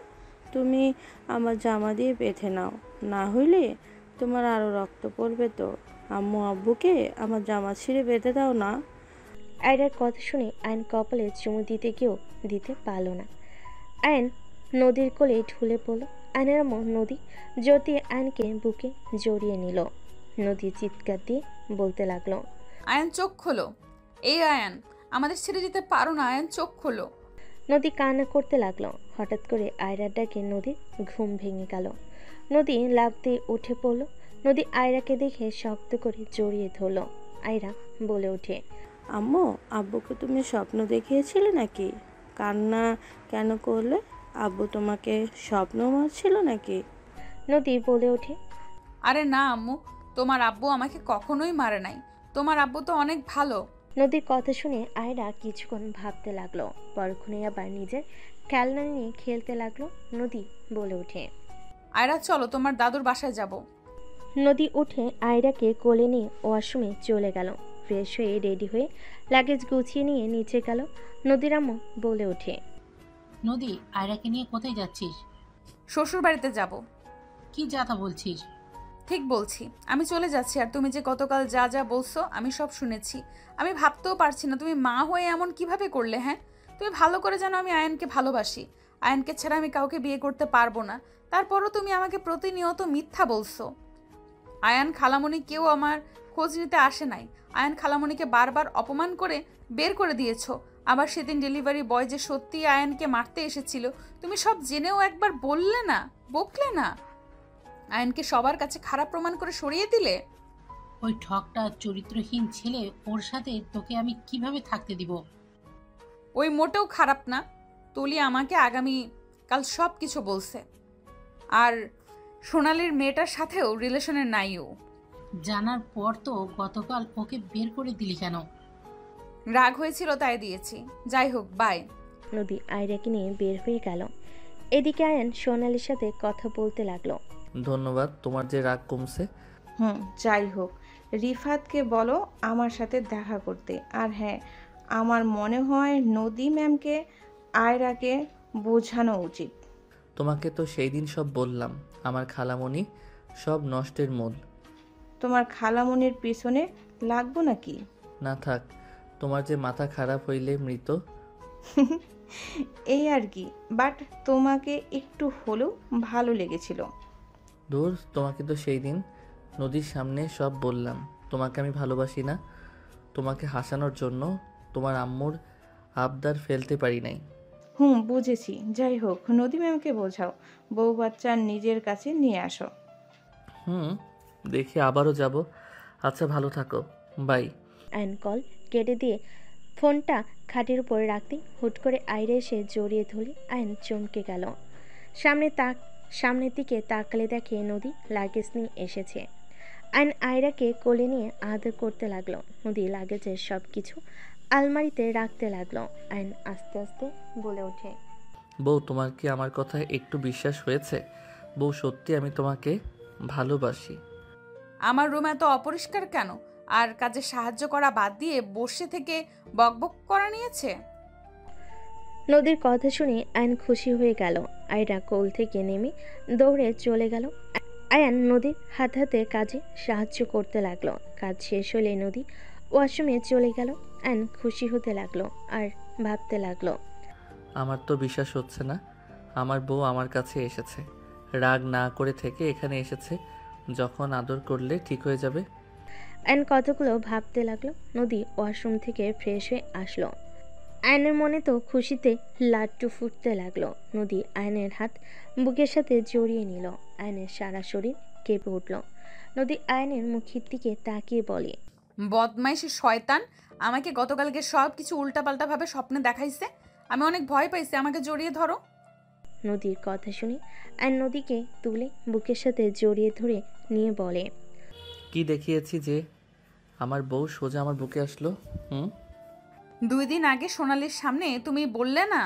তুমি আমার জামা দিয়ে বেঁধে নাও, না হইলে তোমার আরো রক্ত পড়বে তো। আম্মু, আব্বুকে আমার জামা ছিঁড়ে বেঁধে দাও না। আয়রার কথা শুনে আয়ন কপালে চুমু দিতে গিয়েও দিতে পারল না। আয়ন নদীর কোলে ঢুলে পড়ল। আয়নের আম্মু নদী জোর দিয়ে আয়নকে বুকে জড়িয়ে নিল। নদী চিৎকার দিয়ে বলতে লাগলো, আয়ান চোখ খোলো। এই আয়ান, আমাদের ছেড়ে যেতে পারো না। আয়ান চোখ খোলো। নদী কান্না করতে লাগলো। হঠাৎ করে আয়রার ডাকে নদীর ঘুম ভেঙে গেল। নদী লাফ দিয়ে উঠে পড়ল। নদী আয়রাকে দেখে শক্ত করে জড়িয়ে ধরল। আয়রা বলে ওঠে, আম্মু, আব্বুকে তুমি স্বপ্ন দেখিয়েছিলে নাকি? কান্না কেন করলে? আব্বু তোমাকে স্বপ্ন মারছিল নাকি? নদী বলে ওঠে, আরে না আম্মু, তোমার আব্বু আমাকে কখনোই মারে নাই। তোমার আব্বু তো অনেক ভালো। নদীর কথা শুনে আয়রা কিছুক্ষণ ভাবতে লাগলো। পরক্ষণে আবার নিজের খেলনা নিয়ে খেলতে লাগলো। নদী বলে ওঠে, আয়রা চলো, তোমার দাদুর বাসায় যাব। নদী উঠে আয়রাকে কোলে নিয়ে ওয়াশরুমে চলে গেল। ফ্রেশ হয়ে রেডি হয়ে লাগেজ গুছিয়ে নিয়ে নিচে গেল। নদীর আম্মু বলে ওঠে, নদী, আয়রাকে নিয়ে কোথায় যাচ্ছিস? শ্বশুর বাড়িতে যাব। কি যাতা বলছিস? ঠিক বলছি, আমি চলে যাচ্ছি। আর তুমি যে গতকাল যা যা বলছো আমি সব শুনেছি। আমি ভাবতেও পারছি না তুমি মা হয়ে এমন কিভাবে করলে। হ্যাঁ, তুমি ভালো করে জানো আমি আয়নকে ভালোবাসি। আয়নকে ছাড়া আমি কাউকে বিয়ে করতে পারবো না। তারপরও তুমি আমাকে প্রতিনিয়ত মিথ্যা বলছো। আয়ান খালামণি কেউ আমার খোঁজ নিতে আসে নাই। আয়ান খালামণিকে বারবার অপমান করে বের করে দিয়েছো। আবার সেদিন ডেলিভারি বয় যে সত্যি আয়ানকে মারতে এসেছিল, তুমি সব জেনেও একবার বললে না, বকলে না। আয়নকে সবার কাছে খারাপ প্রমাণ করে সরিয়ে দিলে। ওই ঠকটা চরিত্রহীন ছেলে, ওর সাথে তোকে আমি কিভাবে থাকতে দিব? ওই মোটেও খারাপ না। তুলি আমাকে আগামী কাল সব কিছু বলছে। আর সোনালির মেয়েটার সাথেও রিলেশনের নাই ও। জানার পর তো গতকাল ওকে বের করে দিলি কেন? রাগ হয়েছিল তাই দিয়েছি। যাই হোক, বাই। নদী আয়রাকে নিয়ে বের হয়ে গেল। এদিকে আয়ন সোনালির সাথে কথা বলতে লাগলো। ধন্যবাদ, তোমার যে রাগ কমছে। যাই হোক, রিফাতকে বলো আমার সাথে দেখা করতে। আর হ্যাঁ, আমার মনে হয় নদী ম্যামকে আয়রাকে বোঝানো উচিত। তোমাকে তো সেই দিন সব বললাম, আমার খালামণি সব নষ্টের মূল। তোমার খালামণির পিছনে লাগবো নাকি? না থাক, তোমার যে মাথা খারাপ হইলে মৃত। এই আর কি, বাট তোমাকে একটু হলেও ভালো লেগেছিল। দূর, তোমাকে তো সেই দিন নদীর সামনে সব বললাম তোমাকে আমি ভালোবাসি না। তোমাকে হাসানোর জন্য তোমার আম্মুর আবদার ফেলতে পারি নাই। বুঝেছি। যাই হোক, নদী ম্যামকে বোঝাও বউ বাচ্চা নিজের কাছে নিয়ে আসো। দেখি আবারও যাব। আচ্ছা, ভালো থাকো, বাই। আয়ন কল কেটে দিয়ে ফোনটা খাটের উপর রাখতে হুট করে আয়রা এসে জড়িয়ে ধরে আয়ন চমকে গেল। সামনের দিকে তাকালে দেখে নদী লাগেজ নিয়ে এসেছে। আয়ন আয়রাকে কোলে নিয়ে আদর করতে লাগলো। নদী লাগেজের সব কিছু আলমারিতে রাখতে লাগলো। আয়ন আস্তে আস্তে বলে ওঠে, বউ, তোমার কি আমার কথা একটু বিশ্বাস হয়েছে? বউ, সত্যি আমি তোমাকে ভালোবাসি। আমার রুম এত অপরিষ্কার কেন? আর কাজে সাহায্য করা বাদ দিয়ে বসে থেকে বকবক করা নিয়েছে। নদীর কথা শুনে আয়ন খুশি হয়ে গেল। আয়রা কোল থেকে নেমে দৌড়ে চলে গেল। আয়ান নদীর হাতে কাজে সাহায্য করতে লাগলো। কাজ শেষ হলে নদী ওয়াশরুমে চলে গেল। আয়ন খুশি হতে লাগলো আর ভাবতে লাগলো, আমার তো বিশ্বাস হচ্ছে না আমার বউ আমার কাছে এসেছে। রাগ না করে থেকে এখানে এসেছে, যখন আদর করলে ঠিক হয়ে যাবে। আয়ন কতগুলো ভাবতে লাগলো। নদী ওয়াশরুম থেকে ফ্রেশ হয়ে আসলো। আয়নের মনে তো খুশিতে লাড্ডু ফুটতে লাগলো। নদী আয়নের হাত বুকের সাথে জড়িয়ে নিল। আয়নের সারা শরীর কেঁপে উঠল। নদী আয়নের মুখের দিকে তাকিয়ে বলে, বদমাইশি শয়তান আমাকে গতকালকে সব কিছু উল্টাপাল্টাভাবে স্বপ্নে দেখাইছে। আমি অনেক ভয় পাইছি, আমাকে জড়িয়ে ধরো। নদীর কথা শুনে আয়ন নদীকে তুলে বুকের সাথে জড়িয়ে ধরে নিয়ে বলে, কি দেখিয়েছি যে আমার বউ সোজা আমার বুকে আসলো? 2 দিন আগে সোনালির সামনে তুমি বললে না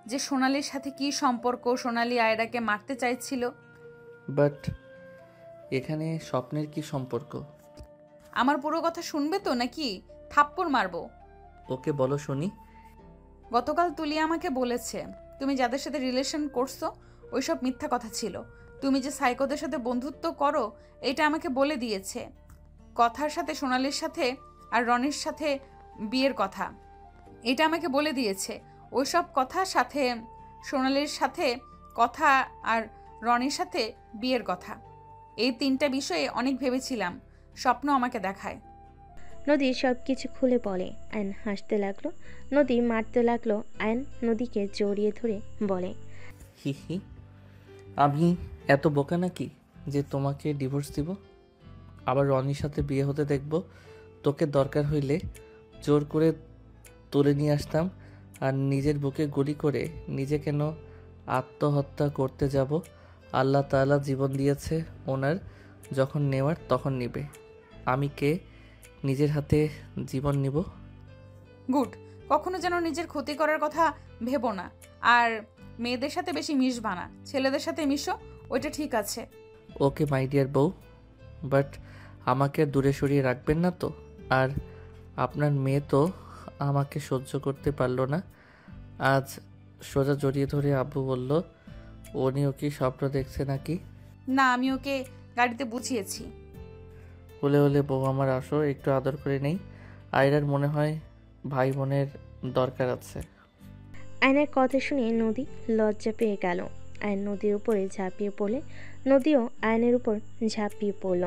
যে সোনালির সাথে কি সম্পর্ক, সোনালি আয়রাকে মারতে চাইছিল। বাট এখানে স্বপ্নের কি সম্পর্ক? আমার পুরো কথা শুনবে তো নাকি থাপ্পড় মারবো? ওকে বলো শুনি। গতকাল তুলি আমাকে বলেছে তুমি যাদের সাথে রিলেশন করছো ওইসব মিথ্যা কথা ছিল। তুমি যে সাইকোদের সাথে বন্ধুত্ব করো এটা আমাকে বলে দিয়েছে। কথার সাথে সোনালির সাথে আর রনির সাথে বিয়ের কথা এটা আমাকে বলে দিয়েছে। ওইসব কথার সাথে সোনালির সাথে কথা আর রনির সাথে বিয়ের কথা, এই 3টা বিষয়ে অনেক ভেবেছিলাম। স্বপ্ন আমাকে দেখায়। নদী সব কিছু খুলে বলে। আয়ন হাসতে লাগলো। নদী মারতে লাগলো। আয়ন নদীকে জড়িয়ে ধরে বলে, হি হি, আমি এত বোকা নাকি যে তোমাকে ডিভোর্স দিব, আবার রনির সাথে বিয়ে হতে দেখব? তোকে দরকার হইলে জোর করে তুলে নিয়ে আসতাম, আর নিজের বুকে গুলি করে নিজে কেন আত্মহত্যা করতে যাব? আল্লাহ তাআলা জীবন দিয়েছে ওনার, যখন নেওয়ার তখন নিবে। আমি কে নিজের হাতে জীবন নিব? গুড। কখনো যেন নিজের ক্ষতি করার কথা ভেবো না। আর মেয়েদের সাথে বেশি মিশবা না, ছেলেদের সাথে মিশো, ওইটা ঠিক আছে। ওকে মাই ডিয়ার বউ, বাট আমাকে দূরে সরিয়ে রাখবেন না তো? আর আপনার মেয়ে তো আমাকে সহ্য করতে পারলো না। আজ সোজা জড়িয়ে ধরে আব্বু বলল উনিও কি স্বপ্ন দেখছে নাকি? না, আমি ওকে গাড়িতে বুঝিয়েছি। হলে হলে বউ আমার, আসো একটু আদর করে নেই। আয়রার মনে হয় ভাই বোনের দরকার আছে। আয়নের কথা শুনে নদী লজ্জা পেয়ে গেল। আয়ন নদীর উপরে ঝাঁপিয়ে পড়লে নদীও আয়নের উপর ঝাঁপিয়ে পড়ল।